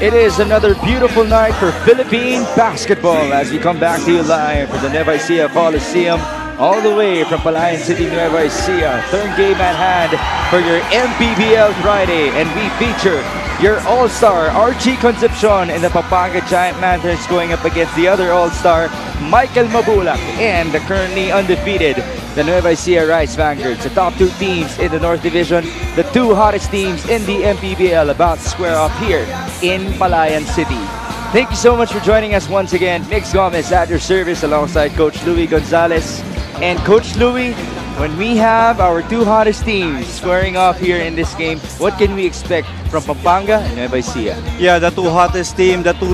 It is another beautiful night for Philippine basketball as we come back to you live from the Nueva Ecija Coliseum, all the way from Palayan City, Nueva Ecija. Third game at hand for your Mpbl Friday, and we feature your All-Star Archie Concepcion in the Pampanga Giant Lanterns going up against the other All-Star Mpbl and the currently undefeated the Nueva Ecija Rice Vanguards. The top two teams in the North Division, the two hottest teams in the Mpbl, about to square off here in Palayan City. Thank you so much for joining us once again. Mix Gomez at your service alongside Coach Louie Gonzalez. And Coach Louie, when we have our two hottest teams squaring off here in this game, what can we expect from Pampanga and Nueva Ecija? Yeah, the two hottest team, the two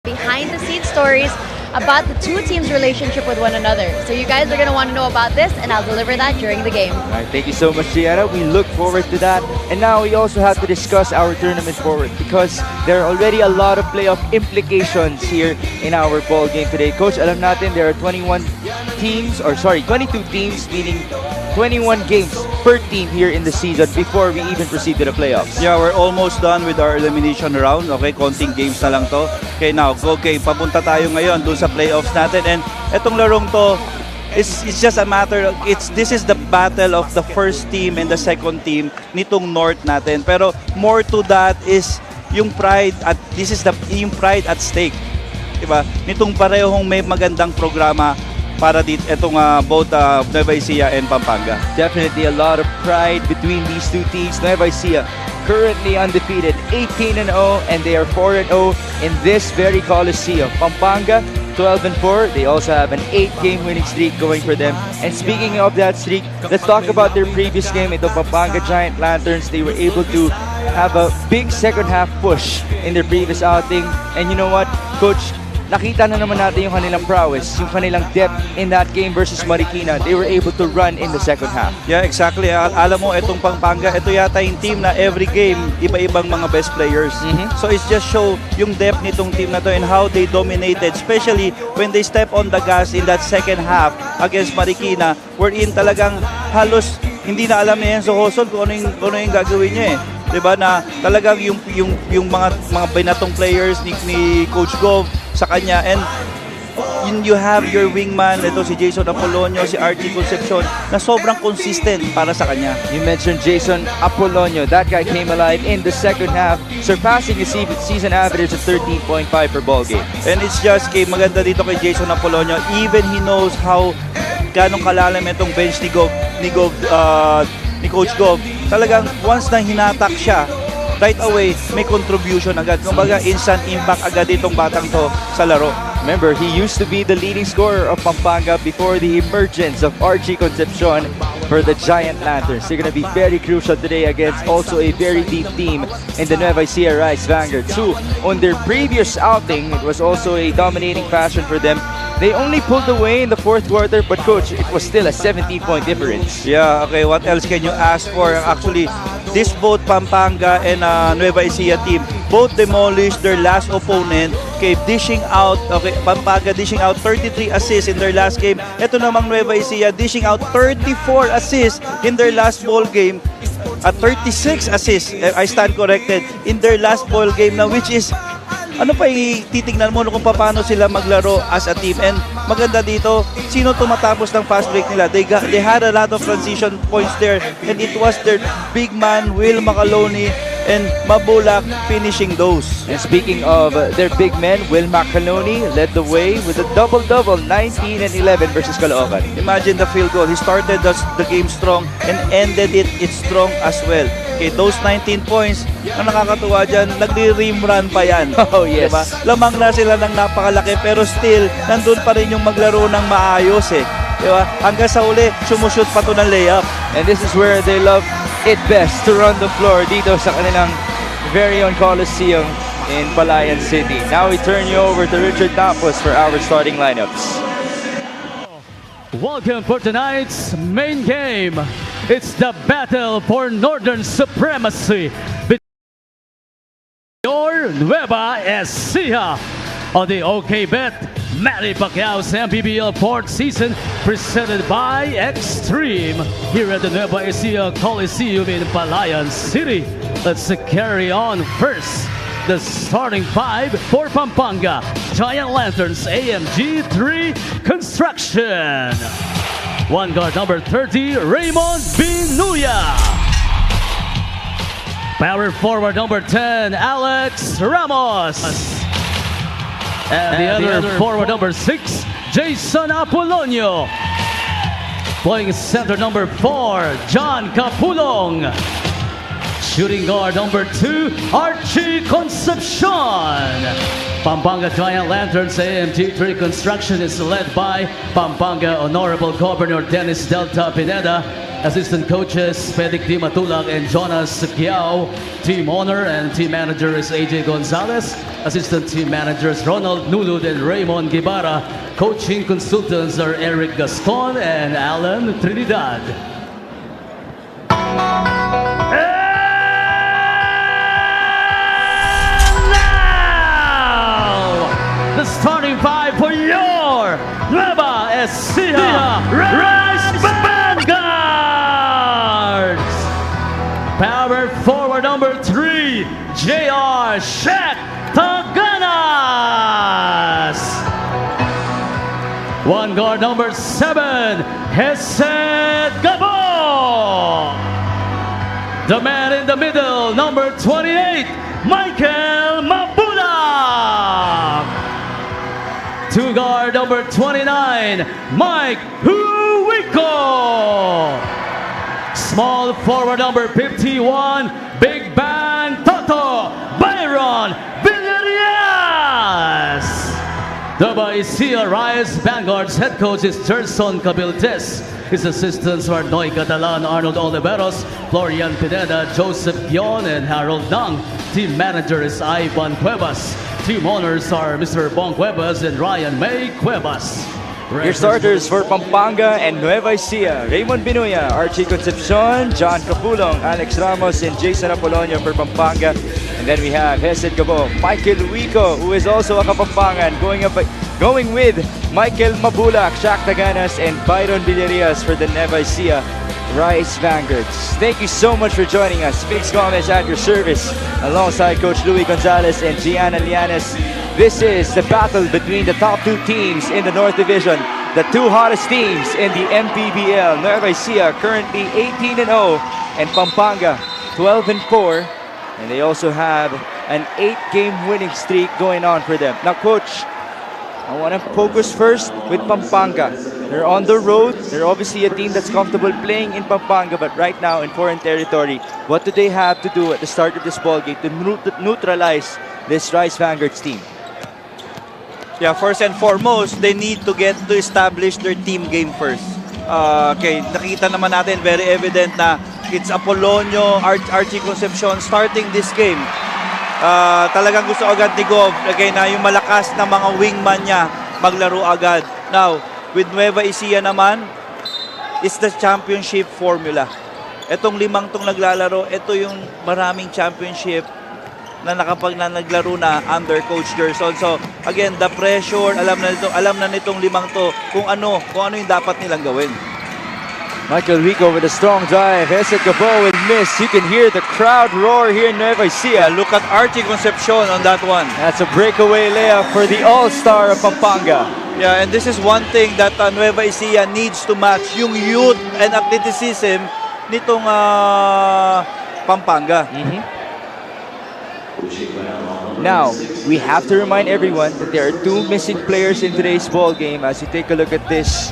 behind the scenes stories about the two teams' relationship with one another. So you guys are going to want to know about this, and I'll deliver that during the game. All right, thank you so much, Gianna. We look forward to that. And now we also have to discuss our tournament forward because there are already a lot of playoff implications here in our ball game today. Coach, alam natin there are 22 teams, meaning 21 games per team here in the season before we even proceed to the playoffs. Yeah, we're almost done with our elimination round. Okay, konting games na lang to. Okay, now, okay, papunta tayo ngayon dun sa playoffs natin. And etong larong to, it's just a matter of, this is the battle of the first team and the second team nitong North natin. Pero more to that is yung pride at yung pride at stake. Diba? Nitong parehong may magandang programa para dito itong both Nueva Ecija and Pampanga. Definitely a lot of pride between these two teams. Nueva Ecija currently undefeated, 18-0, and they are 4-0 in this very Coliseum. Pampanga 12-4. They also have an 8-game winning streak going for them. And speaking of that streak, let's talk about their previous game. Ito Pampanga Giant Lanterns. They were able to have a big second half push in their previous outing. And you know what, Coach? Nakita na naman natin yung kanilang prowess, yung kanilang depth in that game versus Marikina. They were able to run in the second half. Yeah, exactly. Alam mo, itong Pampanga, ito yata yung team na every game, iba-ibang mga best players. So it's just show yung depth nitong team na to and how they dominated, especially when they step on the gas in that second half against Marikina, wherein talagang halos hindi na alam ni Enzo Hoson kung ano yung gagawin niya eh. 'Di ba na talagang yung mga binatong players ni Coach Gov sa kanya, and you have your wingman, ito si Jason Apolonio, si Archie Concepcion, na sobrang consistent para sa kanya. You mentioned Jason Apolonio. That guy came alive in the second half, surpassing his season average of 13.5 per ball game. And it's just maganda dito kay Jason Apolonio, even he knows how ganong kalalim itong bench ni Coach Gov. Talagang once na hinatak siya, right away, may contribution agad. Kumbaga, instant impact agad itong batang to sa laro. Remember, he used to be the leading scorer of Pampanga before the emergence of Archie Concepcion for the Giant Lanterns. They're going to be very crucial today against also a very deep team in the Nueva Ecija Rice Vanguards, who on their previous outing, it was also a dominating fashion for them. They only pulled away in the fourth quarter, but Coach, it was still a 17-point difference. Yeah, okay, what else can you ask for? Actually, this both Pampanga and Nueva Ecija team both demolished their last opponent, okay, Pampanga dishing out 33 assists in their last game. Ito namang Nueva Ecija dishing out 34 assists in their last ball game at 36 assists, I stand corrected, in their last ball game na, which is ano pa yung titignan mo kung paano sila maglaro as a team. And maganda dito, sino tumatapos ng fast break nila? They had a lot of transition points there, and it was their big man, Will Macaloni and Mabulak, finishing those. And speaking of their big men, Will Macaloni led the way with a double-double, 19 and 11 versus Caloocan. Imagine the field goal. He started the game strong and ended it strong as well. Okay, those 19 points, ang nakakatuwa dyan, nagli-rim run pa yan. Oh, yes. Diba? Lamang na sila ng napakalaki, pero still, nandun pa rin yung maglaro ng maayos eh. Di ba? Hanggang sa uli, sumushoot pa to ng layup. And this is where they love it best to run the floor dito sa kanilang very own Coliseum in Palayan City. Now we turn you over to Richard Tapos for our starting lineups. Welcome for tonight's main game. It's the battle for Northern Supremacy between your Nueva Ecija on the OK Bet Manny Pacquiao's Mpbl 4th season, presented by Extreme here at the Nueva Ecija Coliseum in Palayan City. Let's carry on first. The starting five for Pampanga Giant Lanterns AMG 3 Construction. One guard number 30, Raymond Binuya. Power forward number 10, Alex Ramos. And the other forward number 6, Jason Apolonio. Playing center number 4, John Capulong. Shooting guard number 2, Archie Concepcion. Pampanga Giant Lanterns AMG 3 Construction is led by Pampanga Honorable Governor Dennis Delta Pineda, assistant coaches Pedic D. Matulang and Jonas Kiao. Team owner and team manager is AJ Gonzalez. Assistant team managers Ronald Nulud and Raymond Guevara. Coaching consultants are Eric Gaston and Alan Trinidad. The starting five for your Nueva Ecija Rice Vanguards. Power forward number 3, JR Shaq Taganas. One guard number 7, Hesed Gabo. The man in the middle, number 28, Michael Mabula. Two guard number 29, Mike Huico. Small forward number 51, Big Bang Toto, Byron Villarias. The Ecija Rice Vanguard's head coach is Gerson Cabildes. His assistants are Noy Catalan, Arnold Oliveros, Florian Pineda, Joseph Guion, and Harold Nang. Team manager is Ivan Cuevas. Team owners are Mr. Bong Cuevas and Ryan May Cuevas. Your starters for Pampanga and Nueva Ecija, Raymond Binuya, Archie Concepcion, John Capulong, Alex Ramos, and Jason Apolonio for Pampanga. And then we have Hesed Gabo, Michael Huico, who is also a Kapampangan, going with Michael Mabulak, Shaq Taganas, and Byron Villarias for the Nueva Ecija Rice Vanguards. Thank you so much for joining us. Felix Gomez at your service, alongside Coach Louis Gonzalez and Gianna Lianes. This is the battle between the top two teams in the North Division, the two hottest teams in the Mpbl. Nueva Ecija currently 18-0 and Pampanga 12-4, and they also have an 8-game winning streak going on for them. Now, Coach, I want to focus first with Pampanga. They're on the road. They're obviously a team that's comfortable playing in Pampanga, but right now in foreign territory, what do they have to do at the start of this ballgame to neutralize this Rice Vanguards team? Yeah, first and foremost, they need to get to establish their team game first. Okay, nakita naman natin, very evident na it's Apolonio, Archie Concepcion starting this game. Talagang gusto agad ni Gov, okay, na yung malakas na mga wingman niya maglaro agad. Now, with Nueva Ecija naman, it's the championship formula. Etong limang tong naglalaro, ito yung maraming championship na naglaro na under Coach Gerson. So, again, the pressure, alam na nitong limang to kung ano yung dapat nilang gawin. Michael Huico with a strong drive. Hesed Gabo will miss. You can hear the crowd roar here in Nueva Ecija. Look at Archie Concepcion on that one. That's a breakaway layup for the all-star of Pampanga. Yeah, and this is one thing that Nueva Ecija needs to match, yung youth and athleticism nitong Pampanga. Now, we have to remind everyone that there are two missing players in today's ball game. As you take a look at this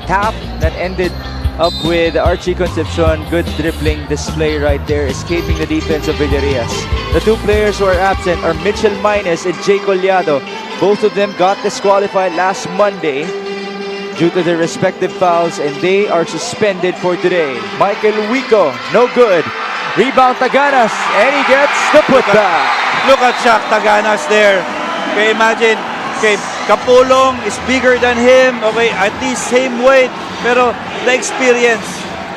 tap that ended up with Archie Concepcion. Good dribbling display right there, escaping the defense of Villarias. The two players who are absent are Mitchell Mines and Jay Collado. Both of them got disqualified last Monday due to their respective fouls, and they are suspended for today. Michael Wico, no good. Rebound Taganas, and he gets the putback. Look at Shaq Taganas there. Okay, imagine, okay, Kapulong is bigger than him, okay, at least same weight, pero the experience,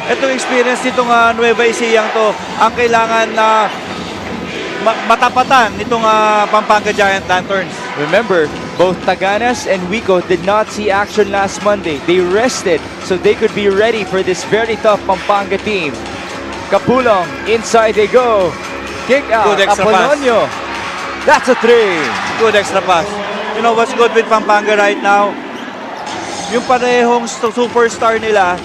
itong experience nitong Nueva Ecija to, ang kailangan na matapatan nitong Pampanga Giant Lanterns. Remember, both Taganas and Wico did not see action last Monday. They rested so they could be ready for this very tough Pampanga team. Kapulong, inside they go. Kick out, Good extra Apolonio. That's a three. Good extra pass. You know what's good with Pampanga right now? Yung parehong superstar nila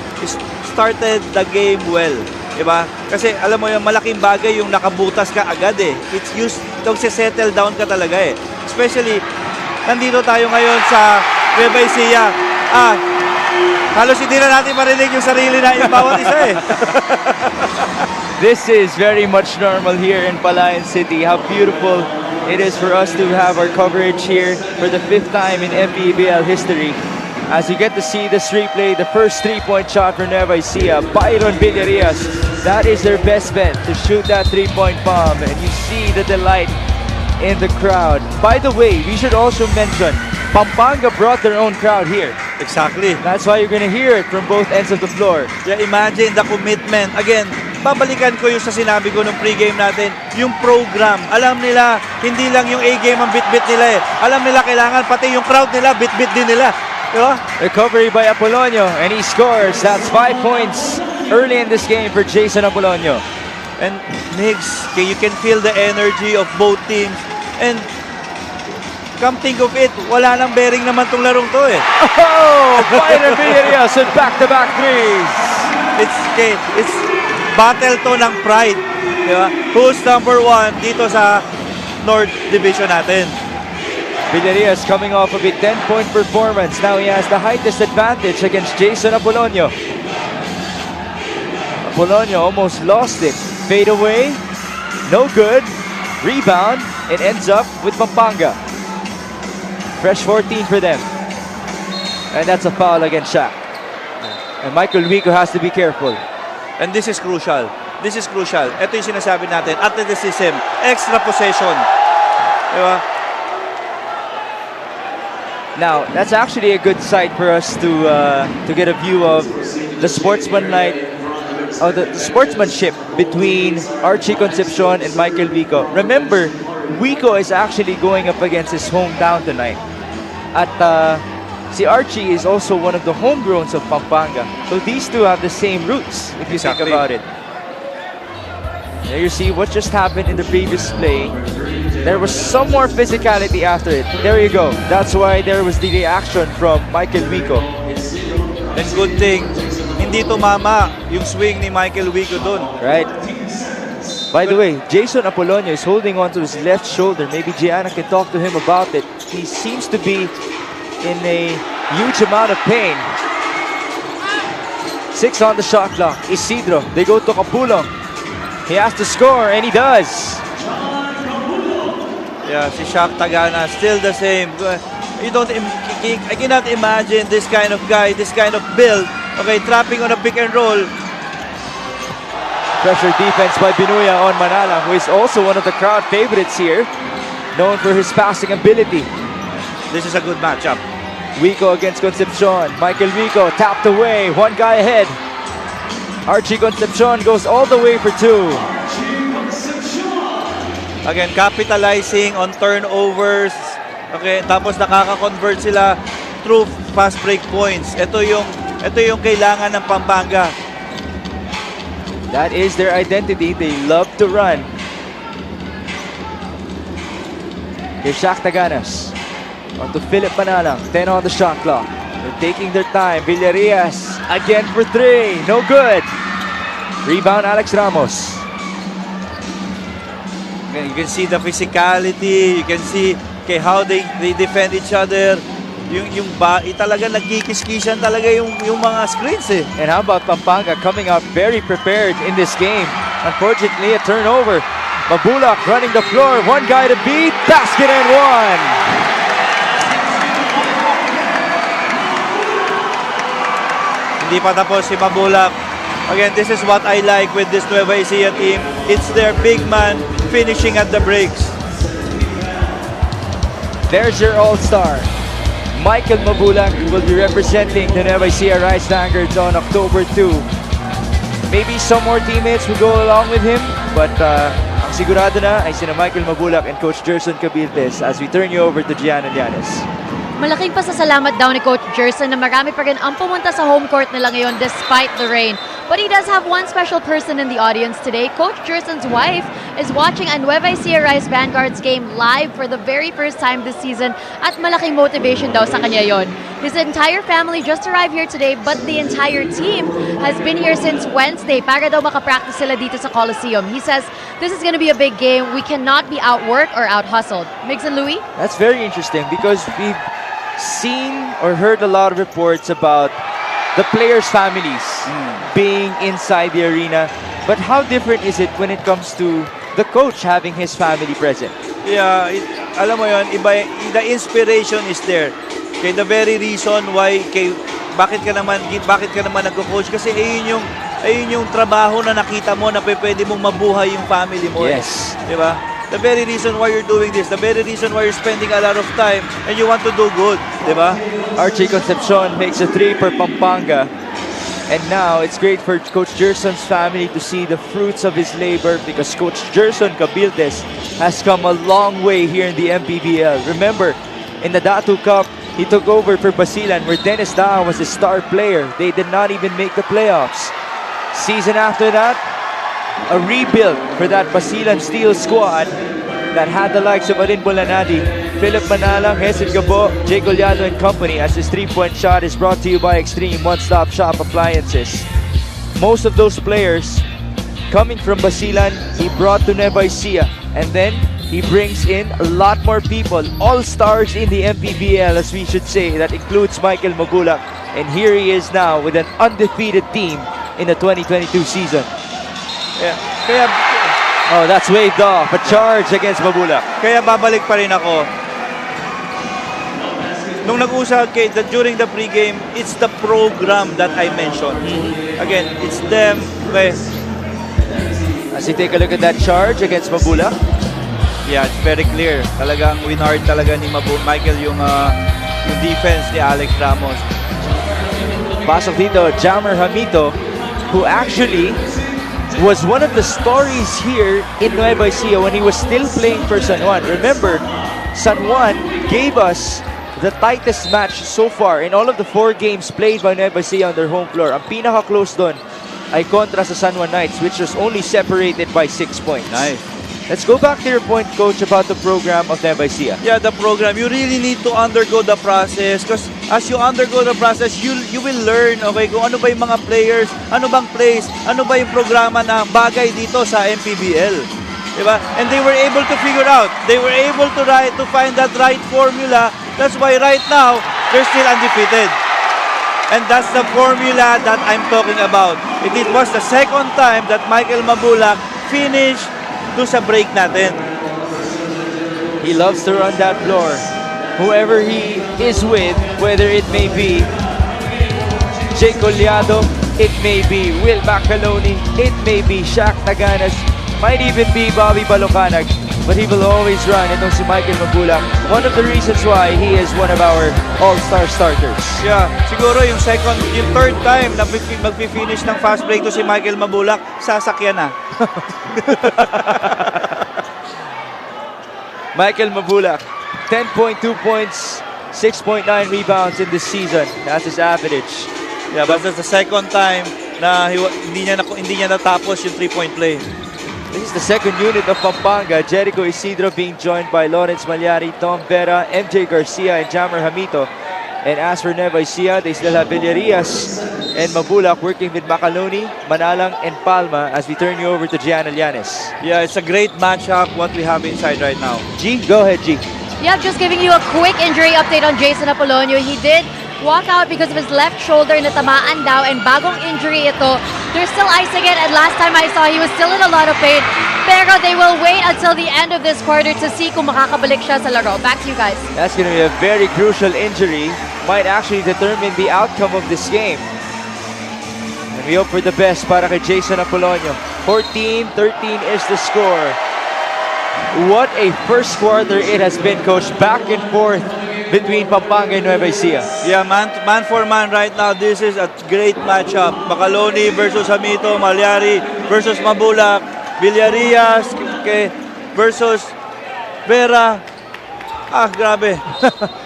started the game well. Diba? Kasi alam mo yung malaking bagay yung nakabutas ka agad eh. It's used, settle down ka talaga eh. Especially, nandito tayo ngayon sa Nueva Ecija. Halos hindi na natin marinig yung sarili na yung bawat isa eh. This is very much normal here in Palayan City. How beautiful it is for us to have our coverage here for the 5th time in Mpbl history. As you get to see this replay, the first 3-point shot for Nueva Ecija, Byron Villarias. That is their best bet to shoot that 3-point bomb. And you see the delight in the crowd. By the way, we should also mention, Pampanga brought their own crowd here. Exactly. That's why you're gonna hear it from both ends of the floor. Yeah, imagine the commitment. Again, babalikan ko yung sa sinabi ko nung pregame natin, yung program. Alam nila, hindi lang yung A-game ang bit-bit nila eh. Alam nila kailangan, pati yung crowd nila, bit-bit din nila. Diba? Recovery by Apolonio, and he scores. That's 5 points early in this game for Jason Apolonio. And Migs, okay, you can feel the energy of both teams. And come think of it, wala nang bearing naman tong larong to eh. Oh! Byron Villarias with back-to-back threes. It's battle to ng pride. Diba? Who's number 1 dito sa North Division natin? Villarias coming off of a 10-point performance. Now he has the height disadvantage against Jason Apolonio. Apolonio almost lost it. Fade away. No good. Rebound. It ends up with Pampanga. Fresh 14 for them. And that's a foul against Shaq. And Michael Wico has to be careful. And this is crucial. This is crucial. Ito yung sinasabi natin. Athleticism. Extra possession. Diba? Now, that's actually a good sight for us to get a view of the sportsmanship between Archie Concepcion and Michael Wico. Remember, Wico is actually going up against his hometown tonight. At si Archie is also one of the homegrowns of Pampanga. So these two have the same roots, if you think about it. There you see what just happened in the previous play. There was some more physicality after it. There you go. That's why there was the reaction from Michael Wico. And good thing, hindi tumama yung swing ni Michael Wico dun. Right. By the way, Jason Apolonio is holding on to his left shoulder. Maybe Gianna can talk to him about it. He seems to be in a huge amount of pain. 6 on the shot clock. Isidro. They go to Kapulong. He has to score, and he does. Yeah, si Shaq Tagana, still the same. I cannot imagine this kind of guy, this kind of build, okay, trapping on a pick and roll. Pressure defense by Binuya on Manala, who is also one of the crowd favorites here, known for his passing ability. This is a good matchup. Wico against Concepcion. Michael Wico tapped away, one guy ahead. Archie Concepcion goes all the way for 2. Again, capitalizing on turnovers. Okay, tapos nakaka-convert sila through fast break points. Ito yung kailangan ng Pampanga. That is their identity. They love to run. Here's Shaq Taganas. On to Philip Manalang. 10 on the shot clock. They're taking their time. Villarias again for 3. No good. Rebound Alex Ramos. You can see the physicality. You can see how they defend each other. Talaga nagkikis-kisan talaga yung mga screens eh. And how about Pampanga coming out very prepared in this game? Unfortunately, a turnover. Mabulak running the floor. One guy to beat. Basket and one. Hindi pa tapos si Mabulak. Again, this is what I like with this Nueva Ecija team. It's their big man finishing at the breaks. There's your all-star. Michael Mabulak will be representing the Nueva Ecija Rice Vanguards on October 2. Maybe some more teammates will go along with him, but ang sigurado na ay sina Michael Mabulak and Coach Gerson Cabildes as we turn you over to Gian and Yanis. Malaking pasasalamat daw ni Coach Gerson na marami pa rin ang pumunta sa home court nila ngayon despite the rain. But he does have one special person in the audience today. Coach Gerson's wife is watching a Nueva Ecija Rice Vanguards game live for the very first time this season at malaking motivation daw sa kanya yon. His entire family just arrived here today but the entire team has been here since Wednesday para daw makapractice sila dito sa Coliseum. He says this is going to be a big game. We cannot be outworked or out-hustled. Migs and Louie? That's very interesting because we've seen or heard a lot of reports about the players' families being inside the arena. But how different is it when it comes to the coach having his family present? Yeah, alam mo yon, iba, the inspiration is there. Kaya the very reason why bakit ka naman nagko-coach kasi ayun yung trabaho na nakita mo na pwede mong mabuhay yung family mo. Yes. Di ba? The very reason why you're doing this, the very reason why you're spending a lot of time and you want to do good, di ba? Archie Concepcion makes a 3 for Pampanga. And now it's great for Coach Gerson's family to see the fruits of his labor because Coach Gerson Cabildes has come a long way here in the Mpbl. Remember, in the Datu Cup, he took over for Basilan where Dennis Daha was the star player. They did not even make the playoffs. Season after that, a rebuild for that Basilan Steel squad that had the likes of Alin Bolanadi, Philip Manalang, Hesed Gabo, Jay Golyado and company as his 3-point shot is brought to you by Extreme One-Stop Shop Appliances. Most of those players coming from Basilan, he brought to Nueva Ecija and then he brings in a lot more people, all-stars in the Mpbl as we should say, that includes Michael Mabulak, and here he is now with an undefeated team in the 2022 season. Yeah. Kaya Oh, that's waved off. A charge against Mabulak. Kaya babalik pa rin ako. Nung nag-usap during the pregame, it's the program that I mentioned. Again, it's them. Okay. As you take a look at that charge against Mabulak. Yeah, it's very clear. Talagang winard talaga ni Michael yung defense ni Alex Ramos. Pasok dito, Jammer Hamito, who actually was one of the stories here in Nueva Ecija when he was still playing for San Juan. Remember, San Juan gave us the tightest match so far in all of the 4 games played by Nueva Ecija on their home floor. Ang pinaka-close doon ay kontra sa San Juan Knights, which was only separated by 6 points. Nice. Let's go back to your point, Coach, about the program of Nueva Ecija. Yeah, the program. You really need to undergo the process because as you undergo the process, you will learn, okay, kung ano ba yung mga players, ano bang plays, ano ba yung programa na bagay dito sa MPBL. Diba? And they were able to figure out. They were able to find that right formula. That's why right now, they're still undefeated. And that's the formula that I'm talking about. It was the second time that Michael Mabulak finished doon sa break natin. He loves to run that floor. Whoever he is with, whether it may be Jay Golyado, it may be Will Macaloni, it may be Shaq Taganas, might even be Bobby Balocanag, but he will always run itong si Michael Mabulak. One of the reasons why he is one of our all-star starters. Yeah, siguro yung third time na mag-finish ng fast break to si Michael Mabulak, sasakyan na. Michael Mabulak, 10.2 points, 6.9 rebounds in this season. That's his average. Yeah, but that's the second time na hindi niya natapos yung 3-point play. This is the second unit of Pampanga. Jericho Isidro being joined by Lawrence Malyari, Tom Vera, MJ Garcia, and Jammer Hamito. And as for Nueva Ecija, they still have Villarias and Mabulak working with Macaloni, Manalang, and Palma as we turn you over to Gian Llanes. Yeah, it's a great matchup what we have inside right now. G, go ahead, G. Yeah, just giving you a quick injury update on Jason Apolonio. He did walk out because of his left shoulder na tamaan daw and bagong injury ito. They're still icing it and last time I saw he was still in a lot of pain. Pero they will wait until the end of this quarter to see kung makakabalik siya sa laro. Back to you guys. That's going to be a very crucial injury. Might actually determine the outcome of this game. We hope for the best para kay Jason Apolonio. 14-13 is the score. What a first quarter it has been, Coach. Back and forth between Pampanga and Nueva Ecija. Yeah, man for man right now. This is a great matchup. Bacaloni versus Hamito, Malyari versus Mabulak, Villarias versus Vera. Grabe.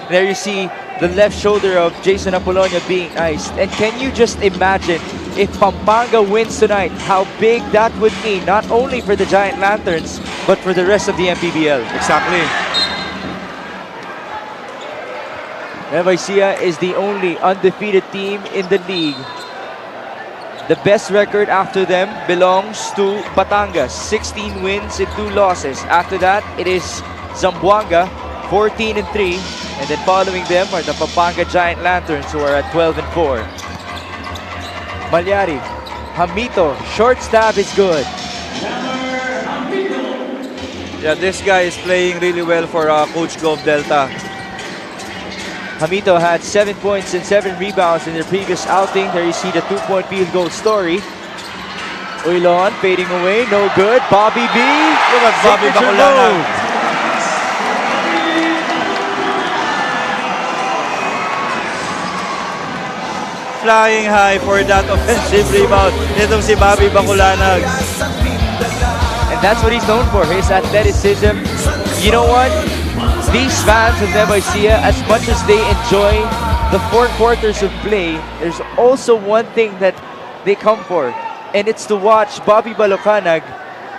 There you see the left shoulder of Jason Apolonio being iced. And can you just imagine if Pampanga wins tonight, how big that would mean, not only for the Giant Lanterns, but for the rest of the Mpbl. Exactly. Nueva Ecija is the only undefeated team in the league. The best record after them belongs to Batangas, 16 wins and 2 losses. After that, it is Zamboanga, 14-3. And then following them are the Pampanga Giant Lanterns, who are at 12-4. Malyari, Hamito, short stab is good. Yeah, this guy is playing really well for Coach Gov Delta. Hamito had 7 points and 7 rebounds in their previous outing. There you see the 2-point field goal story. Uylon fading away, no good. Bobby B. Look at Bobby signature Bacolana. move. Flying high for that offensive rebound. Itong si Bobby Baculanag. And that's what he's known for, his athleticism. You know what? These fans of Nueva Ecija, as much as they enjoy the 4 quarters of play, there's also one thing that they come for. And it's to watch Bobby Balucanag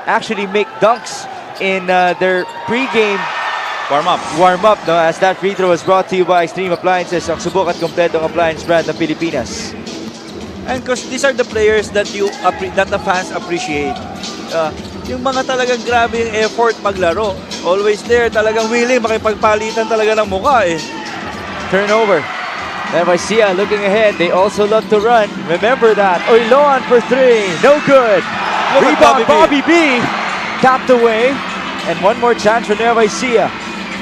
actually make dunks in their pregame warm-up, no? As that free throw was brought to you by Extreme Appliances, ang subok at kompletong appliance brand ng Pilipinas. And because these are the players that that the fans appreciate. Yung mga talagang grabe yung effort maglaro. Always there, talagang willing makipagpalitan talaga ng mukha eh. Turnover. Nueva Ecija looking ahead. They also love to run. Remember that. Uylon for 3. No good. Look at Rebound, Bobby Bobby B. Tapped away. And one more chance for Nueva Ecija.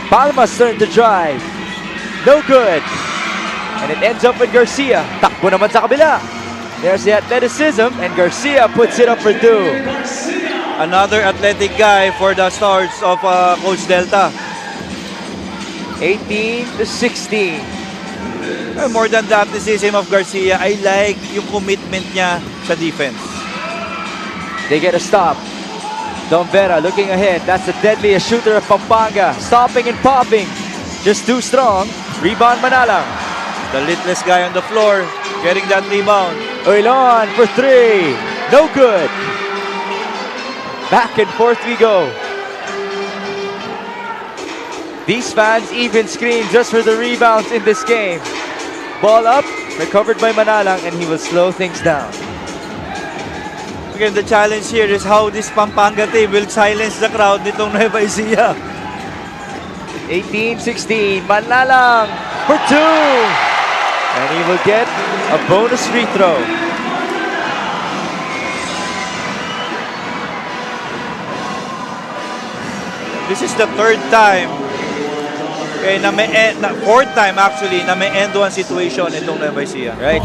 Palma's turn to drive. No good. And it ends up with Garcia. Takbo naman sa kabila. There's the athleticism, and Garcia puts it up for 2. Another athletic guy for the Stars of Coach Delta. 18-16. More than the athleticism of Garcia, I like yung commitment niya sa defense. They get a stop. Don Vera looking ahead. That's the deadliest shooter of Pampanga. Stopping and popping. Just too strong. Rebound Manalang. The littlest guy on the floor getting that rebound. Uylon for 3. No good. Back and forth we go. These fans even scream just for the rebounds in this game. Ball up. Recovered by Manalang, and he will slow things down. Again, the challenge here is how this Pampanga team will silence the crowd nitong Nueva Ecija. 18-16. Manalang for 2. And he will get a bonus free throw. This is the 3rd time. Okay, fourth time actually na may end one situation itong Nueva Ecija. Right?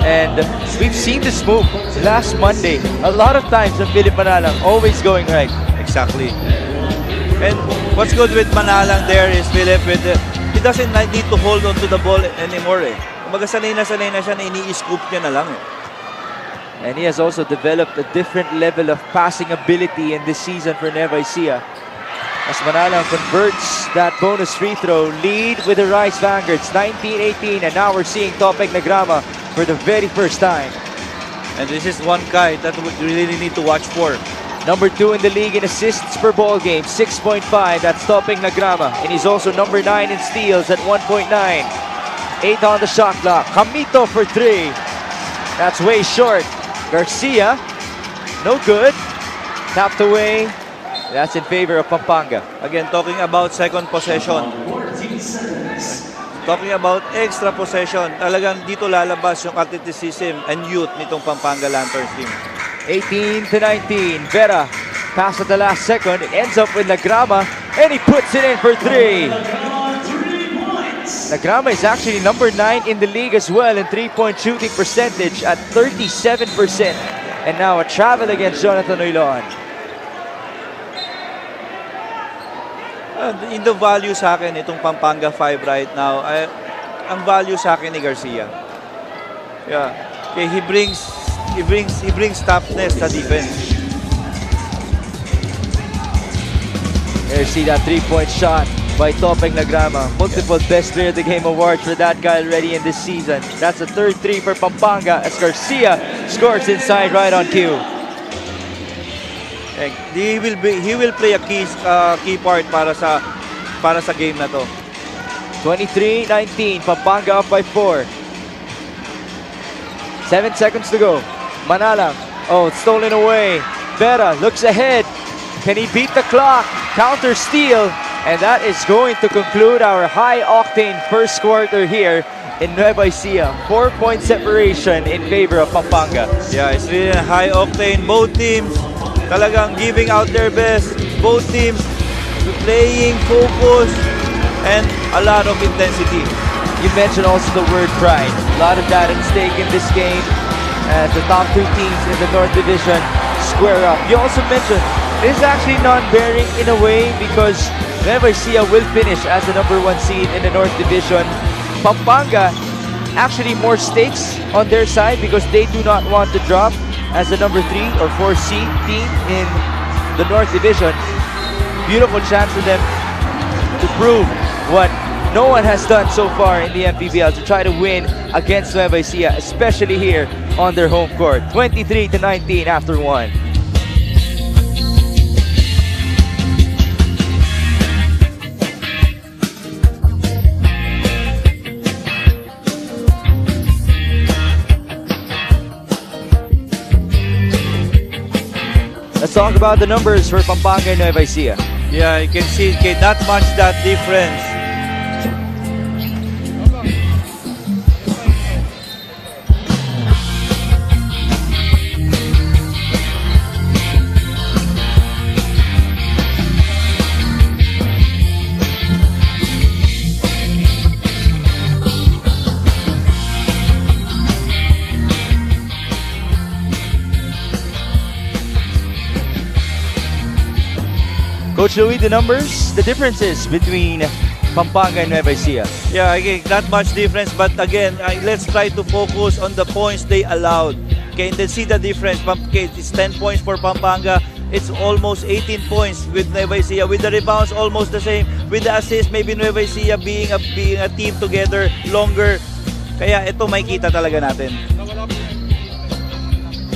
And we've seen this move last Monday. A lot of times from Philip Manalang, always going right. Exactly. And what's good with Manalang there is Philip, he doesn't need to hold on to the ball anymore eh. Kumbaga sanay na siya na ini-scoop niya na lang eh. And he has also developed a different level of passing ability in this season for Nueva Ecija. As Manalang converts that bonus free throw, lead with the Rice Vanguards, 19-18, and now we're seeing Topeng Nagrama for the very first time. And this is one guy that we really need to watch for. Number 2 in the league in assists per ball game, 6.5. That's Topeng Nagrama. And he's also number 9 in steals at 1.9. 8 on the shot clock. Hamito for 3. That's way short. Garcia, no good. Tapped away. That's in favor of Pampanga. Again, talking about second possession. Talking about extra possession. Talagang dito lalabas yung athleticism and youth nitong Pampanga Lanterns team. 18-19. Vera, pass at the last second. It ends up with Nagrama, and he puts it in for 3. Lagrama is actually number 9 in the league as well in three-point shooting percentage at 37%. And now a travel against Jonathan Oiloan. In the value sa akin, itong Pampanga 5 right now, ang value sa akin ni Garcia. Yeah. Okay, he brings toughness sa defense. There you see that three-point shot by Topeng Lagrama. Multiple Best Player of the Game award for that guy already in this season. That's a third three for Pampanga as Garcia scores inside right on cue. He will play a key part para sa game na to. 23-19, Pampanga up by 4. 7 seconds to go. Manalang, oh, it's stolen away. Vera looks ahead. Can he beat the clock? Counter steal, and that is going to conclude our high-octane first quarter here in Nueva Ecija. 4-point separation in favor of Pampanga. Yeah, it's really a high-octane. Both teams talagang giving out their best. Both teams playing focus and a lot of intensity. You mentioned also the word pride. A lot of that at stake in this game as the top two teams in the North Division square up. You also mentioned it is actually non-bearing in a way because Nueva Ecija will finish as the number 1 seed in the North Division. Pampanga, actually more stakes on their side because they do not want to drop as the number 3 or 4 seed team in the North Division. Beautiful chance for them to prove what no one has done so far in the Mpbl, to try to win against Nueva Ecija, especially here on their home court. 23-19 after 1. Let's talk about the numbers for Pampanga and Nueva Ecija. Yeah, you can see not much that difference. Coach Louis, the numbers, the differences between Pampanga and Nueva Ecija. Yeah, again, not much difference, but again, let's try to focus on the points they allowed. Okay, and then see the difference. Okay, it's 10 points for Pampanga. It's almost 18 points with Nueva Ecija. With the rebounds, almost the same. With the assists, maybe Nueva Ecija being a team together longer. Kaya ito makikita talaga natin.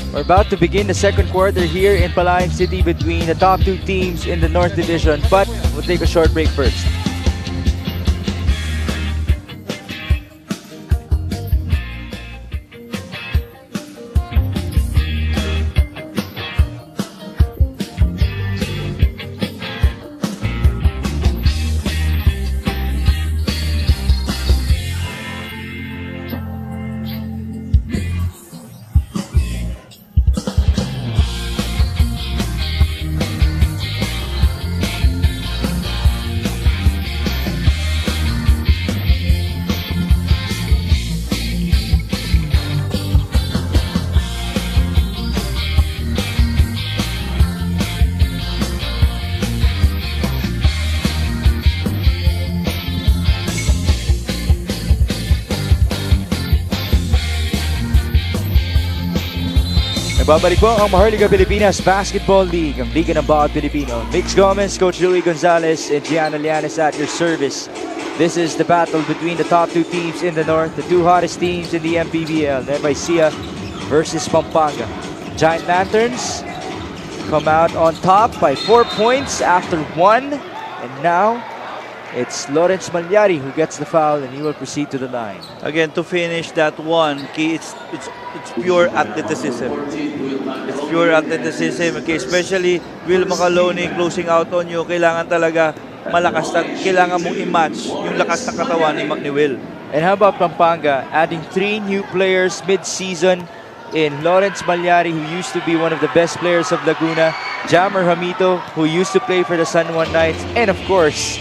We're about to begin the second quarter here in Palayan City between the top two teams in the North Division, but we'll take a short break first. Babalik po ang Maharlika Pilipinas Basketball League, ang Liga ng Bawat Pilipino. Mix Gomez, Coach Louis Gonzalez, and Gianna Llanes at your service. This is the battle between the top two teams in the North, the two hottest teams in the Mpbl, Nueva Ecija versus Pampanga. Giant Lanterns come out on top by 4 points after 1, and now it's Lawrence Malyari who gets the foul, and he will proceed to the line. Again, to finish that one, it's pure athleticism. It's pure athleticism. Okay, especially Will Macaloni closing out on you. Kailangan talaga malakas, kailangan mong i-match yung lakas ng katawan ni Will. And how about Pampanga adding 3 new players mid-season in Lawrence Malyari, who used to be one of the best players of Laguna, Jammer Hamito, who used to play for the San Juan Knights, and of course,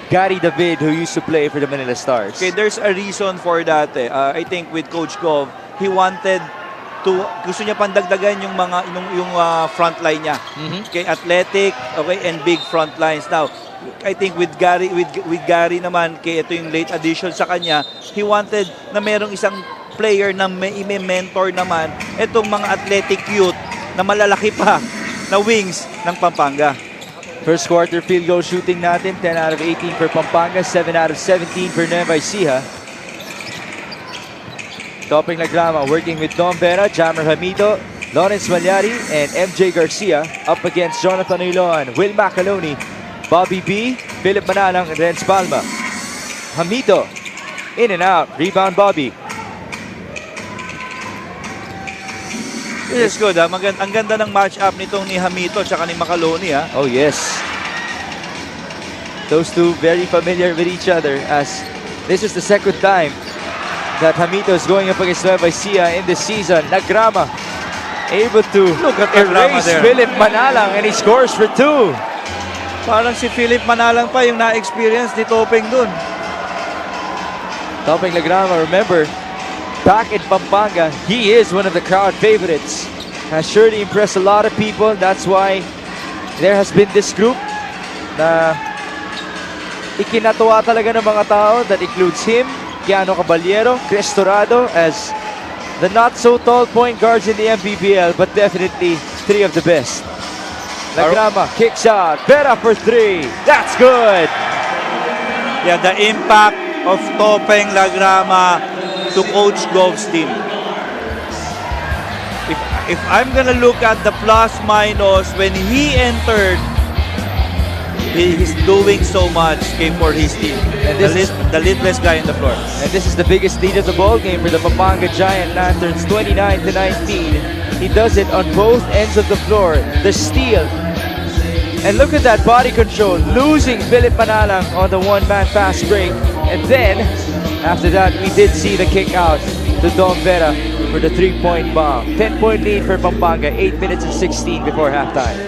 Gary David, who used to play for the Manila Stars. Okay, there's a reason for that. I think with Coach Gov, he wanted to, gusto niya pandagdagan yung mga yung front line niya. Okay, athletic, okay, and big front lines. Now, I think with Gary naman, kay ito yung late addition sa kanya, he wanted na merong isang player na may mentor naman itong mga athletic youth na malalaki pa na wings ng Pampanga. First quarter field goal shooting natin, 10 out of 18 for Pampanga, 7 out of 17 for Nueva Ecija. Topping Lagrama, working with Don Vera, Jammer Hamito, Lawrence Malyari, and MJ Garcia. Up against Jonathan Iloan, Will Macaloni, Bobby B, Philip Manalang, and Renz Palma. Hamito, in and out, rebound Bobby. This is good. Ang ganda ng match-up nitong ni Hamito at ni Macaloni. Oh yes. Those two very familiar with each other, as this is the second time that Hamito is going up against Nueva Ecija in this season. Lagrama able to erase Philip Manalang, and he scores for 2. Parang si Philip Manalang pa yung na-experience ni Topeng dun. Topping Lagrama, remember, back in Pampanga, he is one of the crowd favorites. Has surely impressed a lot of people. That's why there has been this group na ikinatuwa talaga ng mga tao, that includes him, Keanu Caballero, Chris Torado as the not-so-tall point guards in the Mpbl, but definitely 3 of the best. Lagrama kicks out, Vera for 3. That's good! Yeah, the impact of Topeng Lagrama to Coach Gov's team. If I'm gonna look at the plus-minus, when he entered, he's doing so much for his team. And the littlest guy on the floor. And this is the biggest lead of the ball game for the Pampanga Giant Lanterns, 29-19. He does it on both ends of the floor. The steal. And look at that body control, losing Philip Manalang on the one-man fast break. And then, after that, we did see the kick out to Don Vera for the 3-point bomb. 10-point lead for Pampanga, 8 minutes and 16 before halftime.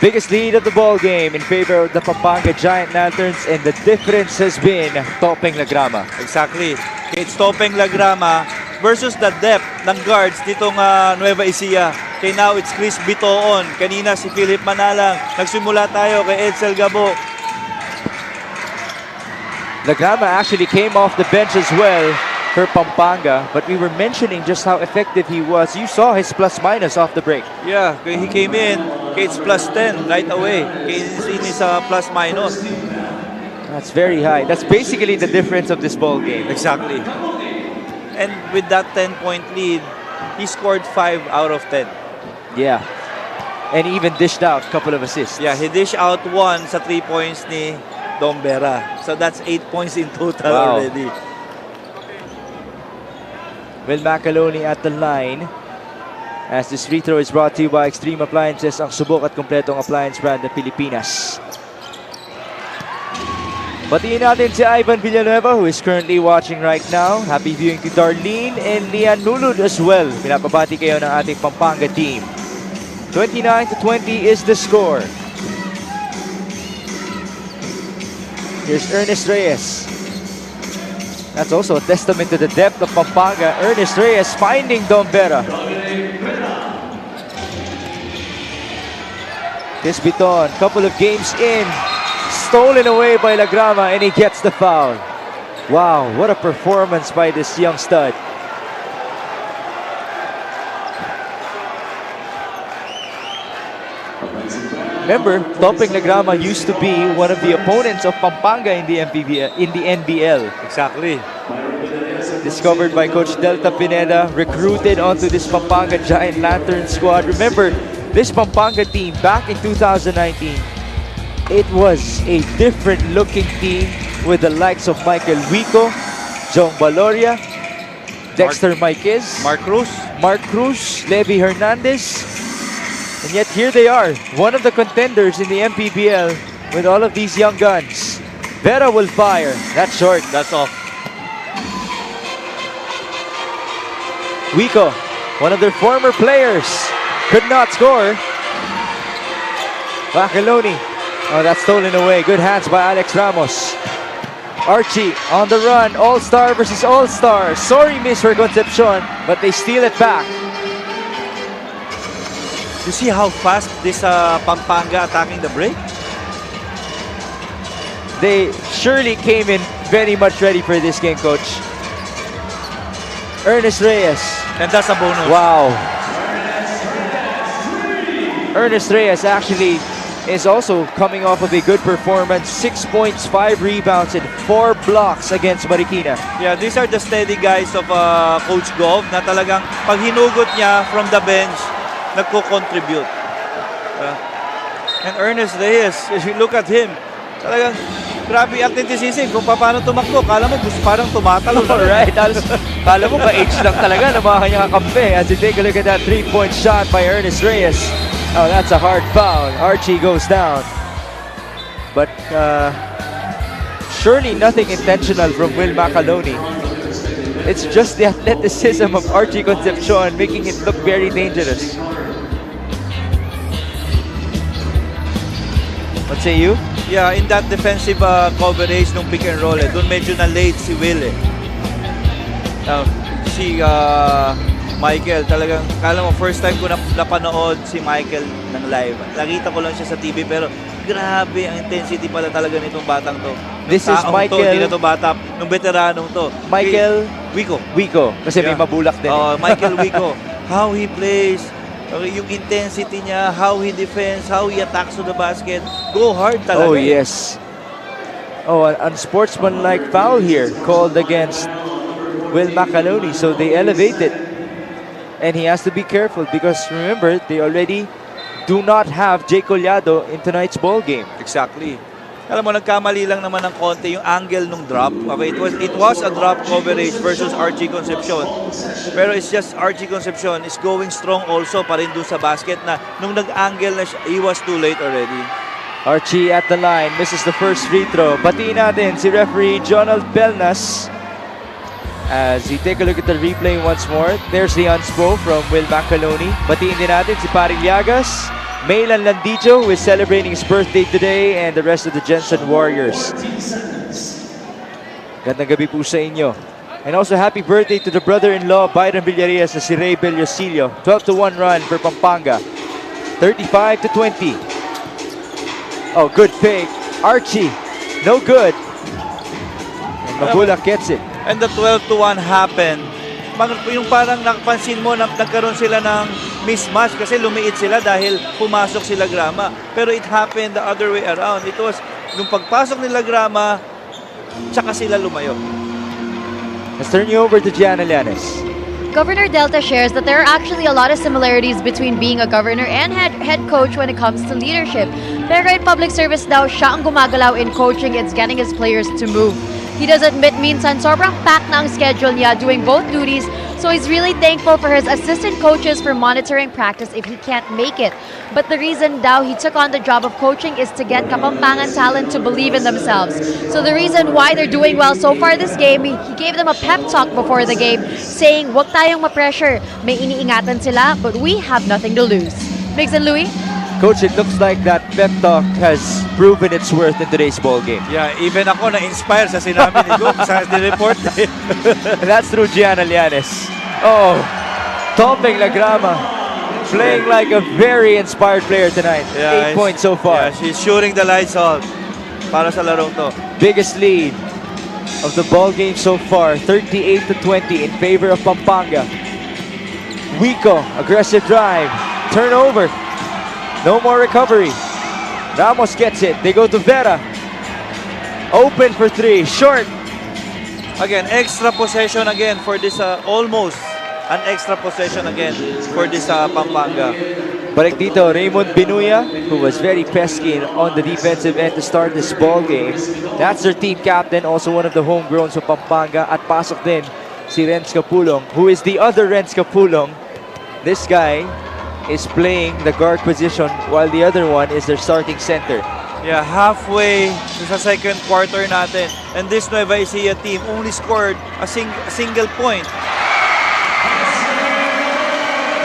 Biggest lead of the ball game in favor of the Pampanga Giant Lanterns, and the difference has been Topeng Lagrama. Exactly. It's Topeng Lagrama versus the depth ng guards nitong Nueva Ecija. Okay, now it's Chris Bitoon. Kanina si Philip Manalang. Nagsimula tayo kay Edsel Gabo. Lagrama actually came off the bench as well for Pampanga, but we were mentioning just how effective he was. You saw his plus-minus off the break. Yeah, he came in. It's plus 10 right away. He's in his plus-minus. That's very high. That's basically the difference of this ball game. Exactly. And with that 10-point lead, he scored 5 out of 10. Yeah. And he even dished out a couple of assists. Yeah, he dished out 1 sa 3 points ni Don Vera. So that's 8 points in total already. Will Macaloni at the line. As this free throw is brought to you by Extreme Appliances, ang subok at kompletong appliance brand ng Pilipinas. Batiin natin si Ivan Villanueva, who is currently watching right now. Happy viewing to Darlene and Lian Nulud as well. Pinapabati kayo ng ating Pampanga team. 29-20 is the score. Here's Ernest Reyes. That's also a testament to the depth of Pampanga. Ernest Reyes finding Dombera. Kisbiton, couple of games in. Stolen away by Lagrama and he gets the foul. Wow, what a performance by this young stud. Remember, Topeng Lagrama used to be one of the opponents of Pampanga in the NBL. Exactly. Discovered by Coach Delta Pineda, recruited onto this Pampanga Giant Lantern squad. Remember, this Pampanga team back in 2019, it was a different looking team with the likes of Michael Wico, Jong Baloria, Dexter Maiquez, Mark Cruz, Levi Hernandez. And yet here they are, one of the contenders in the Mpbl with all of these young guns. Vera will fire. That's short. That's off. Wico, one of their former players, could not score. Bacaloni. Oh, that's stolen away. Good hands by Alex Ramos. Archie on the run. All-Star versus All-Star. Sorry, miss for Concepcion, but they steal it back. You see how fast this Pampanga attacking the break? They surely came in very much ready for this game, Coach. Ernest Reyes. And that's a bonus. Wow. Ernest Reyes actually is also coming off of a good performance. 6 points, 5 rebounds, and 4 blocks against Marikina. Yeah, these are the steady guys of Coach Gov na talagang pag hinugot niya from the bench, nagko-contribute. And Ernest Reyes, if you look at him, talagang grabe athleticism kung paano tumakbo. Kala mo parang tumatalo. Alright, kala mo ka-age lang talaga ng mga kanyang kakampi. As you take a look at that 3-point shot by Ernest Reyes. Oh, that's a hard foul. Archie goes down. But surely nothing intentional from Will Macaloni. It's just the athleticism of Archie Concepcion making it look very dangerous. What say you? Yeah, in that defensive coverage nung pick and roll, doon medyo na late si Will si Michael, talagang kala mo first time ko napanood si Michael ng live. Nakita ko lang siya sa TV pero grabe ang intensity pala talaga nitong batang to. This is Michael. Hindi na to bata, nung veteranong to. Michael Wico. Kasi may mabulak din. Michael Wico. How he plays, yung intensity niya, how he defends, how he attacks to the basket. Go hard talaga. Oh, yes. Oh, an unsportsmanlike foul here called against Will Macaloni. So they elevate it. And he has to be careful because remember, they already do not have Jay Collado in tonight's ball game. Exactly. Alam mo, nagkamali lang naman ng konti yung angle nung drop. Okay, it was a drop coverage versus Archie Concepcion. Pero it's just Archie Concepcion is going strong also pa rin dun sa basket na nung nag-angle na siya, he was too late already. Archie at the line, misses the first free throw. Batiin natin si referee Jonald Belnas as we take a look at the replay once more. There's the unspo from Will Macaloni. Batiin din natin si Paring Llagas, Maylan Landijo, who is celebrating his birthday today, and the rest of the Jensen Warriors. Gandang gabi po sa inyo. And also happy birthday to the brother-in-law Byron Villarias na si Ray Bellosillo. 12-1 run for Pampanga. 35-20. Oh, good fake. Archie, no good. And Mabulak gets it. And the 12-1 happened. Yung parang nakapansin mo na nagkaroon sila ng mismatch kasi lumiit sila dahil pumasok sila Grama. Pero it happened the other way around. It was nung pagpasok nila Grama, tsaka sila lumayo. Let's turn you over to Gianna Llanes. Governor Delta shares that there are actually a lot of similarities between being a governor and head coach when it comes to leadership. Pero in public service daw, siya ang gumagalaw in coaching. It's getting his players to move. He does admit minsan sobrang packed na ang schedule niya doing both duties, so he's really thankful for his assistant coaches for monitoring practice if he can't make it. But the reason daw he took on the job of coaching is to get Kapampangan talent to believe in themselves. So the reason why they're doing well so far this game, he gave them a pep talk before the game saying, "Wag tayong ma-pressure. May iniingatan sila, but we have nothing to lose." Migs and Louie? Coach, it looks like that pep talk has proven its worth in today's ball game. Yeah, even ako na-inspire sa sinabi ni Goop sa report. And that's through Gianna Llanes. Oh, Tomping Lagrama, playing like a very inspired player tonight. 8 points so far. Yeah, she's shooting the lights out para sa larong to. Biggest lead of the ball game so far, 38-20 in favor of Pampanga. Wico, aggressive drive, turnover. No more recovery. Ramos gets it. They go to Vera. Open for three. Short. Again, extra possession again for this, almost an extra possession again for this Pampanga. Balik dito, Raymond Binuya, who was very pesky on the defensive end to start this ball game. That's their team captain, also one of the homegrowns of Pampanga. At pasok din si Renz Capulong, who is the other Renz Capulong. This guy is playing the guard position while the other one is their starting center. Yeah, halfway sa second quarter natin. And this Nueva Ecija team only scored a single point.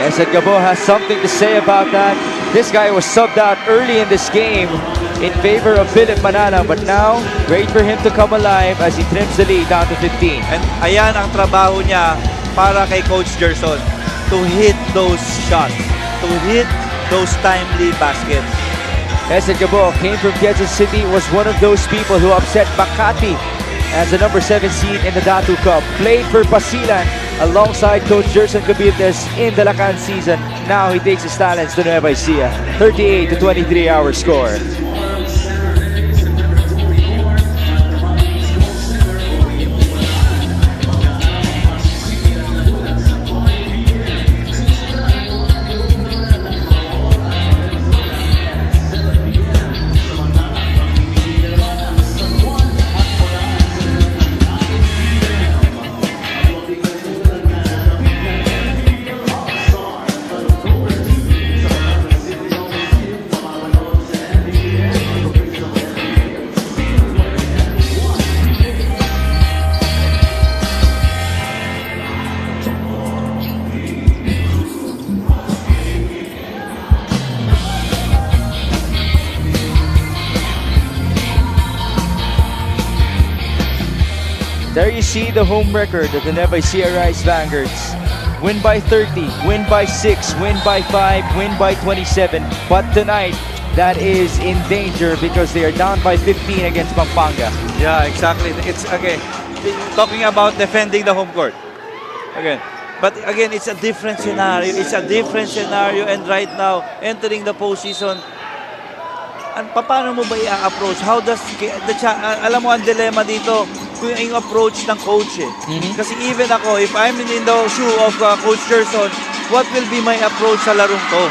Esed Gabo has something to say about that. This guy was subbed out early in this game in favor of Philip Manala, but now, great for him to come alive as he trims the lead down to 15. And ayan ang trabaho niya para kay Coach Gerson, to hit those shots, to hit those timely baskets. Esed Gabo came from Quezon City, was one of those people who upset Makati as the number 7 seed in the Datu Cup. Played for Basilan alongside Coach Gerson Cabildes in the Lacan season. Now he takes his talents to Nueva Ecija. 38-23 our score. There you see the home record of the Nueva Ecija Rice Vanguards. Win by 30, win by 6, win by 5, win by 27. But tonight, that is in danger because they are down by 15 against Pampanga. Yeah, exactly. It's again talking about defending the home court. Again. But again, it's a different scenario. It's a different scenario, and right now, entering the postseason, paano mo ba i-approach? How does alam mo ang dilemma dito kung yung approach ng coach eh. Kasi even ako, if I'm in the shoe of Coach Gerson, what will be my approach sa larong to?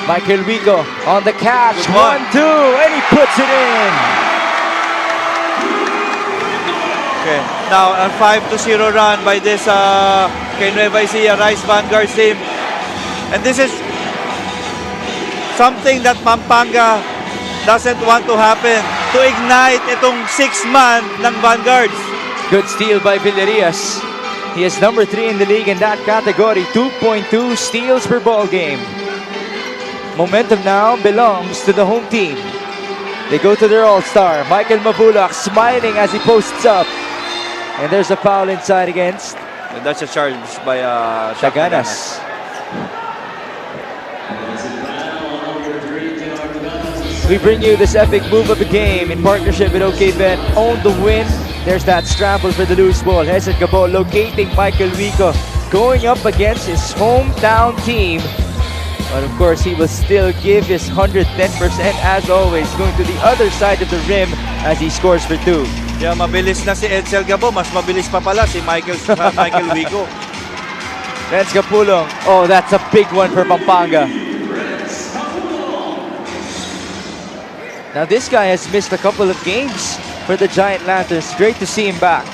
Michael Wico on the catch. 1-2, and he puts it in. Okay, now a 5-0 run by this kay Nueva Ecija Rice Vanguards team. And this is something that Pampanga doesn't want to happen, to ignite itong 6-man ng Vanguards. Good steal by Villarias. He is number 3 in the league in that category. 2.2 steals per ball game. Momentum now belongs to the home team. They go to their all-star, Michael Mabulak, smiling as he posts up. And there's a foul inside against. And that's a charge by Taganas. We bring you this epic move of the game in partnership with OKBet. Own the win. There's that scramble for the loose ball. Esed Gabo locating Michael Wico, going up against his hometown team. But of course, he will still give his 110% as always, going to the other side of the rim as he scores for 2. Yeah, mabilis na si Edsel Gabo. Mas mabilis pa pala si Michael Wico. Renz Capulong. Oh, that's a big one for Pampanga. Now this guy has missed a couple of games for the Giant Lanterns. Great to see him back.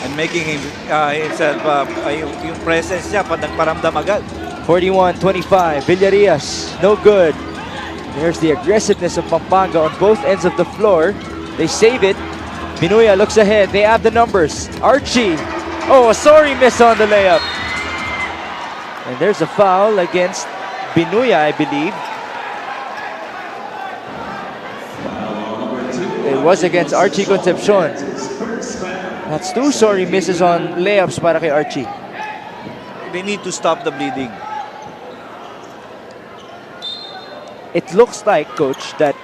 And making him himself, yung presence niya, nagparamdam agad. 41-25, Villarias, no good. There's the aggressiveness of Pampanga on both ends of the floor. They save it. Binuya looks ahead, they have the numbers. Archie, oh, a sorry miss on the layup. And there's a foul against Binuya, I believe. It was against Archie Concepcion. That's 2 sorry misses on layups para kay Archie. They need to stop the bleeding. It looks like, Coach, that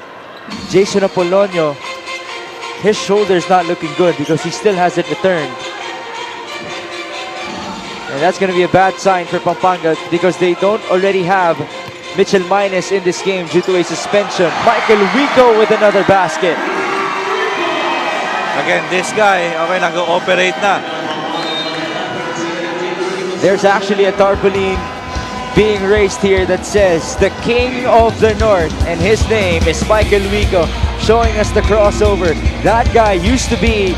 Jason Apolonio, his shoulder's not looking good because he still hasn't returned. And that's going to be a bad sign for Pampanga because they don't already have Mitchell Minus in this game due to a suspension. Michael Rico with another basket. Again, this guy, okay, nag-ooperate na. There's actually a tarpaulin being raised here that says the King of the North, and his name is Michael Rico, showing us the crossover. That guy used to be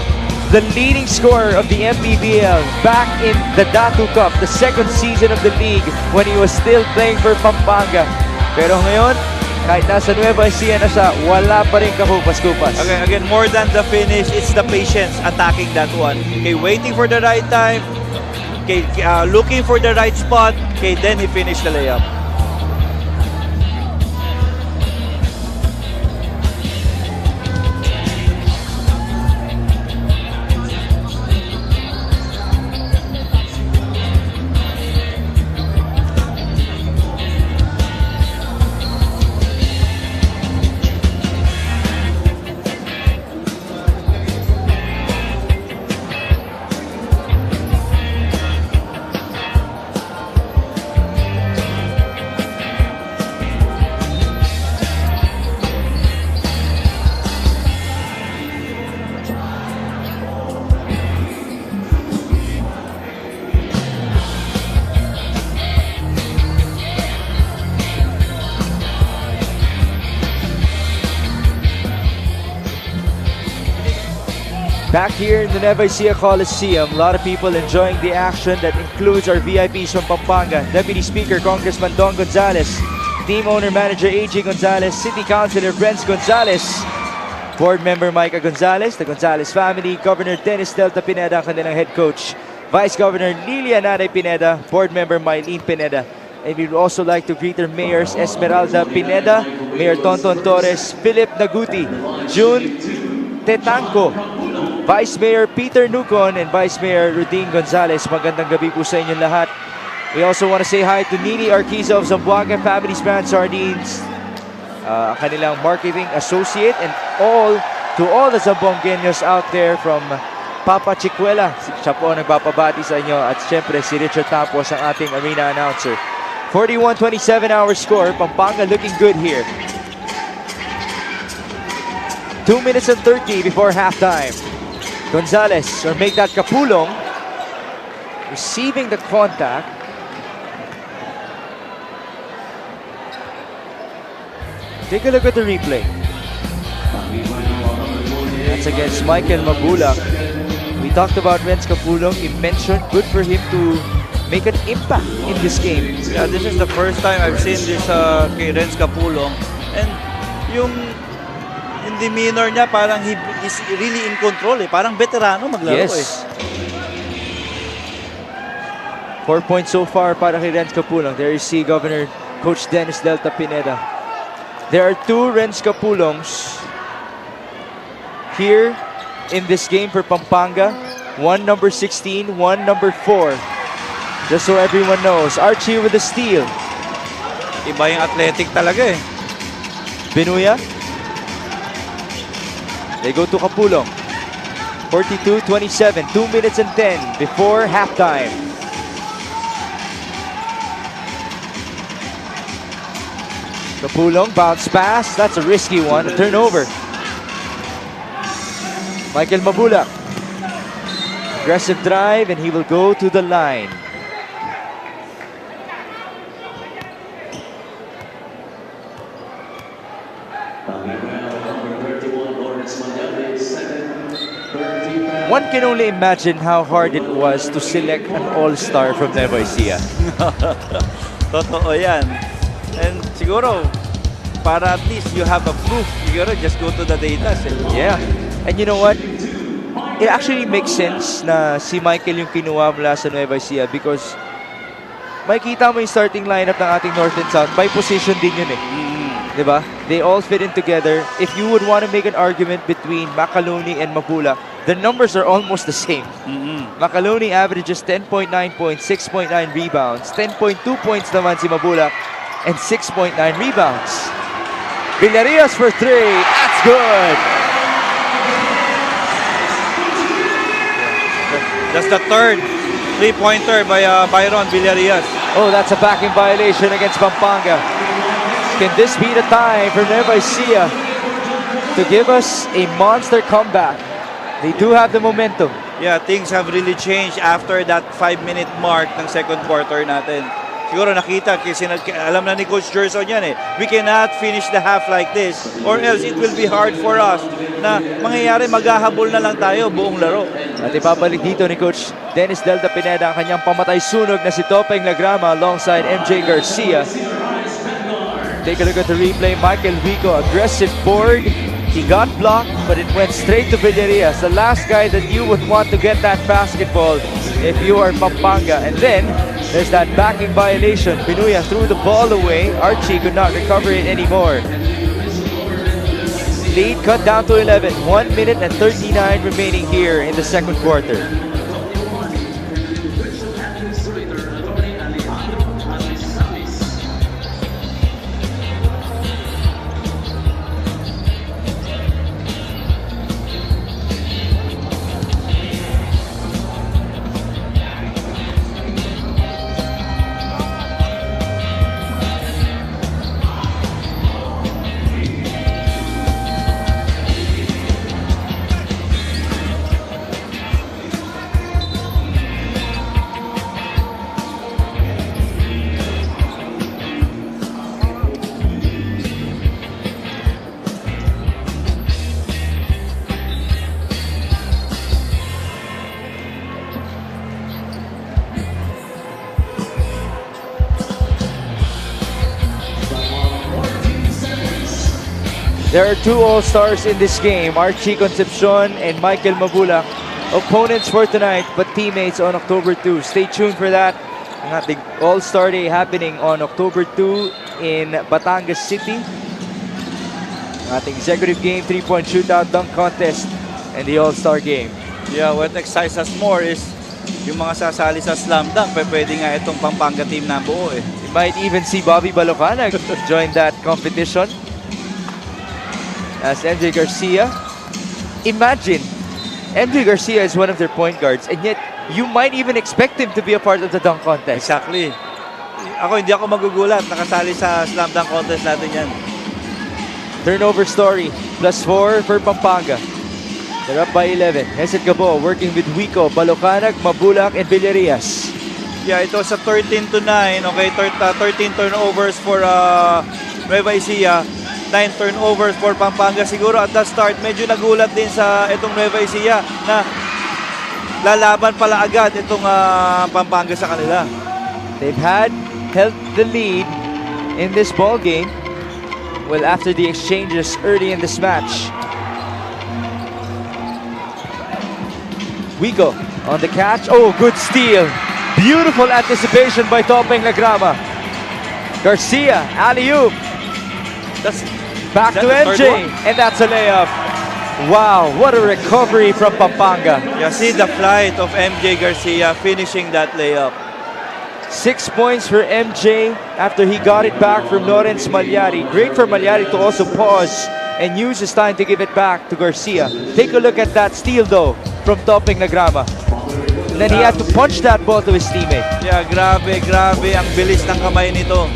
the leading scorer of the Mpbl back in the Datu Cup, the second season of the league when he was still playing for Pampanga. Pero ngayon, kahit nasa Nueva Ecija na siya, wala pa rin kakupas-kupas. Again, more than the finish, it's the patience attacking that one. Okay, waiting for the right time, okay, looking for the right spot, okay, then he finished the layup. Back here in the Nueva Ecija Coliseum, a lot of people enjoying the action that includes our VIPs from Pampanga, Deputy Speaker Congressman Don Gonzales, Team Owner Manager AJ Gonzales, City Councilor Brents Gonzales, Board Member Micah Gonzales, the Gonzales family, Governor Dennis Delta Pineda, kanilang head coach, Vice Governor Lilia Nanay Pineda, Board Member Mylene Pineda. And we would also like to greet our mayors Esmeralda Pineda, Mayor Tonton Torres, Philip Naguti, June Tetanco, Vice Mayor Peter Nucon, and Vice Mayor Rudin Gonzales. Magandang gabi po sa inyong lahat. We also want to say hi to Nini Arquiza of Zamboanga Family Span Sardines, kanilang marketing associate, and to all the Zamboangueños out there from Papa Chicuela. Siya po nagpapabati sa inyo, at syempre si Richard Tampos, ang ating arena announcer. 41-27 our score. Pampanga looking good here. 2 minutes and 30 before halftime. Gonzales, or make that Kapulong, receiving the contact. Take a look at the replay. That's against Michael Mabulak. We talked about Renz Kapulong. You mentioned good for him to make an impact in this game. Yeah, this is the first time I've seen this kay Renz Kapulong. And yung demeanor niya, parang he is really in control eh. Parang veterano maglaro eh. 4 points so far para kay Renz Kapulong. There you see Governor Coach Dennis Delta Pineda. There are 2 Renz Kapulongs here in this game for Pampanga. One number 16, one number 4. Just so everyone knows. Archie with the steal. Iba yung athletic talaga eh. Binuya. They go to Kapulong. 42-27, 2 minutes and 10 before halftime. Kapulong, bounce pass. That's a risky one, a turnover. Michael Mabulak. Aggressive drive, and he will go to the line. One can only imagine how hard it was to select an all-star from Nueva Ecija. Totoo yan. And siguro, para at least you have a proof, siguro just go to the data. Yeah. And you know what? It actually makes sense na si Michael yung kinuha mula sa Nueva Ecija because makikita mo yung starting lineup ng ating North and South. By position din yun eh. Diba? They all fit in together. If you would want to make an argument between Macaloni and Mabula, the numbers are almost the same. Macaloni averages 10.9 points, 6.9 rebounds, 10.2 points naman si Mabula, and 6.9 rebounds. Villarias for 3. That's good. That's the third three-pointer by Byron Villarias. Oh, that's a backing violation against Pampanga. Can this be the time for Nueva Ecija to give us a monster comeback? They do have the momentum. Yeah, things have really changed after that 5-minute mark ng second quarter natin. Siguro nakita, kasi alam na ni Coach Gerson yan eh. We cannot finish the half like this or else it will be hard for us na mangyayari, maghahabol na lang tayo buong laro. At ipabalik dito ni Coach Dennis Delta Pineda ang kanyang pamatay-sunog na si Topeng Lagrama alongside MJ Garcia. Take a look at the replay. Michael Vico, aggressive board. He got blocked, but it went straight to Villarias, the last guy that you would want to get that basketball if you are Pampanga. And then, there's that backing violation. Pinuya threw the ball away. Archie could not recover it anymore. Lead cut down to 11. 1 minute and 39 remaining here in the second quarter. There are two All-Stars in this game, Archie Concepcion and Michael Mabula. Opponents for tonight, but teammates on October 2. Stay tuned for that. Ang ating All-Star Day happening on October 2 in Batangas City. Ang ating executive game, 3-point shootout, dunk contest, and the All-Star game. Yeah, what excites us more is yung mga sasali sa slam dunk, pwede nga itong Pampanga team na buo eh. You might even see Bobby Balocanag join that competition. As MJ Garcia. Imagine, MJ Garcia is one of their point guards, and yet you might even expect him to be a part of the dunk contest. Exactly. Hindi ako magugulat. Nakasali sa slam dunk contest natin yan. Turnover story, +4 for Pampanga. They're up by 11. Hesed Gabo working with Wico, Balocanag, Mabulak, and Villarias. Yeah, ito sa 13-9. Okay, 13 turnovers for Nueva Ecija. 9 turnovers for Pampanga. Siguro at the start, medyo nagulat din sa itong Nueva Ecija na lalaban pala agad itong Pampanga sa kanila. They've held the lead in this ball game. Well, after the exchanges early in this match. Wigo on the catch. Oh, good steal. Beautiful anticipation by Topeng Lagrama. Garcia, alley-oop. That's Back to MJ, and that's a layup. Wow, what a recovery from Pampanga. Yeah, see the flight of MJ Garcia finishing that layup. 6 points for MJ after he got it back from Lawrence Malyari. Great for Malyari to also pause and use his time to give it back to Garcia. Take a look at that steal though from Topeng Lagrama. And then he had to punch that ball to his teammate. Yeah, grabe ang bilis ng kamay nito.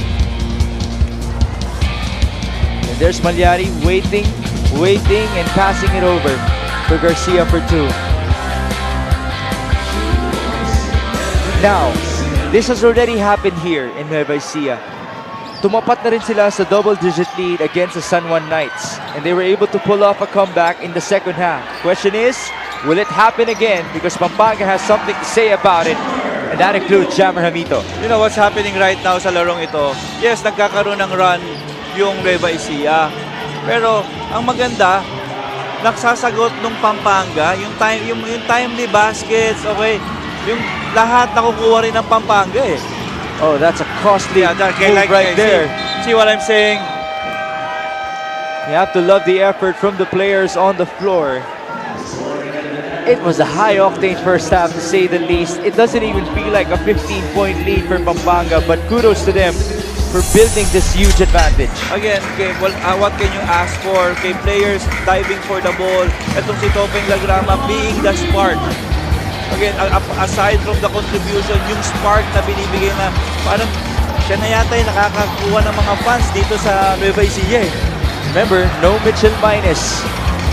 And there's Malyari waiting, and passing it over to Garcia for 2. Now, this has already happened here in Nueva Ecija. Tumapat na rin sila sa double-digit lead against the San Juan Knights, and they were able to pull off a comeback in the second half. Question is, will it happen again? Because Pampanga has something to say about it, and that includes Jammer Hamito. You know what's happening right now sa larong ito? Yes, nagkakaroon ng run yung Nueva Ecija. Pero ang maganda, nagsasagot nung Pampanga, yung timely baskets, okay? Yung lahat nakukuha rin ng Pampanga eh. Oh, that's a costly Yeah, that, move right there. See what I'm saying? You have to love the effort from the players on the floor. It was a high-octane first half, to say the least. It doesn't even feel like a 15-point lead for Pampanga, but kudos to them for building this huge advantage. Again, okay, well, what can you ask for? Okay, players diving for the ball. Itong si Topeng Lagrama being the spark. Again, aside from the contribution, yung spark na binibigay na parang siya na yata yung nakakakuha ng mga fans dito sa Nueva Ecija. Remember, no Mitchell Minus.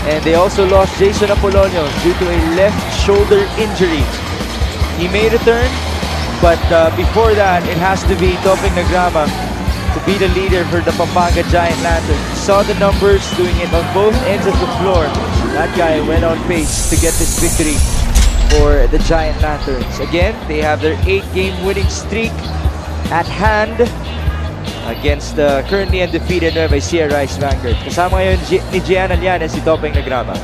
And they also lost Jason Apolonio due to a left shoulder injury. He may return, but before that, it has to be Topeng Nagrama to be the leader for the Pampanga Giant Lantern. Saw the numbers, doing it on both ends of the floor. That guy went on pace to get this victory for the Giant Lanterns. Again, they have their 8-game winning streak at hand against the currently undefeated Nueva Ecija Rice Vanguard. Kasama ngayon ni Gian Alianes si Topeng Nagrama.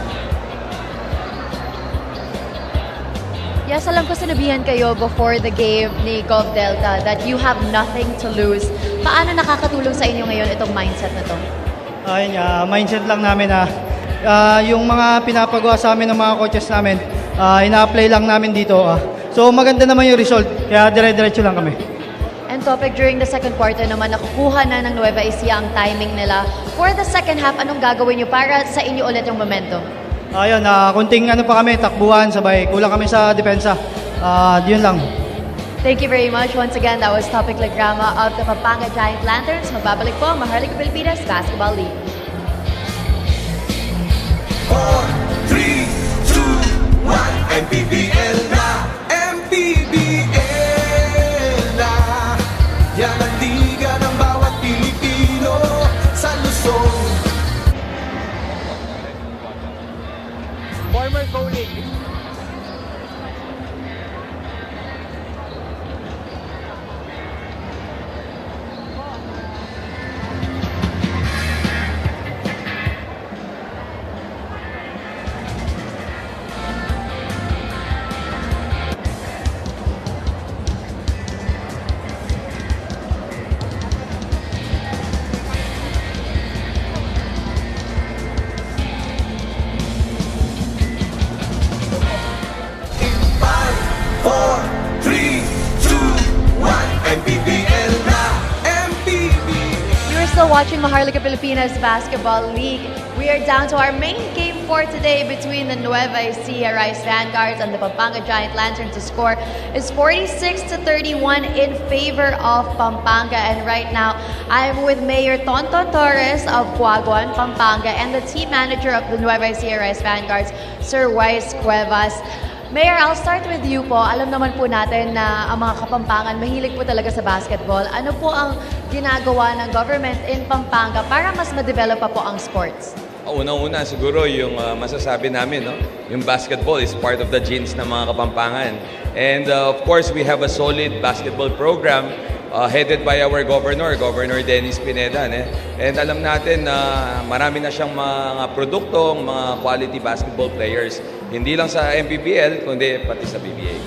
Yes, alam ko sinabihan kayo before the game ni Gov Delta that you have nothing to lose. Paano nakakatulong sa inyo ngayon itong mindset na to? Ayun, mindset lang namin na yung mga pinapagawa sa amin ng mga coaches namin, ina-apply lang namin dito. So maganda naman yung result, kaya dire-diretso lang kami. And Topic, during the second quarter naman, nakukuha na ng Nueva Ecija ang timing nila. For the second half, anong gagawin nyo para sa inyo ulit yung momentum? Ayun, kunting ano pa kami, takbuhan, sabay, kulang kami sa depensa. Yun lang. Thank you very much. Once again, that was Topic Lagrama of the Pampanga Giant Lanterns. Magbabalik po ang Maharlika Pilipinas Basketball League. 4, 3, 2, 1, Mpbl na! Mpbl na! Yan ang liga ng bawat Pilipino sa Luzon. Former colleague. Watching Maharlika Pilipinas Basketball League. We are down to our main game for today between the Nueva Ecija Rice Vanguards and the Pampanga Giant Lanterns. The score is 46-31 in favor of Pampanga. And right now, I'm with Mayor Tonton Torres of Puaguan, Pampanga, and the team manager of the Nueva Ecija Rice Vanguards, Sir Wise Cuevas. Mayor, I'll start with you po. Alam naman po natin na ang mga Kapampangan mahilig po talaga sa basketball. Ano po ang ginagawa ng government in Pampanga para mas ma-develop pa po ang sports? Unang-una siguro yung masasabi namin, no? Yung basketball is part of the genes ng mga Kapampangan. And of course, we have a solid basketball program headed by our governor, Governor Dennis Pineda. And alam natin na marami na siyang mga produktong, mga quality basketball players. Hindi lang sa Mpbl, kundi pati sa PBA.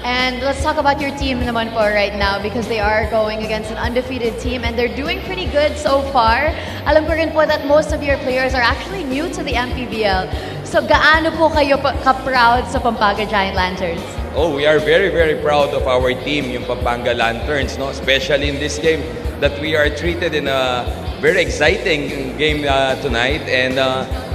And let's talk about your team naman po right now because they are going against an undefeated team and they're doing pretty good so far. Alam ko rin po that most of your players are actually new to the Mpbl. So gaano po kayo ka-proud sa Pampanga Giant Lanterns? Oh, we are very, very proud of our team, yung Pampanga Lanterns, no? Especially in this game that we are treated in a very exciting game tonight. And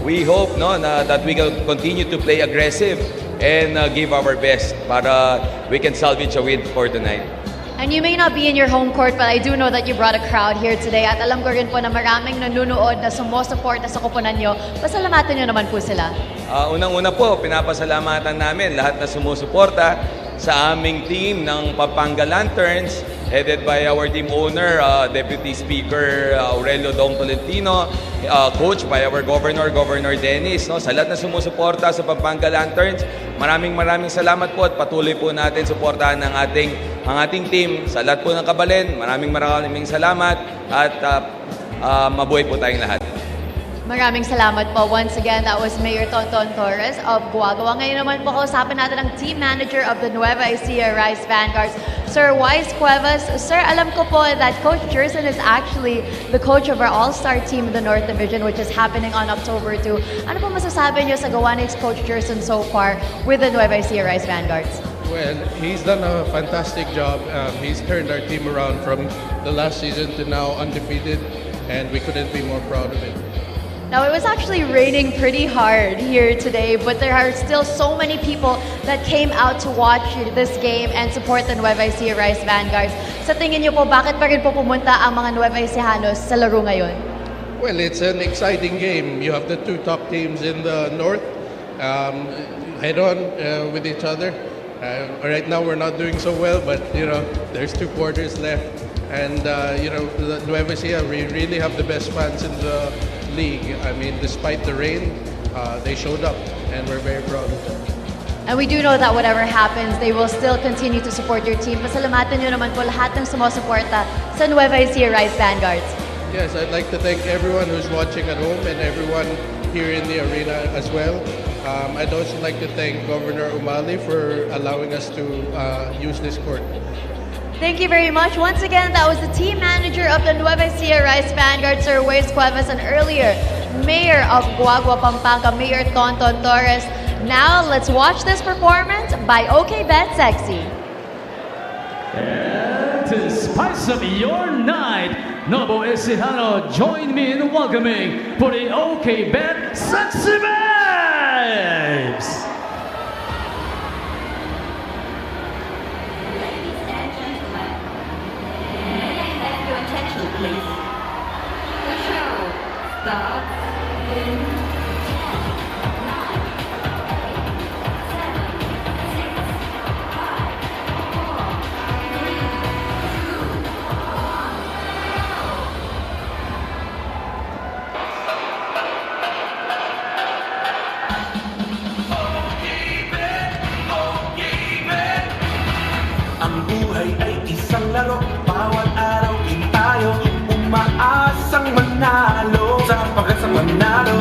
we hope that we can continue to play aggressive and give our best para we can salvage a win for tonight. And you may not be in your home court, but I do know that you brought a crowd here today. At alam ko rin po na maraming nanunood na sumusuporta sa koponan nyo. Pasalamatan nyo naman po sila. Unang-una po, pinapasalamatan namin lahat na sumusuporta sa aming team ng Pampanga Lanterns, headed by our team owner, Deputy Speaker Aurelio Dong Tolentino, coached by our Governor, Governor Dennis. No? Sa lahat na sumusuporta sa Pampanga Lanterns, maraming salamat po at patuloy po natin suportahan ang ating team. Sa lahat po ng kabalin, maraming salamat at mabuhay po tayong lahat. Maraming salamat po. Once again, that was Mayor Tonton Torres of Guagawa. Ngayon naman po kausapin natin ang team manager of the Nueva Ecija Rice Vanguards, Sir Wise Cuevas. Sir, alam ko po that Coach Jerson is actually the coach of our All-Star team in the North Division, which is happening on October 2. Ano po masasabi niyo sa gawa ni Coach Jerson so far with the Nueva Ecija Rice Vanguards? Well, he's done a fantastic job. He's turned our team around from the last season to now undefeated, and we couldn't be more proud of it. Now, it was actually raining pretty hard here today, but there are still so many people that came out to watch this game and support the Nueva Ecija Rice Vanguards. Sa tingin niyo po, bakit pa rin po pumunta ang mga Nueva Ecijanos sa laro ngayon? Well, it's an exciting game. You have the two top teams in the north head on with each other. Right now, we're not doing so well, but there's 2 quarters left, and the Nueva Ecija, we really have the best fans in the league. I mean, despite the rain, they showed up, and we're very proud of them. And we do know that whatever happens, they will still continue to support your team. Pasalamatan nyo naman po lahat ng sumusuporta sa Nueva Ecija Rice Vanguards. Yes, I'd like to thank everyone who's watching at home and everyone here in the arena as well. I'd also like to thank Governor Umali for allowing us to use this court. Thank you very much. Once again, that was the team manager of the Nueva Ecija Rice Vanguard, Sir Wes Cuevas, and earlier, Mayor of Guagua, Pampanga, Mayor Tonton Torres. Now, let's watch this performance by OK Bet Sexy. And to spice up your night, Novo Ecijano, join me in welcoming for the OK Bet Sexy Babes! Please. The show starts in 7, 6, 5, 4, 3, 2, 1. Ang buhay ay isang laro, bawat araw din tayo umaasang manalo, sa pag-asang manalo.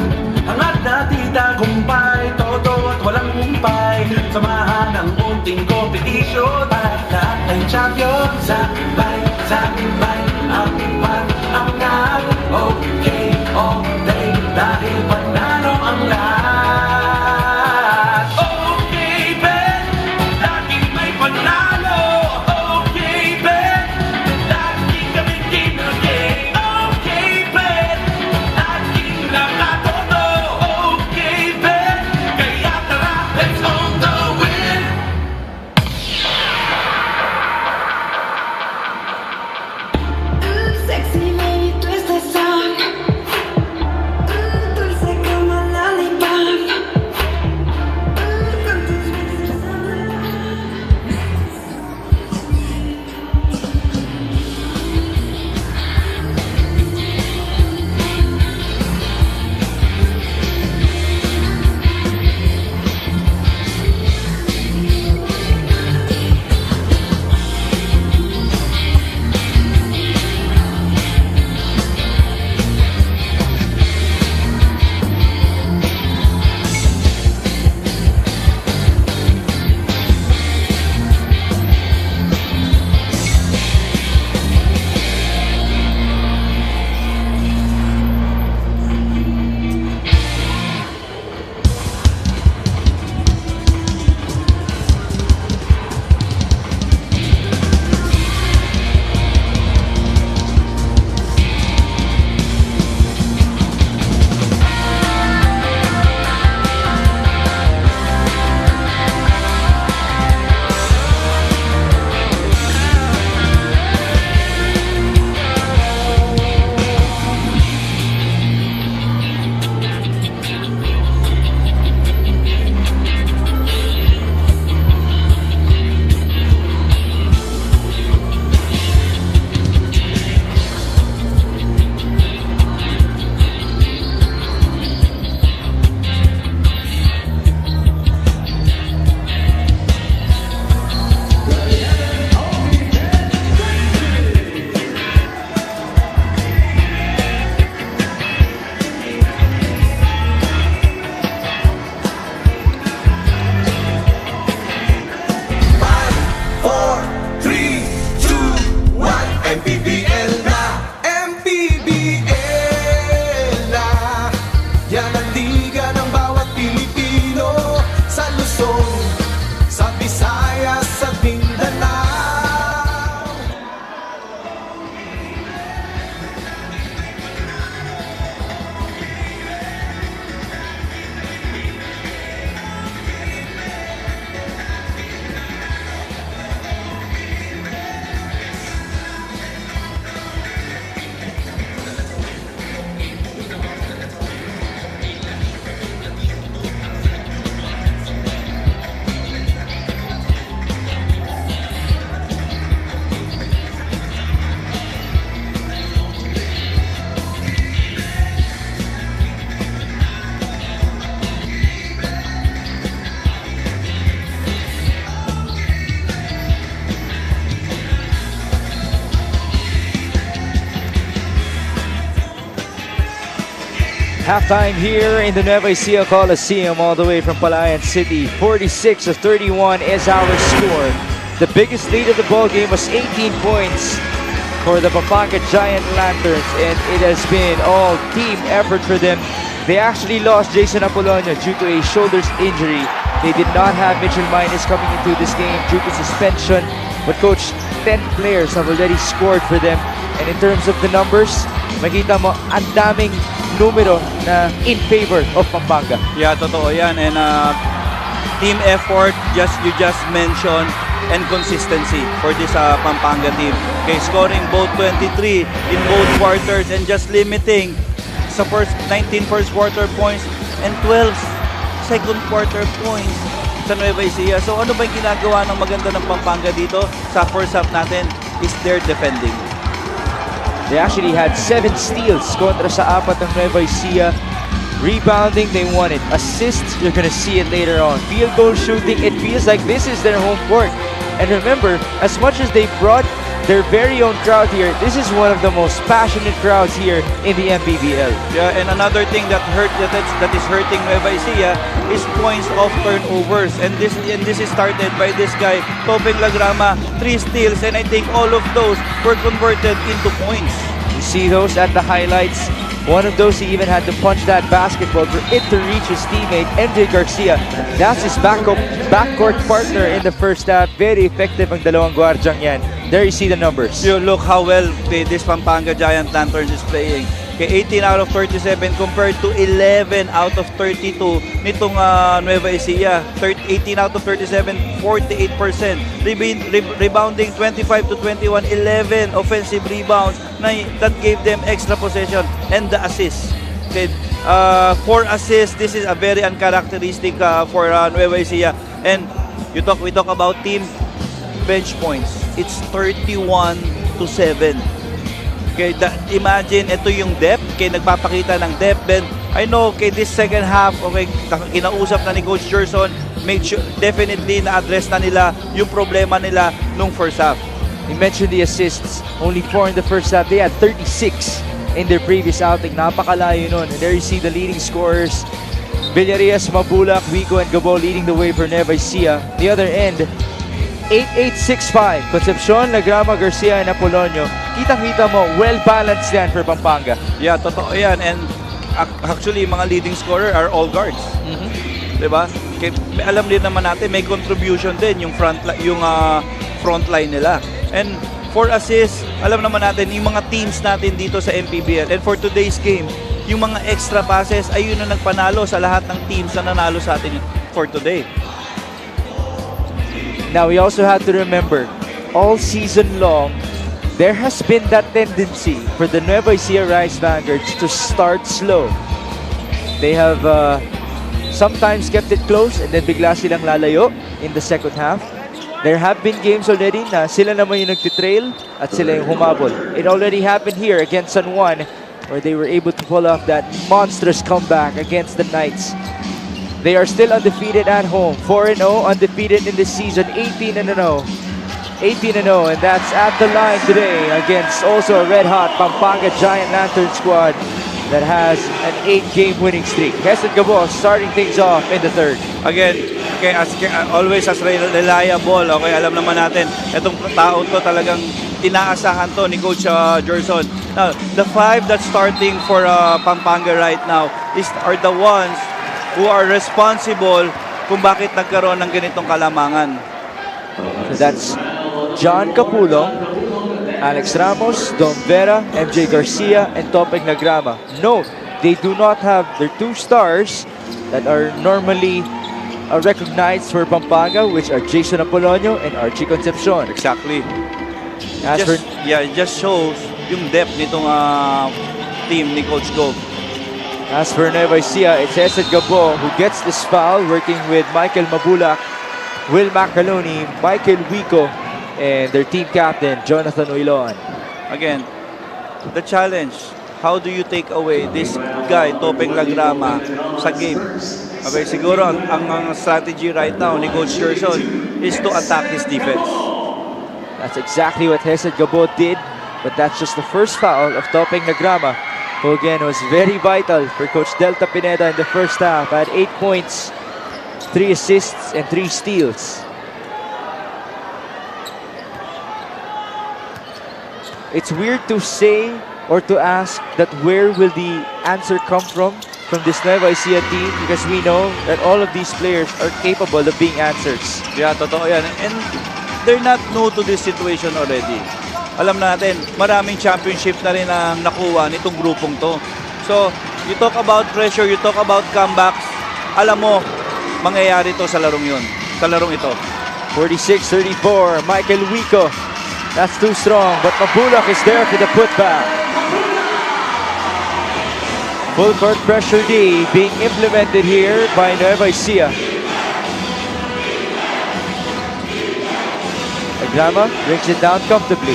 Halftime here in the Nueva Ecija Coliseum, all the way from Palayan City. 46-31 is our score. The biggest lead of the ball game was 18 points for the Pampanga Giant Lanterns, and it has been all team effort for them. They actually lost Jason Apolonio due to a shoulders injury. They did not have Mitchell Minus coming into this game due to suspension. But coach, 10 players have already scored for them. And in terms of the numbers, makita mo, ang daming numero na in favor of Pampanga. Yeah, totoo yan. And team effort, you just mentioned, and consistency for this Pampanga team. Okay, scoring both 23 in both quarters and just limiting sa 19 first quarter points and 12 second quarter points sa Nueva Ecija. So ano ba yung ginagawa ng maganda ng Pampanga dito sa first half natin is their defending. They actually had 7 steals kontra sa 4 ng Nueva Ecija. Rebounding, they won it. Assists, you're gonna see it later on. Field goal shooting, it feels like this is their home court. And remember, as much as they brought their very own crowd here, this is one of the most passionate crowds here in the Mpbl. Yeah, and another thing that is hurting Nueva Ecija is points of turnovers. And this is started by this guy, Topeng Lagrama, 3 steals, and I think all of those were converted into points. You see those at the highlights. One of those, he even had to punch that basketball for it to reach his teammate, MJ Garcia. That's his backcourt partner in the first half. Very effective ang dalawang gwardyang yan. There you see the numbers. You look how well this Pampanga Giant Lanterns is playing. Okay, 18 out of 37 compared to 11 out of 32 nitong Nueva Ecija. 18 out of 37, 48%. Rebounding 25 to 21, 11 offensive rebounds that gave them extra possession, and the assists. Okay, 4 assists. This is a very uncharacteristic for Nueva Ecija. And we talk about team bench points. It's 31 to 7. Okay, imagine, ito yung depth. Okay, nagpapakita ng depth. Then, I know, okay, this second half, okay, kinausap na ni Coach Gerson, make sure, definitely na-address na nila yung problema nila nung first half. You mentioned the assists. Only 4 in the first half. They had 36 in their previous outing. Napakalayo nun. And there you see the leading scorers. Villarias, Mabulak, Wico, and Gabo leading the way for Nueva Ecija. The other end, 8-8-6-5. Concepcion, Lagrama, Garcia, and Apolonio. Kitang-kita mo, well-balanced yan for Pampanga. Yeah, totoo yan. And actually, mga leading scorer are all guards. Diba? Alam din naman natin, may contribution din yung front line nila. And for assists, alam naman natin, yung mga teams natin dito sa Mpbl. And for today's game, yung mga extra passes, ayun na nagpanalo sa lahat ng teams na nanalo sa atin for today. Now, we also have to remember, all season long, there has been that tendency for the Nueva Ecija Rice Vanguards to start slow. They have sometimes kept it close and then bigla silang lalayo in the second half. There have been games already na sila naman yung nagtitrail at sila yung humabol. It already happened here against San Juan, where they were able to pull off that monstrous comeback against the Knights. They are still undefeated at home, 4-0, undefeated in this season, 18-0. 18-0, and that's at the line today against also a red-hot Pampanga Giant Lantern squad that has an 8-game winning streak. Hesed Gabo starting things off in the third. Again, okay, always as reliable. Okay, alam naman natin, itong tao to talagang inaasahan to ni Coach Gerson. Now, the 5 that's starting for Pampanga right now are the ones who are responsible kung bakit nagkaroon ng ganitong kalamangan. So that's John Capulong, Alex Ramos, Don Vera, MJ Garcia, and Topeng Lagrama. Note, they do not have their 2 stars that are normally recognized for Pampanga, which are Jason Apolonio and Archie Concepcion. Exactly. It just shows yung depth nitong team ni Coach Go. As for Nueva Ecija, it's Hesed Gabo who gets this foul, working with Michael Mabulak, Will Macaloni, Michael Wico, and their team captain, Jonathan Uiloan. Again, the challenge, how do you take away this guy, Topeng Lagrama, sa game? Okay, siguro ang strategy right now ni Coach Gerson is to attack his defense. That's exactly what Hesed Gabo did, but that's just the first foul of Topeng Lagrama. who again was very vital for Coach Delta Pineda in the first half. Had 8 points, 3 assists, and 3 steals. It's weird to say or to ask that where will the answer come from this Nueva Ecija team, because we know that all of these players are capable of being answers. Yeah, totoo yan. And they're not new to this situation already. Alam natin, maraming championship na rin ang nakuha nitong grupong to. So, you talk about pressure, you talk about comebacks, alam mo, mangyayari to sa larong yun. Sa larong ito. 46-34, Michael Wico. That's too strong, but Mabulak is there for the putback. Full court pressure D being implemented here by Nueva Ecija. Agrama brings it down comfortably.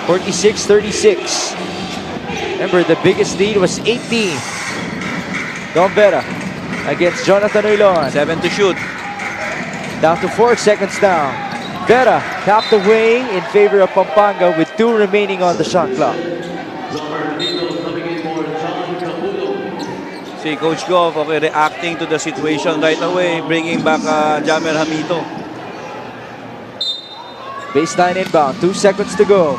46-36. Remember, the biggest lead was 18. Don Vera against Jonathan Oilon. 7 to shoot. Down to 4 seconds now. Vera tapped away in favor of Pampanga with 2 remaining on the shot clock. Si Coach Goff, okay, reacting to the situation right away, bringing back Jamer Hamito. Baseline inbound, 2 seconds to go.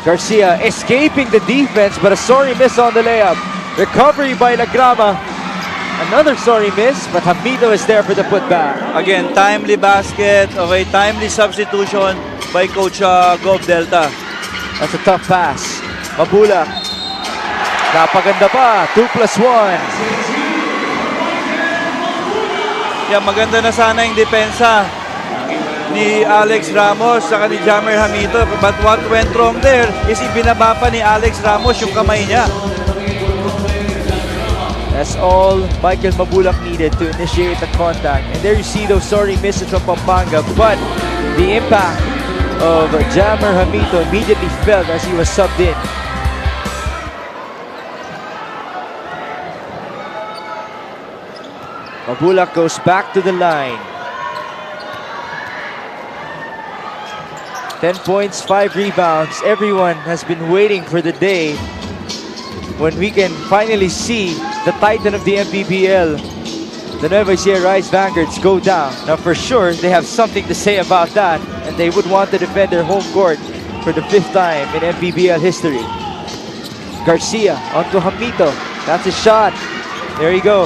Garcia escaping the defense, but a sorry miss on the layup. Recovery by Lagrama. Another sorry miss, but Hamito is there for the putback. Again, timely basket, okay, timely substitution by Coach Goff Delta. That's a tough pass. Mabulak. Napaganda pa, 2+1. Yeah, maganda na sana yung depensa ni Alex Ramos saka ni Jamer Hamito. But what went wrong there is ibinaba pa ni Alex Ramos yung kamay niya. That's all Michael Mabulak needed to initiate the contact. And there you see those sorry misses from Pampanga. But the impact of Jamer Hamito immediately felt as he was subbed in. Mabulak goes back to the line. 10 points, 5 rebounds. Everyone has been waiting for the day when we can finally see the titan of the Mpbl, the Nueva Ecija Rise Vanguards, go down. Now for sure, they have something to say about that, and they would want to defend their home court for the 5th time in Mpbl history. Garcia onto Hamito. That's a shot. There you go.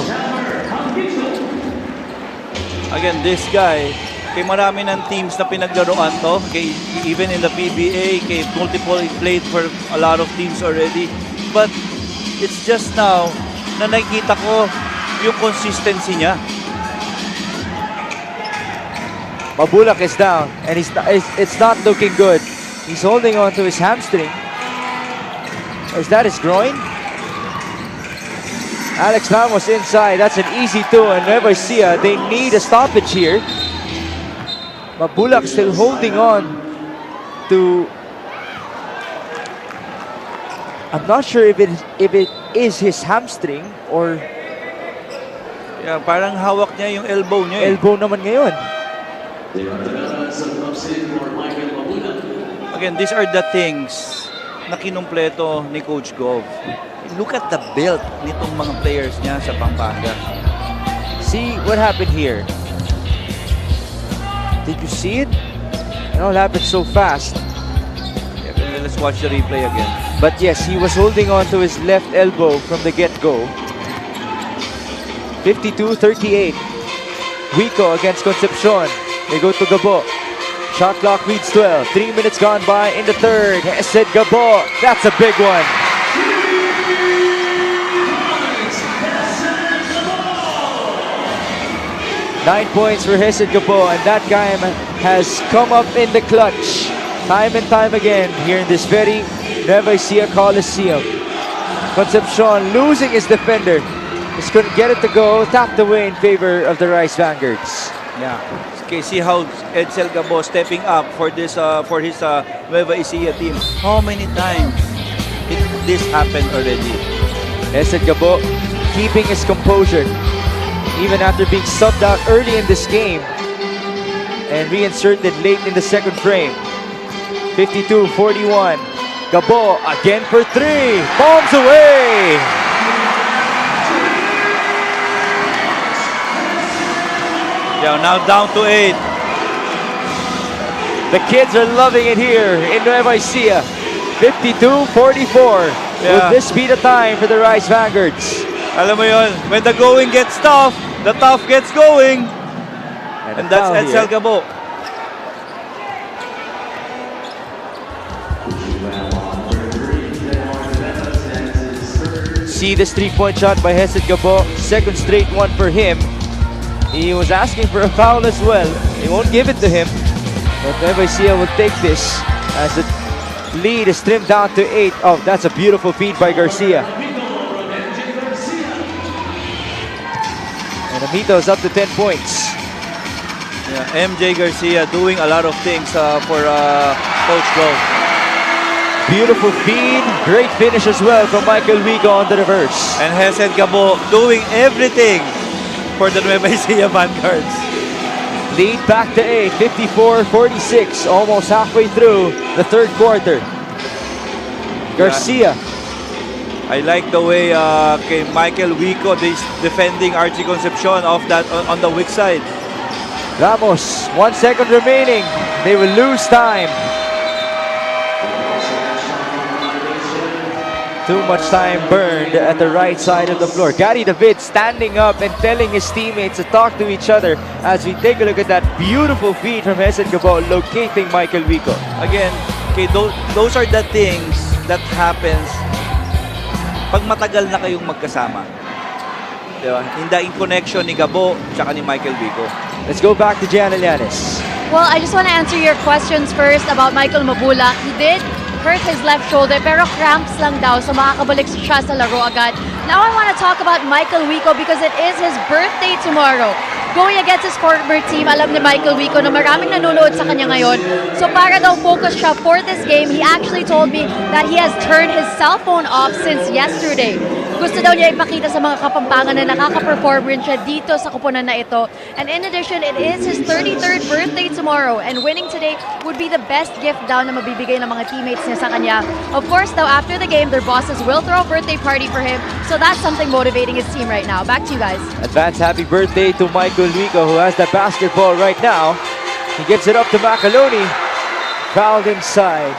Again, this guy, kay marami ng teams na pinaglaruan to, kay, even in the PBA, kay multiple, he played for a lot of teams already. But it's just now na nakikita ko yung consistency niya. Mabulak is down, and it's not looking good. He's holding on to his hamstring. Or is that his groin? Alex Ramos inside. That's an easy 2, and Nueva Ecija, they need a stoppage here. Mabulak still holding on to... I'm not sure if it is his hamstring or... Yeah, parang hawak niya yung elbow niya. Elbow naman ngayon. Again, these are the things na kinumpleto ni Coach Gov. Look at the build nitong mga players niya sa Pampanga. See what happened here. Did you see it? It all happened so fast. Yeah, let's watch the replay again. But yes, he was holding on to his left elbow from the get-go. 52-38. Wico against Concepcion. They go to Gabo. Shot clock reads 12. 3 minutes gone by in the third. Hesed Gabo. That's a big one. Nine points for Hesed Gabo, and that guy has come up in the clutch time and time again here in this very Nueva Ecija Coliseum. Concepcion losing his defender. Just couldn't get it to go. Tapped away in favor of the Rice Vanguards. Yeah. Okay, see how Edsel Gabo stepping up for this for his Nueva Ecija team. How many times did this happen already? Hesed Gabo keeping his composure even after being subbed out early in this game and reinserted late in the second frame. 52-41. Gabo again for 3. Bombs away. Yeah, now down to 8. The kids are loving it here in Nueva Ecija. 52-44. Will Yeah. this be the time for the Rice Vanguards? Alam mo yun, when the going gets tough, the tough gets going. And that's foul Edsel here. Gabo. See this 3-point shot by Hesed Gabo. Second straight one for him. He was asking for a foul as well. They won't give it to him. But Nueva Ecija will take this as the lead is trimmed down to 8. Oh, that's a beautiful feed by Garcia. And Amito's up to 10 points. Yeah, MJ Garcia doing a lot of things for Coach Go. Beautiful feed. Great finish as well from Michael Wico on the reverse. And Hesed Gabo doing everything for the Nueva Ecija Vanguards. Lead back to 8, 54-46, almost halfway through the third quarter. Garcia. I like the way kay Michael Wico is defending Archie Concepcion off that on the weak side. Ramos, 1 second remaining. They will lose time. Too much time burned at the right side of the floor. Gary David standing up and telling his teammates to talk to each other as we take a look at that beautiful feed from Hesed Gabo locating Michael Wico. Again, okay, those are the things that happens pag matagal na kayong magkasama. Diba? In connection ni Gabo tsaka ni Michael Wico. Let's go back to Gian Llanes. Well, I just want to answer your questions first about Michael Mabula. He did hurt his left shoulder pero cramps lang daw so makakabalik siya sa laro agad. Now I want to talk about Michael Wico because it is his birthday tomorrow. Going against his former team, alam ni Michael Wico na maraming nanonood sa kanya ngayon. So para daw focus siya for this game, he actually told me that he has turned his cell phone off since yesterday. Gusto daw niya ipakita sa mga Kapampangan na nakaka-perform rin siya dito sa kupunan na ito. And in addition, it is his 33rd birthday tomorrow and winning today would be the best gift daw na mabibigay ng mga teammates niya sa kanya. Of course, though, after the game, their bosses will throw a birthday party for him. So that's something motivating his team right now. Back to you guys. Advance happy birthday to Michael Wico who has the basketball right now. He gives it up to Macaloni. Fouled inside.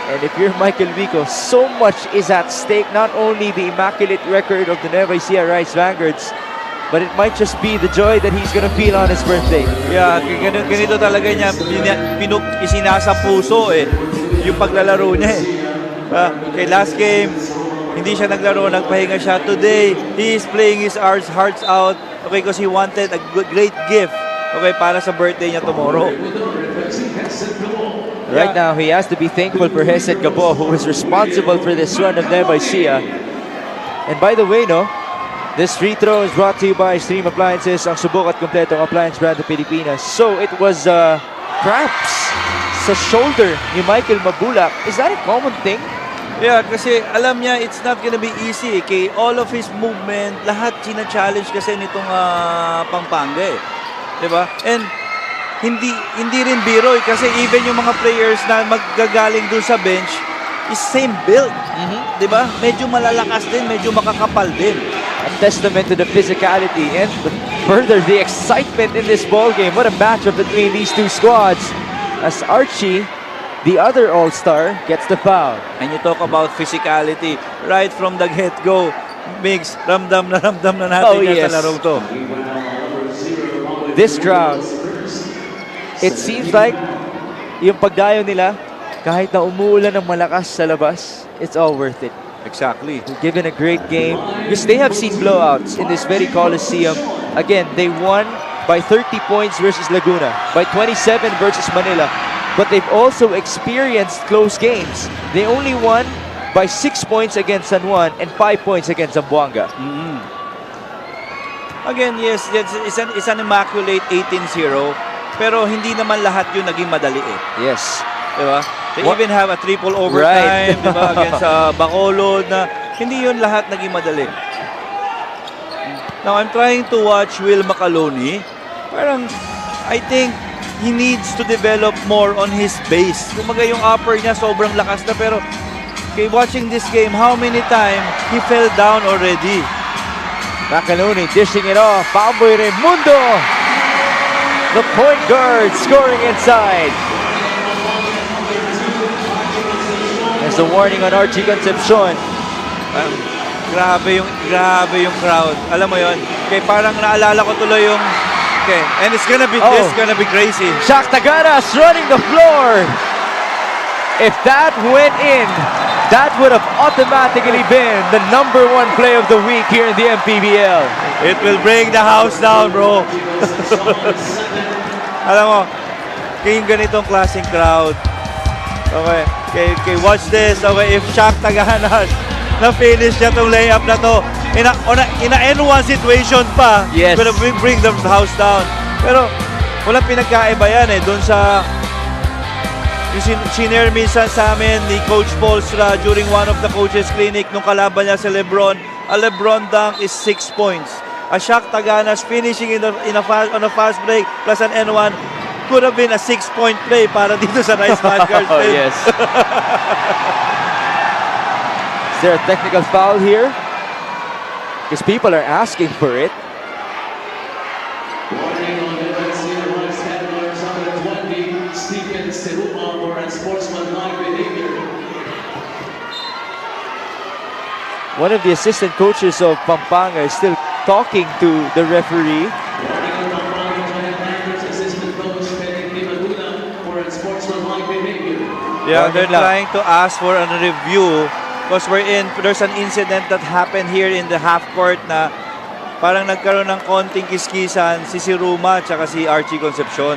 And if you're Michael Wico, so much is at stake. Not only the immaculate record of the Nueva Ecija Rice Vanguards, but it might just be the joy that he's gonna feel on his birthday. Yeah, ganito talaga niya isinasa puso yung paglalaro niya kay last game, hindi siya naglaro, nagpahinga siya. Today, he is playing his hearts out, okay, because he wanted a great gift, okay, para sa birthday niya tomorrow. Right now, he has to be thankful for Hesed Gabo, who is responsible for this run of Nueva Ecija. And by the way, no, this free throw is brought to you by Stream Appliances, ang subok at kompletong appliance brand ng Pilipinas. So it was cramps sa shoulder ni Michael Mabula. Is that a common thing? Yeah, kasi alam niya it's not gonna be easy. Kay all of his movement, lahat china-challenge kasi nitong Pampanga diba? And hindi rin biro kasi even yung mga players na maggagaling dun sa bench is same build. Diba? Medyo malalakas din, medyo makakapal din. A testament to the physicality and further the excitement in this ball game. What a matchup between these two squads as Archie, the other all-star, gets the foul. And you talk about physicality right from the get-go. Migs, ramdam na natin yan sa larong to. This crowd, it seems like yung pagdayo nila, kahit na umuulan ng malakas sa labas, it's all worth it. Exactly. Given a great game, because they have seen blowouts in this very Coliseum. Again, they won by 30 points versus Laguna, by 27 versus Manila, but they've also experienced close games. They only won by 6 points against San Juan and 5 points against Zamboanga. Again, yes, it's an immaculate 18-0. Pero hindi naman lahat yun naging madali Yes. Diba? They even have a triple overtime, right. diba? Against Bacolod na hindi yun lahat naging madali. Now, I'm trying to watch Will Macaloni. Parang, I think he needs to develop more on his base. Kumaga yung upper niya sobrang lakas na, pero okay, watching this game, how many times he fell down already? Makaluni dishing it off. Pamboy Raimundo. The point guard scoring inside. There's a warning on Archie Concepcion. Grabe yung crowd. Alam mo yon? Okay, parang naalala ko tuloy yung okay, and it's gonna be this gonna be crazy. Shaq Taganas running the floor. If that went in, that would have automatically been the #1 play of the week here in the Mpbl. It will bring the house down, bro. Alam mo, kaya yung ganitong klaseng crowd. Okay, watch this. Okay, if Shaq Taganas na-finish niya itong layup na to, in a N1 situation pa, yes, gonna bring the house down. Pero, walang pinagkaiba yan eh. Doon sa, yung sinare minsan sa amin ni Coach Polstra during one of the coaches clinic nung kalaban niya si LeBron, a LeBron dunk is 6 points. A Shaq Taganas finishing on a fast break plus an N1 could have been a 6-point play para dito sa Rice Vanguard. Oh, yes. Is there a technical foul here? Because people are asking for it. Warning on the NCAA Rice handlers under 20, Stephen Seruma for unsportsmanlike behavior. One of the assistant coaches of Pampanga is still talking to the referee. Warning on Pampanga Giant Panthers assistant coach Penny Maduna for unsportsmanlike behavior. Yeah, they're trying to ask for a review because there's an incident that happened here in the half court na parang nagkaroon ng konting kiskisan si Ruma at si Archie Concepcion.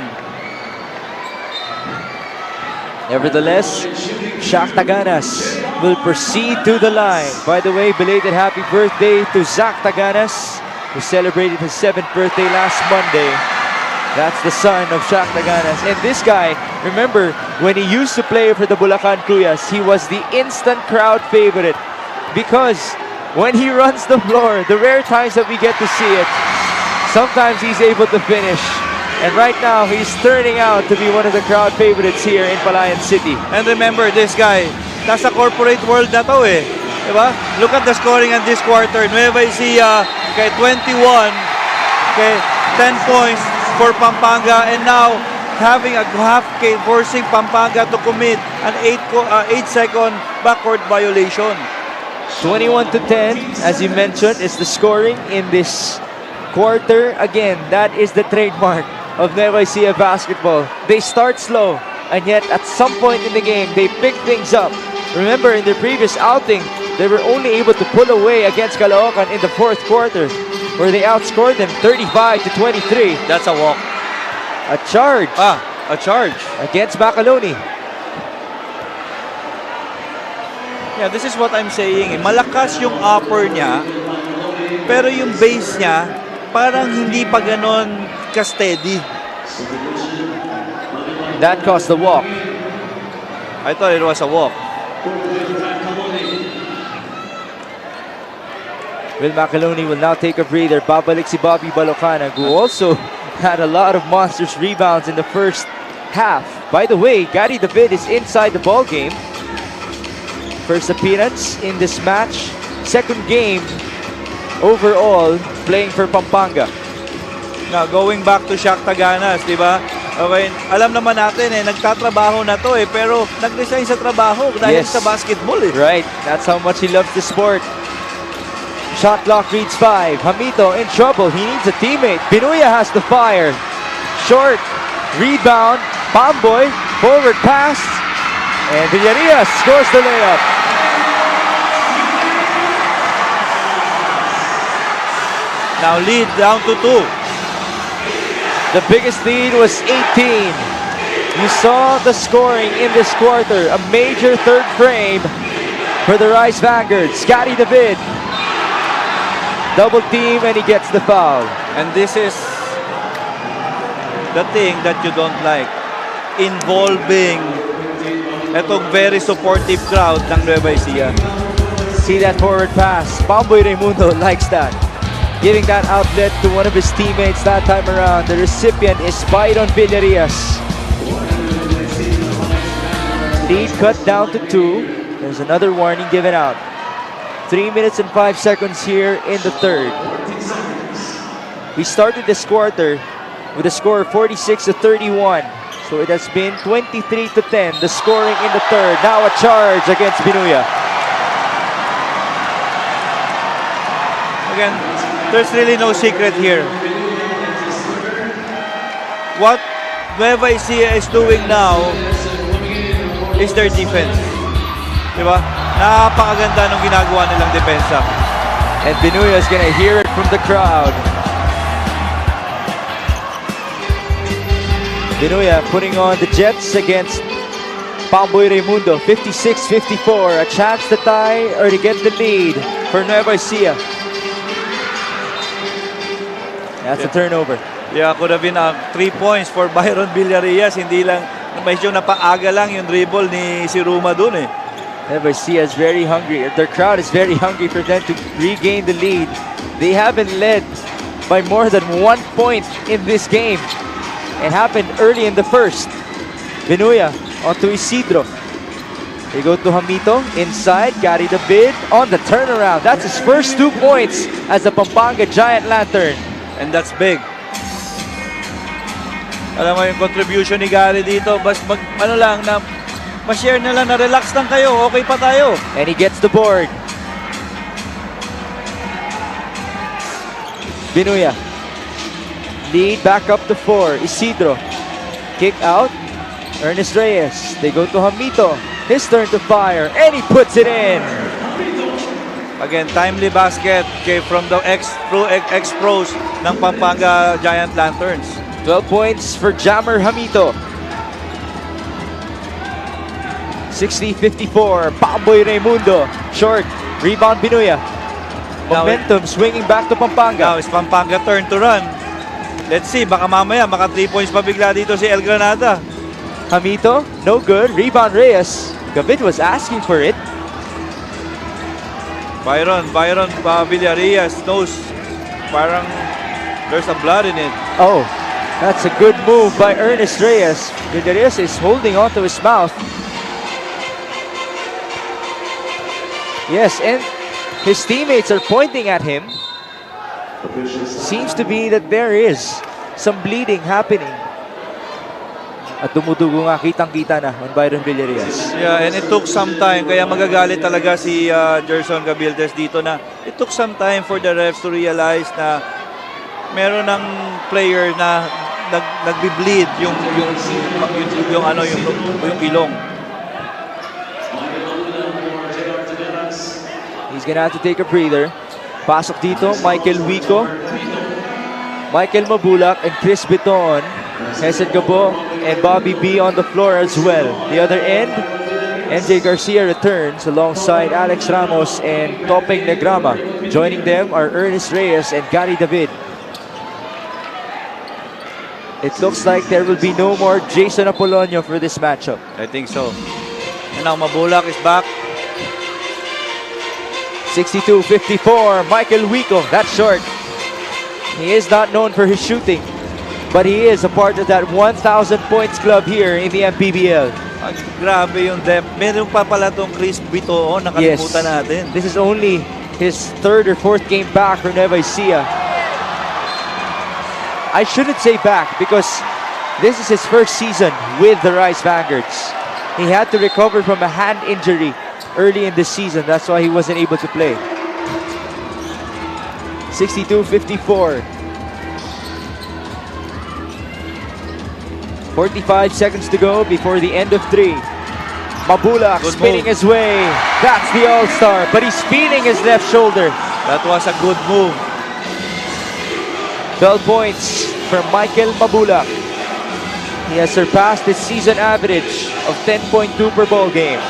Nevertheless, Shaq Taganas will proceed to the line. By the way, belated happy birthday to Zach Taganas, who celebrated his 7th birthday last Monday. That's the son of Shaq Taganas. And this guy, remember, when he used to play for the Bulacan Cuyas, he was the instant crowd favorite. Because when he runs the floor, the rare times that we get to see it, sometimes he's able to finish. And right now, he's turning out to be one of the crowd favorites here in Palayan City. And remember, this guy, nasa corporate world na to eh. Diba? Look at the scoring in this quarter. Nueva Ecija, okay, 21. Okay, 10 points for Pampanga. And now, having a half K, forcing Pampanga to commit an 8-second backcourt violation. 21-10, as you mentioned, is the scoring in this quarter. Again, that is the trademark of Nueva Ecija basketball. They start slow, and yet at some point in the game, they pick things up. Remember, in their previous outing, they were only able to pull away against Caloocan in the 4th quarter, where they outscored them 35-23. That's a walk. A charge. A charge. Against Makaluni. Yeah, this is what I'm saying. Malakas yung upper niya, pero yung base niya, parang hindi pa ganon ka-steady. That caused the walk. I thought it was a walk. Will Makaluni will now take a breather. Babalik si Bobby Balocana, who also had a lot of monstrous rebounds in the first half. By the way, Gary David is inside the ball game. First appearance in this match. Second game overall playing for Pampanga. Now, going back to Shaq Taganas, di ba? Okay, alam naman natin eh, nagtatrabaho na to eh, pero nag-resign sa trabaho dahil sa basketball eh. Right, that's how much he loves the sport. Shot clock reads 5. Hamito in trouble, he needs a teammate. Binuya has the fire. Short, rebound, Pamboy, forward pass, and Villarreal scores the layup. Now lead down to 2. The biggest lead was 18. You saw the scoring in this quarter. A major third frame for the Rice Vanguard. Scotty David. Double team and he gets the foul. And this is the thing that you don't like. Involving itong very supportive crowd ng Nueva Ecija. See that forward pass. Pamboy Raimundo likes that. giving that outlet to one of his teammates that time around. The recipient is Byron Villarias. Lead cut down to 2. There's another warning given out. 3 minutes and 5 seconds here in the third. We started this quarter with a score of 46-31. So it has been 23-10, the scoring in the third. Now a charge against Binuya. Again, there's really no secret here. What Nueva Ecija is doing now is their defense. Diba? Napakaganda ng ginagawa nilang depensa. And Binuya is gonna hear it from the crowd. Binuya putting on the Jets against Pamboy Raimundo. 56-54. A chance to tie or to get the lead for Nueva Ecija. That's a turnover. Yeah, could have been 3 points for Byron Villarias. Hindi lang, medyo napaaga lang yung dribble ni si Ruma dun eh. Nueva Ecija is very hungry. Their crowd is very hungry for them to regain the lead. They haven't led by more than 1 point in this game. It happened early in the first. Binuya onto Isidro. They go to Hamito. Inside, Gary David on the turnaround. That's his first 2 points as a Pampanga Giant Lantern. And that's big. Alam mo yung contribution ni Gary dito, ano lang, na ma-share na lang, na relax lang kayo, okay pa tayo. And he gets the board. Binuya. Lead back up to 4. Isidro. Kick out. Ernest Reyes. They go to Hamito. His turn to fire. And he puts it in. Again, timely basket from the ex-pros ng Pampanga Giant Lanterns. 12 points for Jammer Hamito. 60-54. Pamboy Raimundo. Short. Rebound Binuya. Momentum swinging back to Pampanga. Now it's Pampanga turn to run. Let's see, baka mamaya maka 3 points pa bigla dito si El Granada. Hamito, no good. Rebound Reyes. Gavit was asking for it. Byron Villarias knows parang there's a blood in it. Oh, that's a good move by Ernest Reyes. Villarias is holding on to his mouth. Yes, and his teammates are pointing at him. Seems to be that there is some bleeding happening. At dumudugo nga, kitang-kita na on Byron Villarias. Yeah, and it took some time. Kaya magagalit talaga si Gerson Gabildes dito na it took some time for the refs to realize na meron ng player na nagbi-bleed yung ilong. He's gonna have to take a breather. Pasok dito, Michael Wico, Michael Mabulak, and Chris Biton. Hesed Gabo and Bobby B on the floor as well. The other end, MJ Garcia returns alongside Alex Ramos and Topeng Negrama. Joining them are Ernest Reyes and Gary David. It looks like there will be no more Jason Apolonio for this matchup. I think so. And now Mabulak is back. 62-54, Michael Wico, that's short. He is not known for his shooting, but he is a part of that 1,000 points club here in the Mpbl. Grabe yung depth. Meron pa pala tong Chris Bito, nakalimutan natin. This is only his 3rd or 4th game back for Nueva Ecija. I shouldn't say back because this is his first season with the Rice Vanguards. He had to recover from a hand injury early in the season. That's why he wasn't able to play. 62-54. 45 seconds to go before the end of 3. Mabulak spinning his way. That's the all-star, but he's spinning his left shoulder. That was a good move. 12 points for Michael Mabulak. He has surpassed his season average of 10.2 per ball game.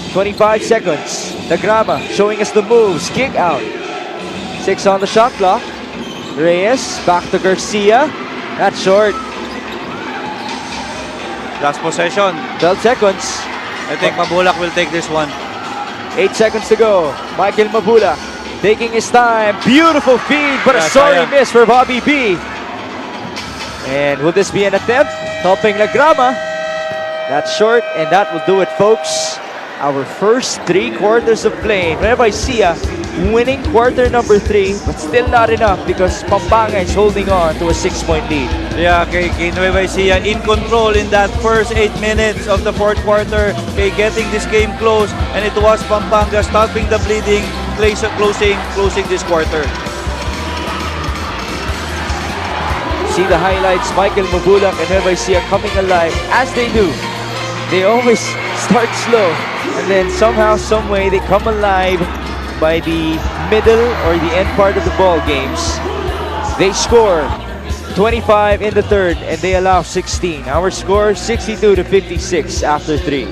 25 seconds. Negrama showing us the moves. Kick out. 6 on the shot clock. Reyes back to Garcia. That's short. Last possession. 12 seconds. I think Mabulak will take this one. 8 seconds to go. Michael Mabulak. taking his time. Beautiful feed, but a Yeah, sorry sayang. miss for Bobby B. And will this be an attempt? Helping Lagrama. That's short, and that will do it, folks. Our first 3 quarters of play. Nueva Ecija winning quarter number 3, but still not enough because Pampanga is holding on to a 6-point lead. Yeah, kay Nueva Ecija in control in that first 8 minutes of the fourth quarter, kay getting this game close, and it was Pampanga stopping the bleeding, closing this quarter. See the highlights, Michael Mabulak and Nueva Ecija coming alive as they do. They always start slow, and then somehow, some way, they come alive by the middle or the end part of the ball games. They score 25 in the third, and they allow 16. Our score 62-56 after 3.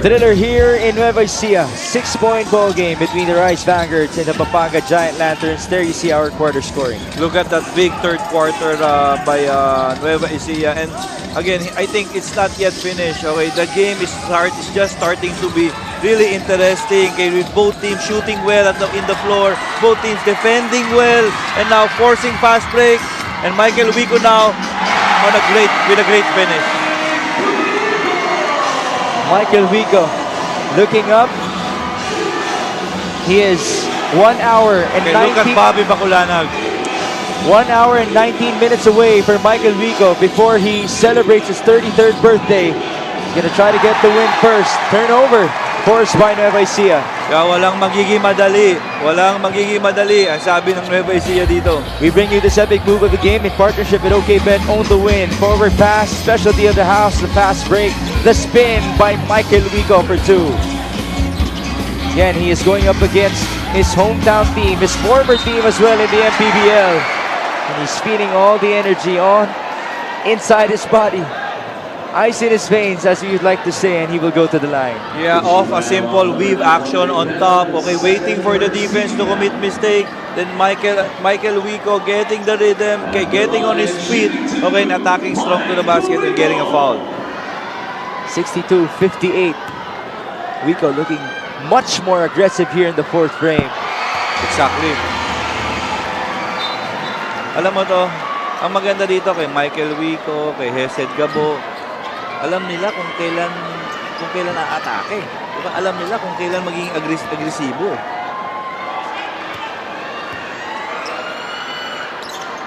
Thriller here in Nueva Ecija. 6-point ball game between the Rice Vanguards and the Pampanga Giant Lanterns. There you see our quarter scoring. Look at that big third quarter by Nueva Ecija, and again, I think it's not yet finished. Okay, the game is just starting to be really interesting. Okay, with both teams shooting well in the floor, both teams defending well, and now forcing fast break. And Michael Wico now with a great finish. Michael Wico looking up. He is 1 hour and Okay, look at 19 Bobby Baculanag. 1 hour and 19 minutes away for Michael Wico before he celebrates his 33rd birthday. He's gonna try to get the win first. Turnover forced by Nueva Ecija. Kaya walang magiging madali. Walang magiging madali ang sabi ng Nueva Ecija dito. We bring you this epic move of the game in partnership with OKBet. Own the win. Forward pass, specialty of the house, the pass break, the spin by Michael Wico for 2. Again, he is going up against his hometown team, his former team as well in the Mpbl. And he's feeding all the energy on inside his body. Ice in his veins, as we would like to say, and he will go to the line. Yeah, off a simple weave action on top. Okay, waiting for the defense to commit mistake. Then Michael Wico getting the rhythm, okay, getting on his feet, okay, and attacking strong to the basket and getting a foul. 62-58. Wico looking much more aggressive here in the fourth frame. Exactly. Alam mo to, ang maganda dito kay Michael Wico, kay Hesed Gabo, alam nila kung kailan aatake. Diba? Alam nila kung kailan maging agresibo.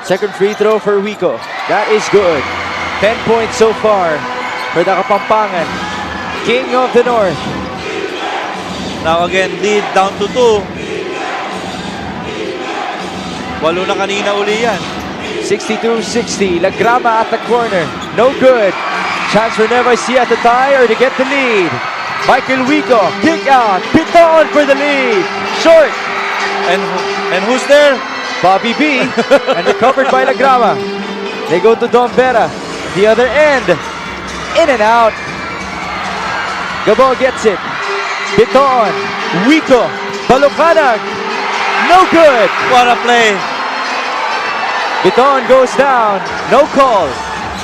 Second free throw for Wico. That is good. 10 points so far for the Kapampangan. King of the North. Now again, lead down to 2. 8 na kanina uli yan. 62-60. Lagrama at the corner. No good. Chance for Nueva Ecija to tie or to get the lead. Michael Wico, kick out. Piton for the lead. Short. And who's there? Bobby B. And recovered by Lagrama. They go to Don Vera. The other end. In and out. Gabo gets it. Piton. Wico. Balukanag. No good. What a play. Piton goes down. No call.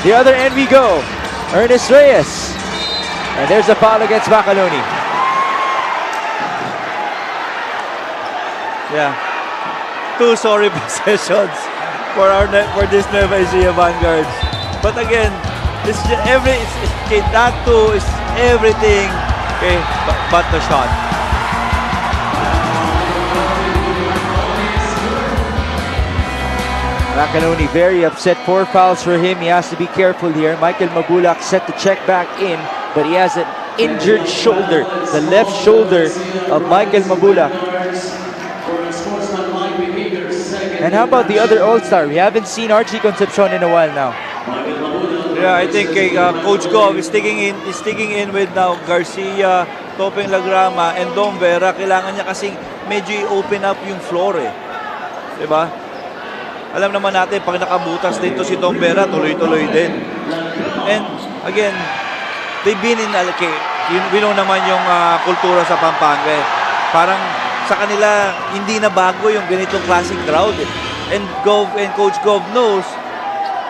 The other end we go. Ernest Reyes. And there's a foul against Bacaloni. Yeah. 2 sorry possessions for this Nueva Ecija Vanguards. But again, it's that too is everything, okay, but the shot. Macanoni very upset. 4 fouls for him. He has to be careful here. Michael Mabulak set to check back in, but he has an injured shoulder. The left shoulder of Michael Mabulak. And how about the other All-Star? We haven't seen Archie Concepcion in a while now. Yeah, I think Coach Gov is sticking in with now Garcia, Topeng Lagrama, and Dom Vera. Kailangan niya kasing medyo i-open up yung floor eh. Diba? Alam naman natin, pag nakabutas dito si Dom Vera, tuloy-tuloy din. And again, they've been in we know naman yung kultura sa Pampanga eh. Parang sa kanila, hindi na bago yung ganitong classic crowd eh. And Coach Gov knows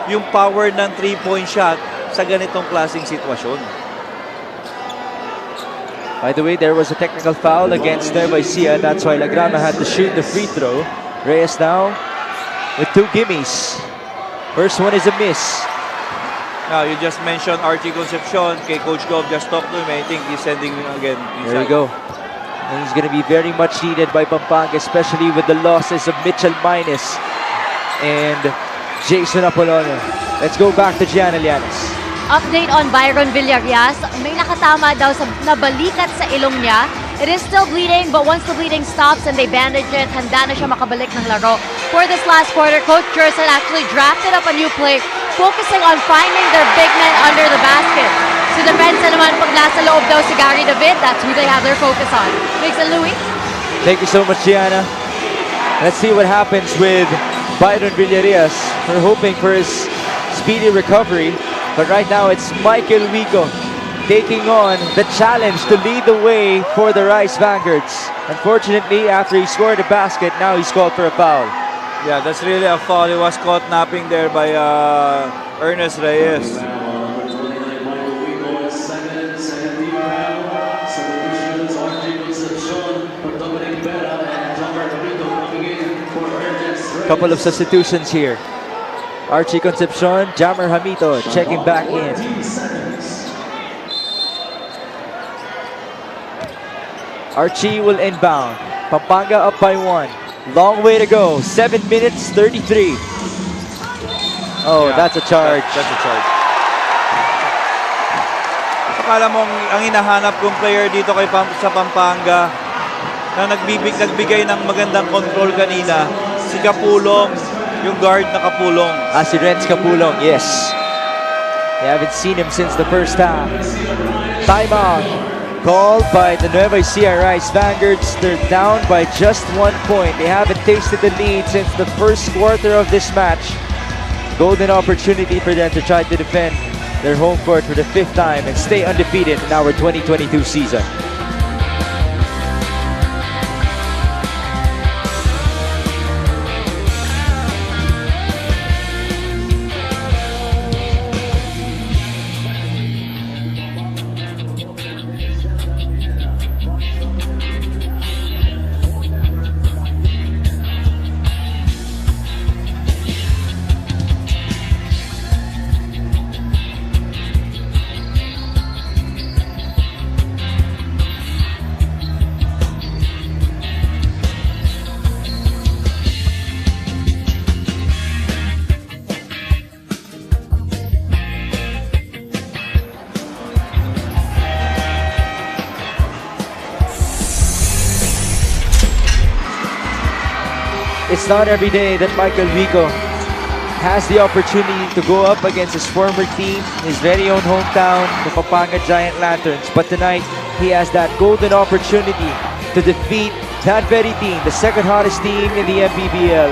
yung power ng 3-point shot sa ganitong klaseng sitwasyon. By the way, there was a technical foul against Nueva Ecija. That's why Lagrama had to shoot the free throw. Reyes now with 2 gimmies. First one is a miss. Now, you just mentioned Archie Concepcion. Okay, Coach Gov just talked to him. I think he's sending him again inside. There we go. And he's going to be very much needed by Pampanga, especially with the losses of Mitchell Minus and Jason Apolonio. Let's go back to Gianna Llanes. Update on Byron Villarias. May nakatama daw sa nabalikat sa ilong niya. It is still bleeding, but once the bleeding stops and they bandage it, handa na siya makabalik ng laro. For this last quarter, Coach Jerson actually drafted up a new play, focusing on finding their big men under the basket. Sa depensa naman, pag nasa loob daw si Gary David, that's who they have their focus on. Mix and Louie. Thank you so much, Gianna. Let's see what happens with Byron Villarias. We're hoping for his speedy recovery. But right now, it's Michael Wico taking on the challenge to lead the way for the Rice Vanguards. Unfortunately, after he scored a basket, now he's called for a foul. Yeah, that's really a foul. He was caught napping there by Ernest Reyes. Couple of substitutions here. Archie Concepcion, Jammer Hamito checking back in. Archie will inbound. Pampanga up by 1. Long way to go. 7 minutes, 33. Oh, Yeah, that's a charge. That's a charge. Akala mo ang hinahanap kong player dito sa Pampanga na nagbigay ng magandang control kanina, si Kapulong, yung guard na Kapulong. Si Renz Kapulong, yes. They haven't seen him since the first half. Timeout called by the Nueva Ecija Rice Vanguards. They're down by just 1 point. They haven't tasted the lead since the first quarter of this match. Golden opportunity for them to try to defend their home court for the 5th time and stay undefeated in our 2022 season. It's not every day that Michael Wico has the opportunity to go up against his former team, his very own hometown, the Pampanga Giant Lanterns. But tonight, he has that golden opportunity to defeat that very team, the second hottest team in the Mpbl,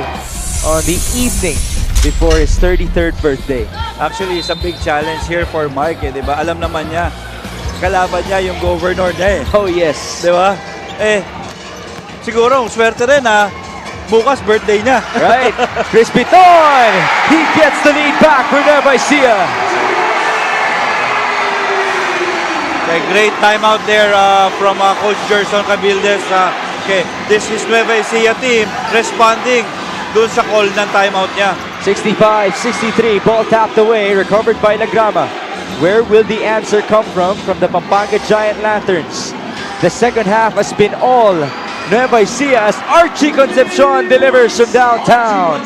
on the evening before his 33rd birthday. Actually, it's a big challenge here for Mike, eh, di ba? Alam naman niya, kalaban niya yung governor niya eh. Oh yes. Di ba? Siguro, swerte rin ha. Bukas, birthday niya. Right. Chris Piton! He gets the lead back for Nueva Ecija. Okay, great timeout there from Coach Gerson Cabildes. Okay, this is Nueva Ecija team responding dun sa call ng timeout niya. 65-63, ball tapped away, recovered by Lagrama. Where will the answer come from the Pampanga Giant Lanterns? The second half has been all Nueva Ecija as Archie Concepcion delivers from downtown.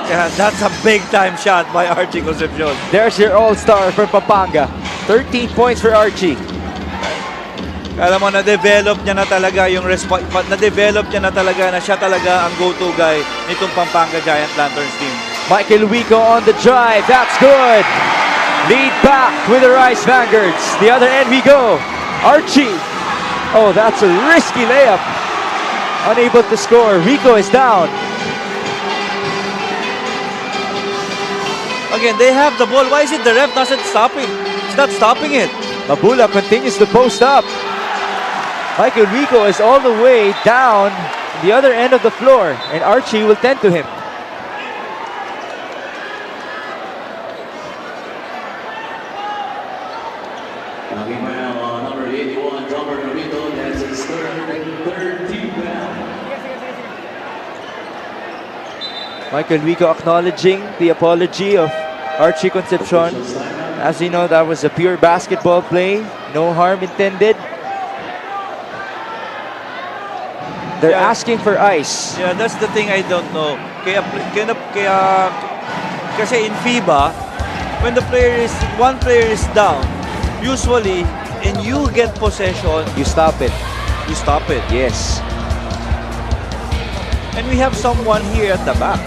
Yeah, that's a big-time shot by Archie Concepcion. There's your all-star from Pampanga. 13 points for Archie. Alam mo, na-develop niya na talaga yung na-develop niya na talaga na siya talaga ang go-to guy nitong Pampanga Giant Lanterns team. Michael Wico on the drive. That's good. Lead back with the Rice Vanguards. The other end we go. Archie. Oh, that's a risky layup. Unable to score. Rico is down. Again, they have the ball. Why is it the ref doesn't stop it? It's not stopping it. Mabula continues to post up. Michael Rico is all the way down the other end of the floor, and Archie will tend to him. Number 81, Robert Norito, that's his third team foul. Michael Rico acknowledging the apology of Archie Concepcion. As you know, that was a pure basketball play. No harm intended. They're asking for ice. Yeah, that's the thing I don't know. Kasi in FIBA, when one player is down, usually, and you get possession, You stop it. you stop it. Yes. And we have someone here at the back.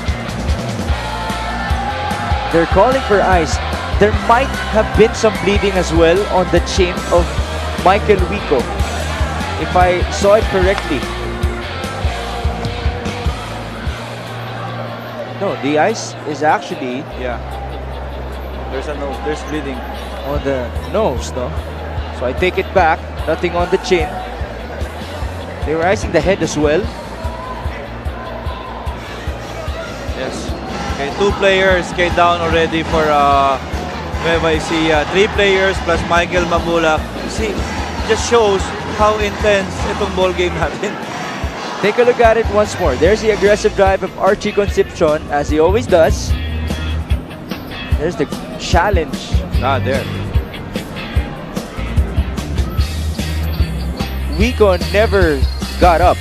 They're calling for ice. There might have been some bleeding as well on the chin of Michael Wico, if I saw it correctly. No, the ice is actually Yeah. There's a nose. There's bleeding. on the nose, no? So I take it back. Nothing on the chin. They were icing the head as well. Yes. Okay, 2 players came down already for Nueva Ecija. 3 players plus Michael Mabula. See, just shows how intense itong ball game natin. Take a look at it once more. There's the aggressive drive of Archie Concepcion, as he always does. There's the challenge. There. Wico never got up.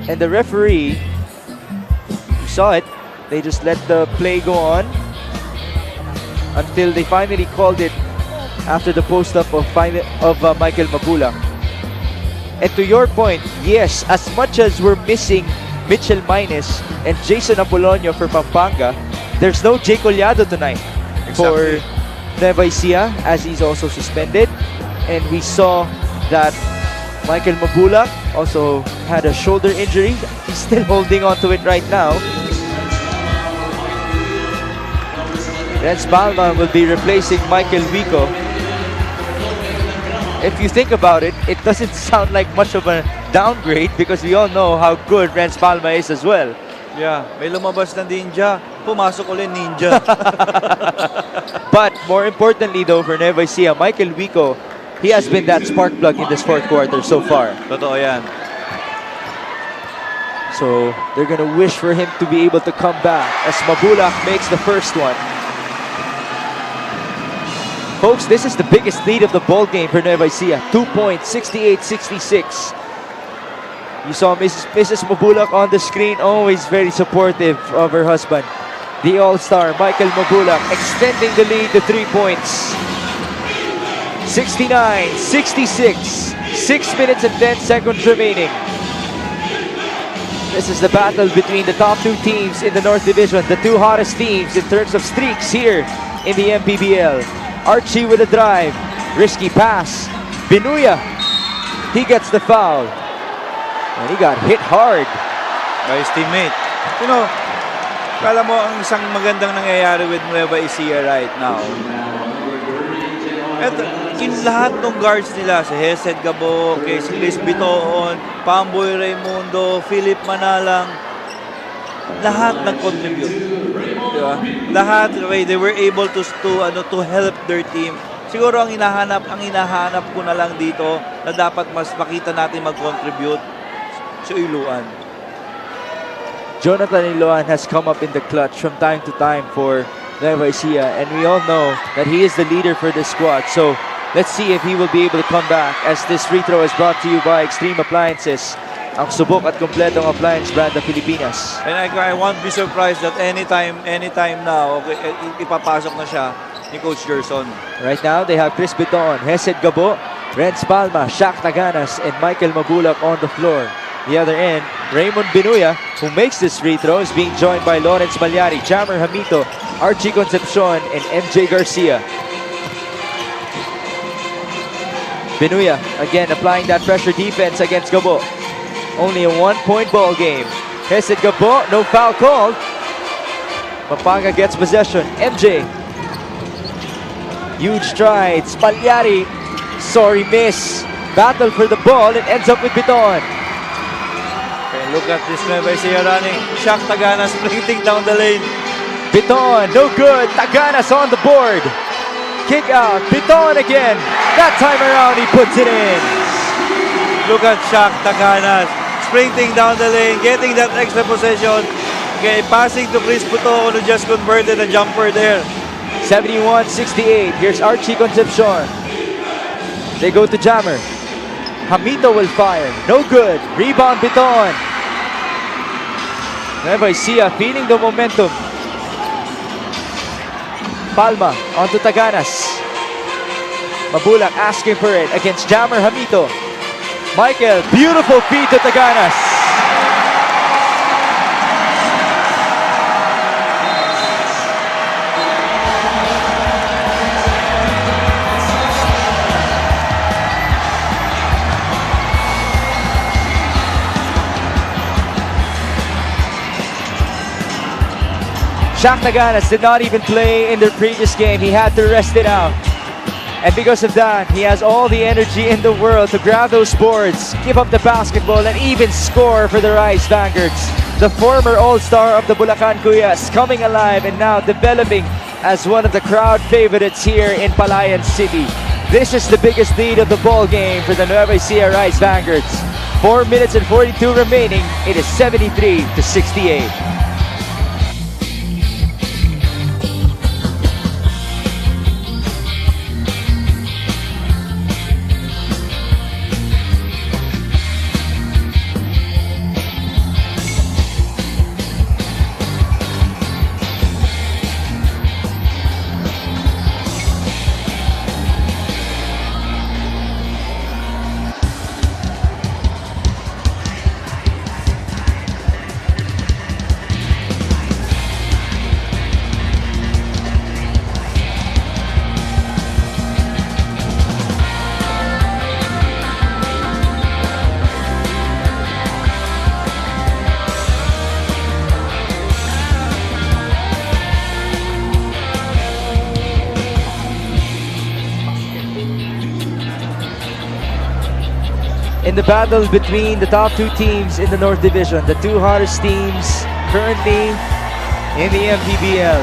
And the referee, you saw it, they just let the play go on until they finally called it after the post-up of Michael Mabula. And to your point, yes, as much as we're missing Mitchell Minus and Jason Apolonio for Pampanga, there's no Jay Collado tonight for Nueva Ecija, as he's also suspended. And we saw that Michael Mabula also had a shoulder injury. He's still holding on to it right now. Renz Balma will be replacing Michael Wico. If you think about it, it doesn't sound like much of a downgrade because we all know how good Renz Balma is as well. Yeah, may lumabas na ninja. Pumasok ulit ninja. But more importantly though, for Nueva Ecija, Michael Wico, he has been that spark plug in this fourth quarter so far. Totoo yan. So they're gonna wish for him to be able to come back as Mabulak makes the first one. Folks, this is the biggest lead of the ball game for Nueva Ecija. 2 points, 68-66. You saw Mrs. Mabulak on the screen, always very supportive of her husband. The all-star, Michael Mabulak, extending the lead to 3 points. 69-66. 6 minutes and 10 seconds remaining. This is the battle between the top 2 teams in the North Division, the 2 hottest teams in terms of streaks here in the Mpbl. Archie with a drive. Risky pass. Binuya. He gets the foul. And he got hit hard by his teammate. You know, kala mo ang isang magandang nangyayari with Nueva Ecija right now. At in lahat ng guards nila, si Hesed Gabo, kay si Liz Bitoon, Pamboy Raimundo, Philip Manalang, lahat nag-contribute. Diba? Lahat, they were able to help their team. Siguro ang hinahanap ko na lang dito na dapat mas makita natin mag-contribute si Iloan. Jonathan Iloan has come up in the clutch from time to time for Nueva Ecija, and we all know that he is the leader for this squad. So let's see if he will be able to come back, as this free throw is brought to you by Extreme Appliances. ang subok at kompletong appliance brand ng Pilipinas. And I won't be surprised that anytime now, okay, ipapasok na siya ni Coach Gerson. Right now, they have Chris Biton, Hesed Gabo, Renz Palma, Shaq Taganas, and Michael Mabulak on the floor. The other end, Raymond Binuya, who makes this free throw, is being joined by Lawrence Malyari, Jammer Hamito, Archie Concepcion, and MJ Garcia. Binuya, again, applying that pressure defense against Gabo. Only a 1-point ball game. Hesed Gabo, no foul called. Pampanga gets possession. MJ. Huge strides. Malyari. Sorry, miss. Battle for the ball. It ends up with Biton. Okay, look at this Nueva Ecija running. Shaq Taganas sprinting down the lane. Biton, no good. Taganas on the board. Kick out. Biton again. That time around, he puts it in. Look at Shaq Taganas sprinting down the lane, getting that extra possession. Okay, passing to Chris Puto who just converted a jumper there. 71-68. Here's Archie Concepcion. They go to Jammer. Hamito will fire. No good. Rebound Biton. Nueva Ecija feeling the momentum. Palma onto Taganas. Mabulak asking for it against Jammer Hamito. Michael, beautiful feed to Taganas. Shaq Taganas did not even play in their previous game. He had to rest it out. And because of that, he has all the energy in the world to grab those boards, give up the basketball, and even score for the Rice Vanguards. The former all-star of the Bulacan Cuyas coming alive and now developing as one of the crowd favorites here in Palayan City. This is the biggest lead of the ball game for the Nueva Ecija Rice Vanguards. 4 minutes and 42 remaining. It is 73-68. In the battle between the top two teams in the North Division, the two hottest teams currently in the Mpbl.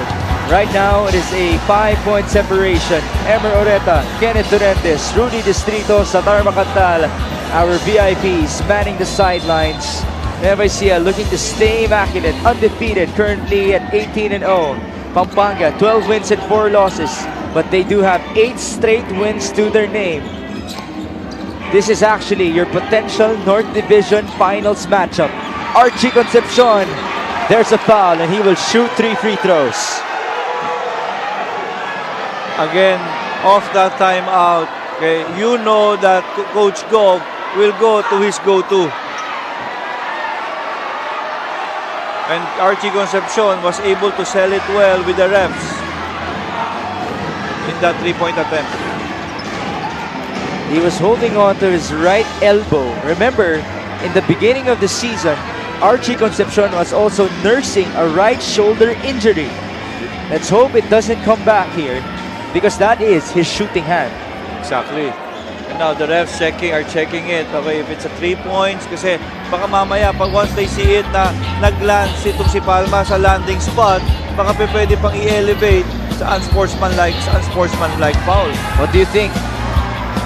Right now, it is a 5-point separation. Emer Oreta, Kenneth Durentes, Rudy Distrito, Satar Macantal, our VIPs manning the sidelines. Nueva Ecija looking to stay immaculate, undefeated, currently at 18-0. Pampanga, 12 wins and 4 losses, but they do have 8 straight wins to their name. This is actually your potential North Division Finals matchup. Archie Concepcion, there's a foul and he will shoot 3 free throws. Again, off that timeout, okay, you know that Coach Gov will go to his go-to. And Archie Concepcion was able to sell it well with the refs in that 3-point attempt. He was holding on to his right elbow. Remember, in the beginning of the season, Archie Concepcion was also nursing a right shoulder injury. Let's hope it doesn't come back here because that is his shooting hand. Exactly. And now the refs are checking it. Okay, if it's a 3 points, kasi baka mamaya, pag once they see it na nag-land itong si Palma sa landing spot, baka pwede pang i-elevate sa unsportsmanlike foul. What do you think?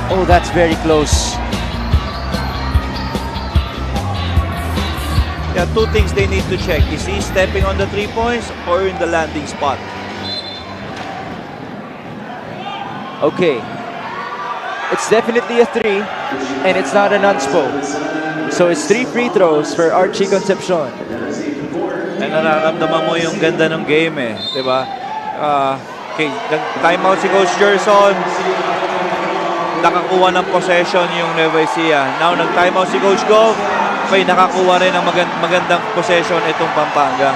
Oh, that's very close. Yeah, 2 things they need to check. Is he stepping on the 3 points or in the landing spot? Okay. It's definitely a 3. and it's not an unspo. So it's 3 free throws for Archie Concepcion. And nararamdaman mo yung ganda ng game eh, di ba? Okay, timeout si Coach Gerson. Nakakuha ng possession yung Nueva Ecija. Now nag-timeout si Coach Gov. Okay, nakakuha rin ng magandang possession itong Pampanga.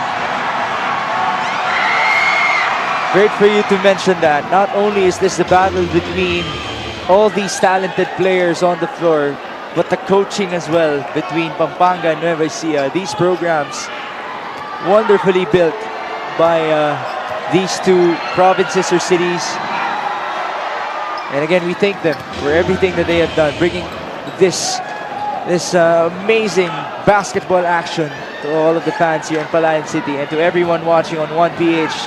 Great for you to mention that. Not only is this the battle between all these talented players on the floor, but the coaching as well between Pampanga and Nueva Ecija. These programs wonderfully built by these two provinces or cities. And again, we thank them for everything that they have done, bringing this amazing basketball action to all of the fans here in Palayan City and to everyone watching on 1PH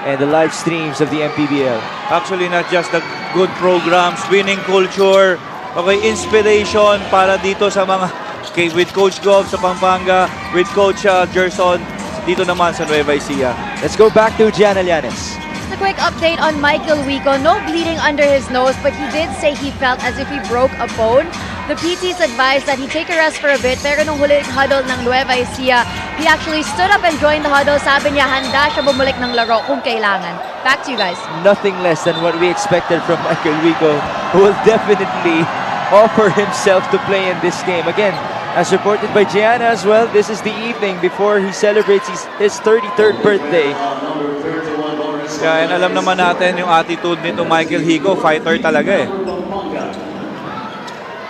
and the live streams of the Mpbl. Actually, not just the good programs, winning culture, okay, inspiration para dito sa mga, okay, with Coach Gov sa Pampanga, with Coach Gerson dito naman sa Nueva Ecija. Let's go back to Gianna Llanes. Just a quick update on Michael Wico. No bleeding under his nose, but he did say he felt as if he broke a bone. The PTs advised that he take a rest for a bit, pero nung huling huddle ng Nueva Ecija, he actually stood up and joined the huddle. Sabi niya, handa siya bumalik ng laro kung kailangan. Back to you guys. Nothing less than what we expected from Michael Wico, who will definitely offer himself to play in this game. Again, as reported by Gianna as well, this is the evening before he celebrates his 33rd birthday. Yeah, and alam naman natin yung attitude nito Michael Hico, fighter talaga eh.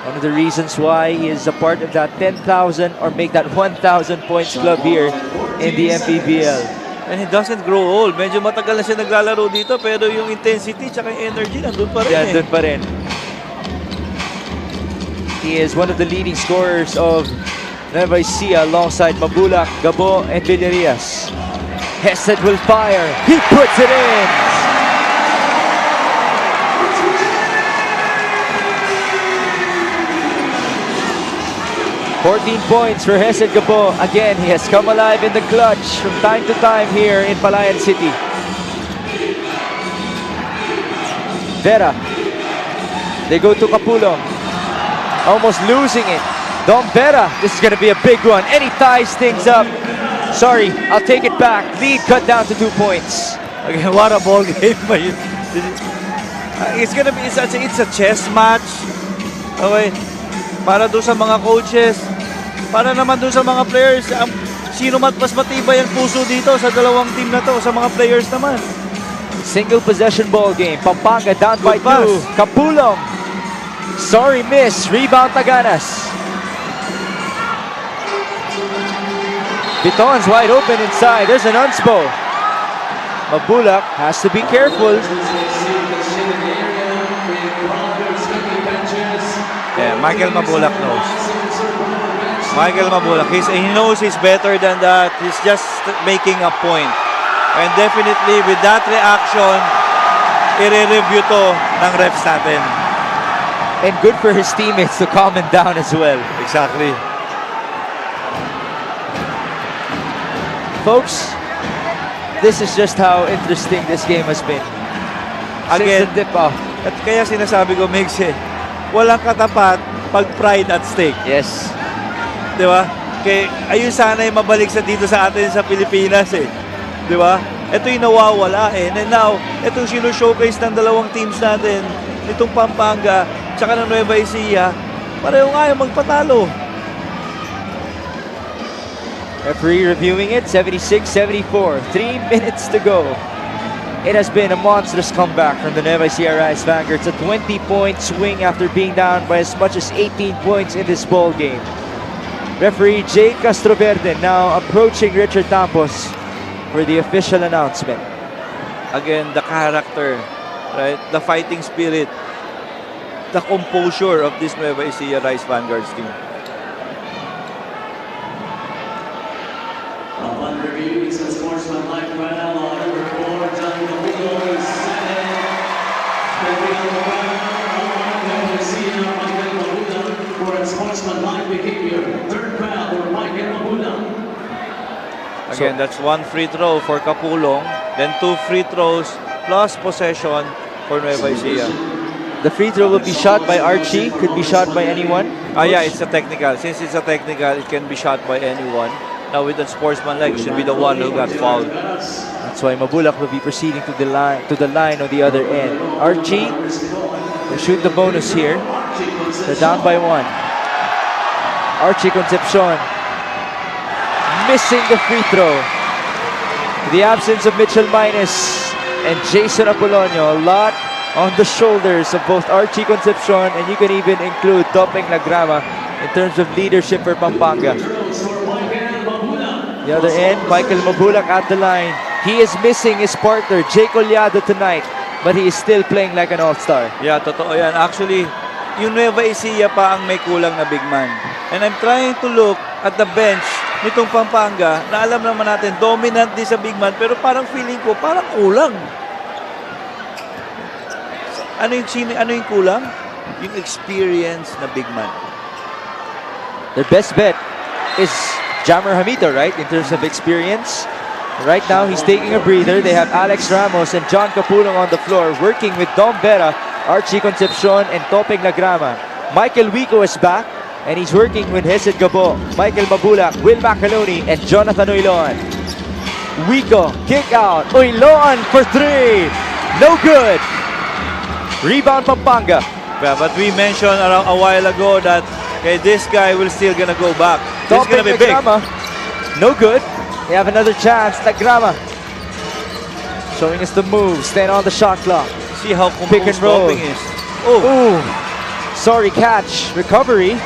One of the reasons why he is a part of that 10,000 or make that 1,000 points club here in the Mpbl. And he doesn't grow old. Medyo matagal na siya naglalaro dito, pero yung intensity tsaka yung energy nandun pa rin eh. Nandun pa rin. He is one of the leading scorers of Nueva Ecija alongside Mabulak, Gabo, and Villarias. Hesed will fire. He puts it in. "14 points for Hesed Gabo. Again, he has come alive in the clutch from time to time here in Palayan City. Vera. They go to Capulong. Almost losing it. Dom Vera. This is going to be a big one. And he ties things up. Sorry, I'll take it back. Lead cut down to 2 points. Again, what a ball game ba yun? It's gonna be, it's a chess match. Okay. Para doon sa mga coaches, para naman doon sa mga players, sino mas matibay ang puso dito sa dalawang team na to, sa mga players naman. Single possession ball game. Pampanga down by pass. 2. Capulong. Sorry, miss. Rebound Taganas. Biton's wide open inside. There's an unspo. Mabulak has to be careful. Yeah, Michael Mabulak knows. Michael Mabulak, he knows he's better than that. He's just making a point. And definitely with that reaction, i-review to ng refs natin. And good for his teammates to calm him down as well. Exactly. Folks, this is just how interesting this game has been. Again, Since the tip off. At kaya sinasabi ko, Mix, walang katapat pag pride at stake. Yes. Di ba? Kaya ayun sana yung mabalik sa dito sa atin sa Pilipinas eh. Di ba? Ito yung nawawala eh. And now, itong sino-showcase ng dalawang teams natin, itong Pampanga, tsaka ng Nueva Ecija, pareho nga yung magpatalo. Referee reviewing it, 76-74. 3 minutes to go. It has been a monstrous comeback from the Nueva Ecija Rice Vanguards. A 20-point swing after being down by as much as 18 points in this ball game. Referee Jay Castroverde now approaching Richard Tampos for the official announcement. Again, the character, right? The fighting spirit, the composure of this Nueva Ecija Rice Vanguards team. Upon review, it's a sportsmanlike foul on number 4, John Camilo Senate. Stepping on the ground, Nueva Ecija, Michael Mabula for a sportsmanlike behavior. Third foul for Michael Mabula. Again, that's 1 free throw for Capulong, then 2 free throws plus possession for Nueva Ecija. The free throw will be shot by Archie. Could be shot by anyone. Yeah, it's a technical. Since it's a technical, it can be shot by anyone. Now with the sportsmanlike, should be the one who got fouled. That's why Mabulak will be proceeding to the line on the other end. Archie will shoot the bonus here. They're down by 1. Archie Concepcion missing the free throw. The absence of Mitchell Minus and Jason Apolonio, a lot on the shoulders of both Archie Concepcion, and you can even include Topeng Lagrama in terms of leadership for Pampanga. The other end, Michael Mabulak at the line. He is missing his partner, Jake Collado tonight, but he is still playing like an all-star. Yeah, totoo yan. Actually, yung Nueva Ecija pa ang may kulang na big man. And I'm trying to look at the bench nitong Pampanga na alam naman natin, dominant din sa big man, pero parang feeling ko, parang kulang. Ano yung kulang? Yung experience na big man. Their best bet is Jammer Hamito, right? In terms of experience. Right now, he's taking a breather. They have Alex Ramos and John Capulong on the floor, working with Dom Vera, Archie Concepcion, and Topeng Lagrama. Michael Wico is back, and he's working with Hesed Gabo, Michael Mabulak, Will Macaloni, and Jonathan Uiloan. Wico, kick out. Uiloan for 3. No good. Rebound Pampanga. Yeah, but we mentioned around a while ago that this guy will still gonna go back. This is gonna be big. Lagrama, no good. They have another chance. Lagrama showing us the move. Stand on the shot clock. See how Pick and roll. Topeng is. Ooh. Sorry catch. Recovery.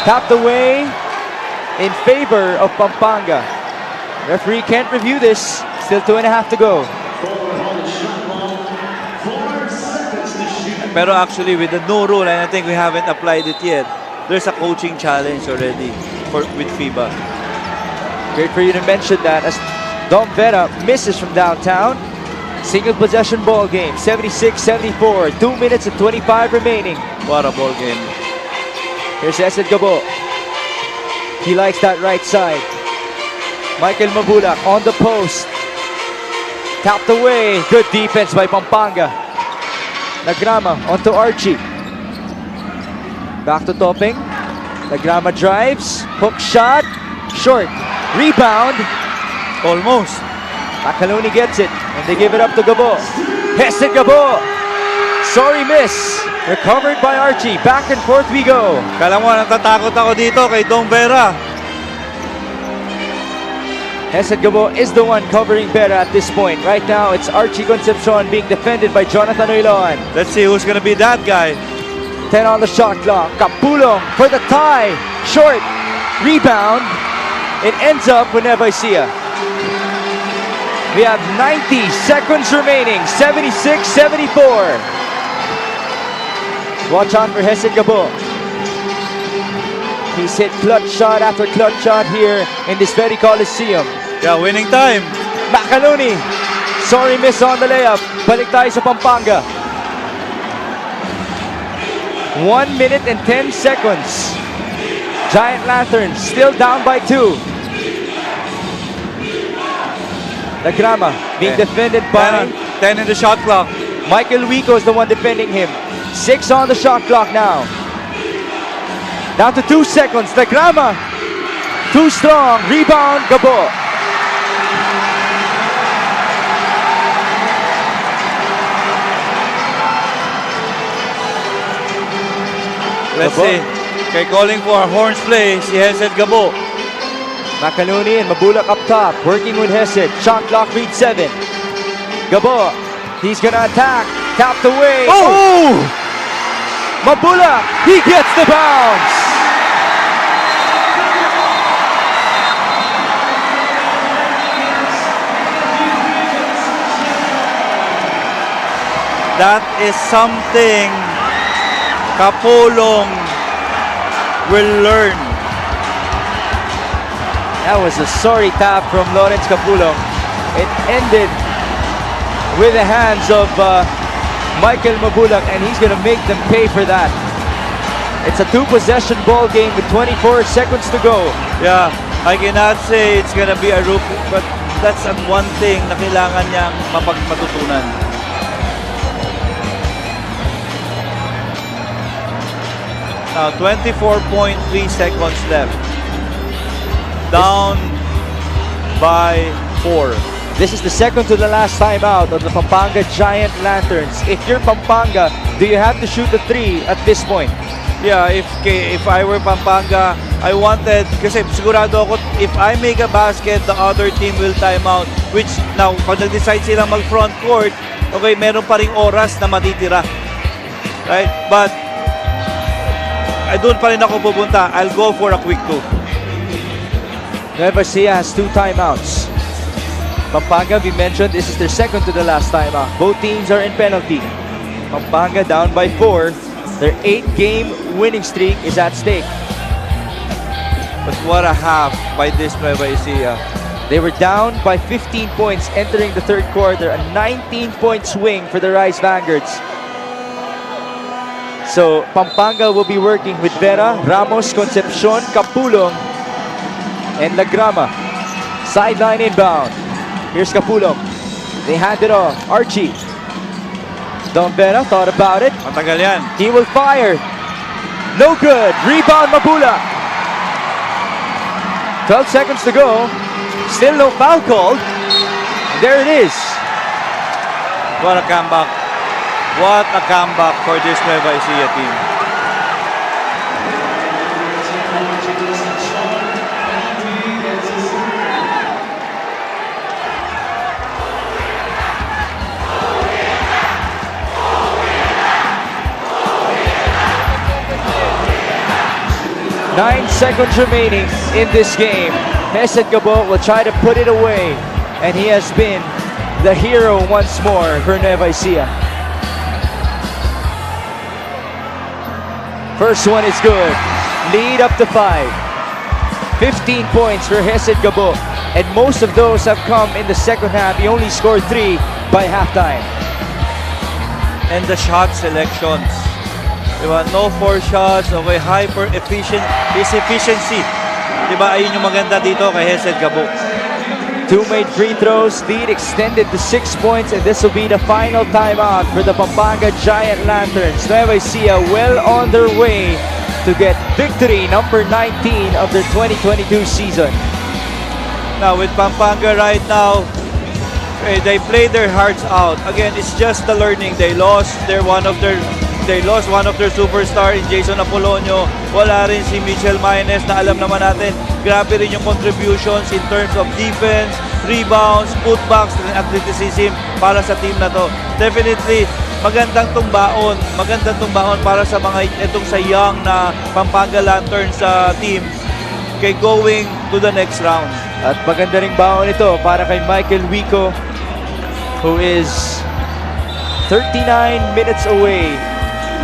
Tapped away in favor of Pampanga. Referee can't review this. Still 2.5 to go. Pero actually, with the new rule, and I think we haven't applied it yet, there's a coaching challenge already with FIBA. Great for you to mention that as Dom Vera misses from downtown. Single possession ball game, 76-74, 2 minutes and 25 remaining. What a ball game. Here's Hesed Gabo. He likes that right side. Michael Mabulak on the post. Tapped away. Good defense by Pampanga. Lagrama onto Archie. Back to Topeng. Lagrama drives. Hook shot. Short. Rebound. Almost. Macaloni gets it. And they give it up to Gabo. Hesed Gabo. Sorry miss. Recovered by Archie. Back and forth we go. Kala mo, natatakot ako dito kay Dom Vera. Hesed Gabo is the one covering Vera at this point. Right now, it's Archie Concepcion being defended by Jonathan Uiloan. Let's see who's gonna be that guy. 10 on the shot clock. Capulong for the tie. Short. Rebound. It ends up with Nueva Ecija. We have 90 seconds remaining. 76-74. Watch out for Hesed Gabo. He's hit clutch shot after clutch shot here in this very Coliseum. Yeah, winning time. Macaloni. Sorry miss on the layup. Balik tayo sa Pampanga. 1 minute and 10 seconds. Giant Lanterns still down by 2. Lagrama being defended by 10 in the shot clock. Michael Wico is the one defending him. 6 on the shot clock now. Down to 2 seconds. Lagrama. Too strong. Rebound. Gabo. Let's see. Okay, calling for a horns play. Si Hesed Gabo. Macaloni and Mabulak up top. Working with Hesed. Shot clock read 7. Gabo. He's gonna attack. Tapped away. Oh! Mabulak. He gets the bounce. That is something Capulong will learn. That was a sorry tap from Lawrence Capulong. It ended with the hands of Michael Mabulak, and he's going to make them pay for that. It's a 2-possession ball game with 24 seconds to go. Yeah, I cannot say it's going to be a rookie, but that's one thing na kailangan niyang matutunan. Now, 24.3 seconds left. Down by 4. This is the second to the last timeout of the Pampanga Giant Lanterns. If you're Pampanga, do you have to shoot the 3 at this point? Yeah, if I were Pampanga, I wanted, kasi sigurado ako, if I make a basket, the other team will time out. Which, now, pag nag-decide sila mag-front court, okay, meron pa ring oras na matitira. Right? But, doon pa rin ako pupunta. I'll go for a quick 2. Nueva Ecija has 2 timeouts. Pampanga, we mentioned, this is their second to the last timeout. Both teams are in penalty. Pampanga down by 4. Their 8-game winning streak is at stake. But what a half by this Nueva Ecija. They were down by 15 points entering the third quarter. A 19-point swing for the Rice Vanguards. So, Pampanga will be working with Vera, Ramos, Concepcion, Capulong, and Lagrama. Sideline inbound. Here's Capulong. They hand it off. Archie. Don Vera thought about it. Matagal yan. He will fire. No good. Rebound Mabula. 12 seconds to go. Still no foul called. There it is. What a comeback. What a comeback for this Nueva Ecija team. Nine seconds remaining in this game. Hesed Gabo will try to put it away, and he has been the hero once more for Nueva Ecija. First one is good. Lead up to 5. 15 points for Hesed Gabo, and most of those have come in the second half. He only scored 3 by halftime. And the shot selections. Diba? No 4 shots, okay, hyper efficient, his efficiency. Diba? Ayun yung maganda dito kay Hesed Gabo. 2 made free throws, lead extended to 6 points, and this will be the final timeout for the Pampanga Giant Lanterns. Nueva Ecija well on their way to get victory number 19 of their 2022 season. Now with Pampanga right now, they play their hearts out. Again, it's just the learning. They lost one of their superstar in Jason Apolonio. Wala rin si Mitchell Maines na alam naman natin, grabe rin yung contributions in terms of defense, rebounds, putbacks, and athleticism para sa team na to. Definitely, magandang tumbaon para sa mga itong sa young na Pampanga Lanterns sa team kay going to the next round. At maganda ring baon ito para kay Michael Wico, who is 39 minutes away.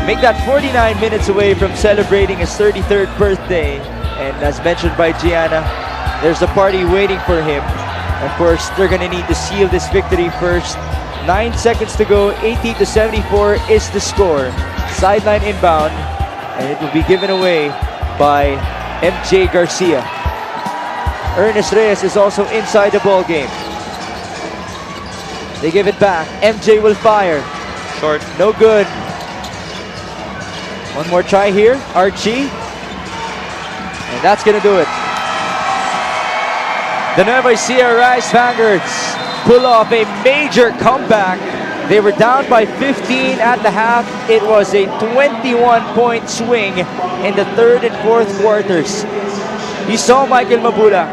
Make that 49 minutes away from celebrating his 33rd birthday. And as mentioned by Gianna, there's a party waiting for him. Of course, they're going to need to seal this victory first. 9 seconds to go, 80-74 is the score. Sideline inbound, and it will be given away by MJ Garcia. Ernest Reyes is also inside the ball game. They give it back. MJ will fire. Short. No good. One more try here. Archie. And that's going to do it. The Nueva Ecija Rice Vanguards pull off a major comeback. They were down by 15 at the half. It was a 21-point swing in the third and fourth quarters. You saw Michael Mabula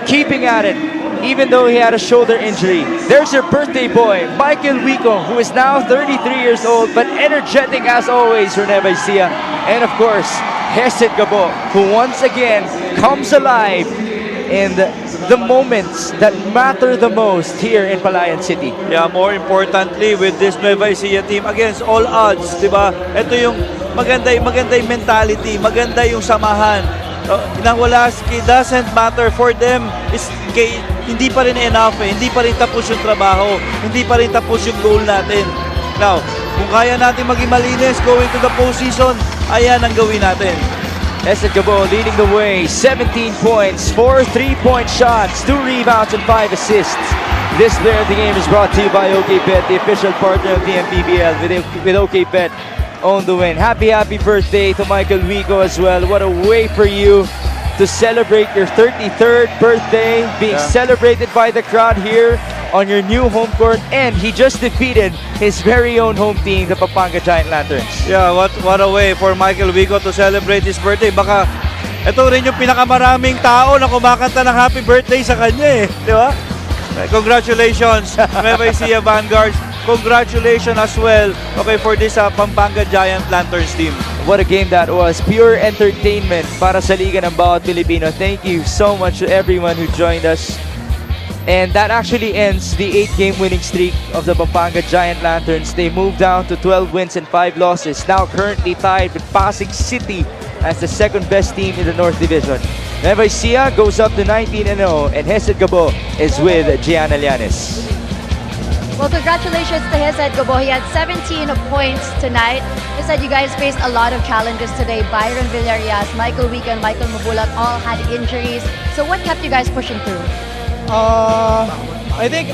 keeping at it, even though he had a shoulder injury. There's your birthday boy, Michael Wico, who is now 33 years old, but energetic as always for Nueva Ecija. And of course, Hesed Gabo, who once again comes alive in the moments that matter the most here in Palayan City. Yeah, more importantly, with this Nueva Ecija team, against all odds, di ba? Ito yung maganda yung mentality, maganda yung samahan. Nang wala, it doesn't matter for them. Hindi pa rin enough hindi pa rin tapos yung trabaho, hindi pa rin tapos yung goal natin. Now, kung kaya natin maging malinis going to the postseason, ayan ang gawin natin. Hesed Gabo leading the way, 17 points, 4 3-point shots, 2 rebounds, and 5 assists. This player of the game is brought to you by OKBet, the official partner of the Mpbl. With OKBet, own the win. Happy birthday to Michael Wico as well. What a way for you to celebrate your 33rd birthday, being celebrated by the crowd here on your new home court, and he just defeated his very own home team, the Pampanga Giant Lanterns. Yeah, what a way for Michael Wico to celebrate his birthday. Baka ito rin yung pinakamaraming tao na kumakanta ng happy birthday sa kanya di ba? Congratulations, Nueva Ecija Vanguards. Congratulations as well, for this Pampanga Giant Lanterns team. What a game that was. Pure entertainment para sa Liga ng Bawat Pilipino. Thank you so much to everyone who joined us. And that actually ends the 8-game winning streak of the Pampanga Giant Lanterns. They moved down to 12 wins and 5 losses, now currently tied with Pasig City as the second best team in the North Division. Nueva Ecija goes up to 19-0, and Hesed Gabo is with Gianna Llanes. Well, congratulations to Hesed Gabo. He had 17 points tonight. He said you guys faced a lot of challenges today. Byron Villarreal, Michael Wico, and Michael Mpbl all had injuries. So what kept you guys pushing through? I think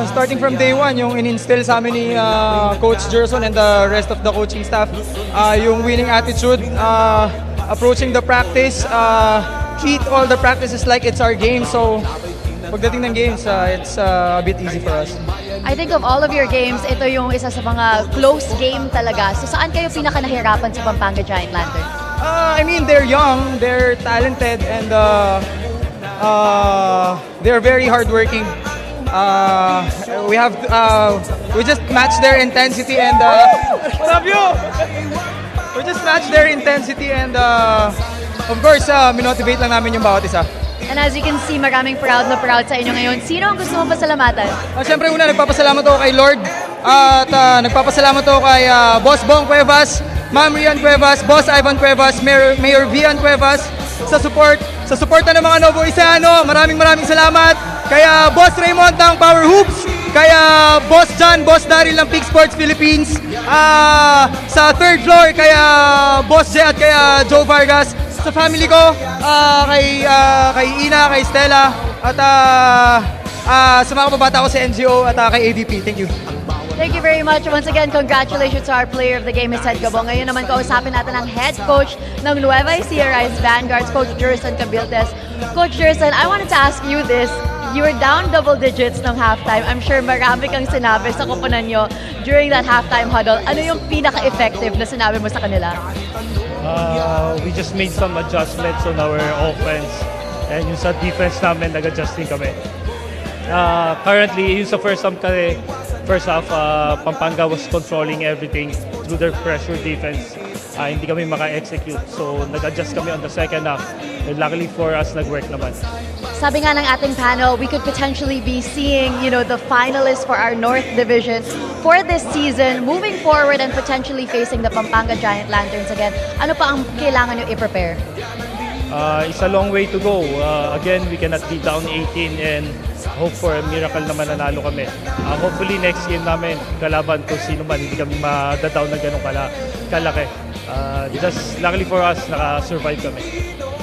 starting from day one, yung in-instill sa amin ni Coach Gerson and the rest of the coaching staff, yung winning attitude, approaching the practice, treat all the practices like it's our game. So pagdating ng games, it's a bit easy for us. I think of all of your games, ito yung isa sa mga close game talaga. So saan kayo pinaka nahirapan sa Pampanga Giant Lanterns? I mean, they're young, they're talented, and they're very hardworking. We just match their intensity and love you. We just match their intensity and of course, minotivate lang namin yung bawat isa. And as you can see, maraming proud na proud sa inyo ngayon. Sino ang gusto mong pasalamatan? Siyempre una, nagpapasalamat ako kay Lord at nagpapasalamat ako kay Boss Bong Cuevas, Ma'am Rian Cuevas, Boss Ivan Cuevas, Mayor Vian Cuevas sa support ng mga Novo Ecijano. Maraming salamat. Kaya Boss Raymond ng Power Hoops, kaya Boss John, Boss Daryl ng Peak Sports Philippines, sa third floor, kaya Boss Jay at kaya Joe Vargas, sa family ko, kay Ina, kay Stella, at sa mga kababata ko sa NGO at kay ADP. Thank you. Thank you very much. Once again, congratulations to our player of the game, Hesed Gabo. Ngayon naman kausapin natin ang head coach ng Nueva Ecija Vanguards, Coach Gerson Cabiltes. Coach Gerson, I wanted to ask you this. You were down double digits ng halftime. I'm sure marami kang sinabi sa kupunan nyo during that halftime huddle. Ano yung pinaka-effective na sinabi mo sa kanila? We just made some adjustments on our offense, and yung sa defense namin, nag-adjust din kami. Currently, yung sa first half, Pampanga was controlling everything through their pressure defense. Hindi kami maka-execute. So, nag-adjust kami on the second half. And luckily for us, nag-work naman. Sabi nga ng ating panel, we could potentially be seeing, the finalists for our North Division for this season, moving forward and potentially facing the Pampanga Giant Lanterns again. Ano pa ang kailangan nyo i-prepare? It's a long way to go. Again, we cannot be down 18 and hope for a miracle na mananalo kami. Hopefully next game namin, kalaban kung sino man, hindi kami madadown na ganun kalaki. Just luckily for us, naka-survive kami.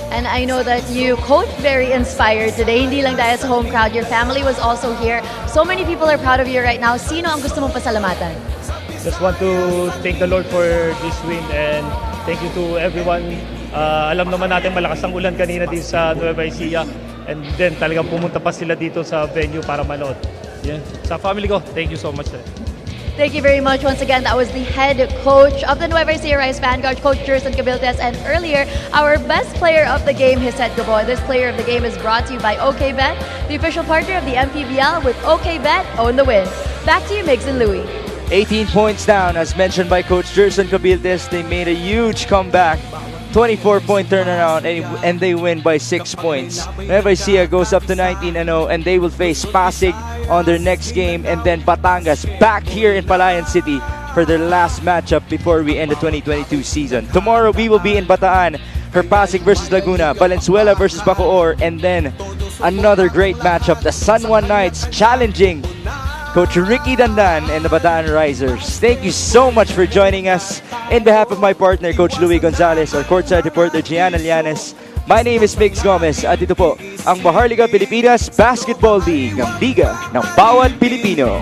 And I know that you coach very inspired today. Hindi lang dahil sa home crowd. Your family was also here. So many people are proud of you right now. Sino ang gusto mong pasalamatan? Just want to thank the Lord for this win and thank you to everyone. Alam naman natin malakas ang ulan kanina din sa Nueva Ecija. And then talagang pumunta pa sila dito sa venue para manood. Yeah. Sa family ko, thank you so much. Thank you very much. Once again, that was the head coach of the Nueva Ecija Vanguard, Coach Gerson Cabiltes. And earlier, our best player of the game, Hesed Gabo. This player of the game is brought to you by OKBet, the official partner of the Mpbl. With OKBet, own the win. Back to you, Migs and Louie. 18 points down, as mentioned by Coach Gerson Cabiltes. They made a huge comeback. 24-point turnaround, and they win by 6 points. Nueva Ecija goes up to 19-0, and they will face Pasig on their next game, and then Batangas back here in Palayan City for their last matchup before we end the 2022 season. Tomorrow we will be in Bataan for Pasig versus Laguna, Valenzuela versus Bacoor, and then another great matchup, the San Juan Knights challenging Coach Ricky Dandan and the Bataan Risers. Thank you so much for joining us. In behalf of my partner, Coach Louie Gonzalez, our courtside reporter, Gianna Llanes, my name is Migs Gomez at ito po ang Maharlika Pilipinas Basketball League, ang liga ng bawat Pilipino.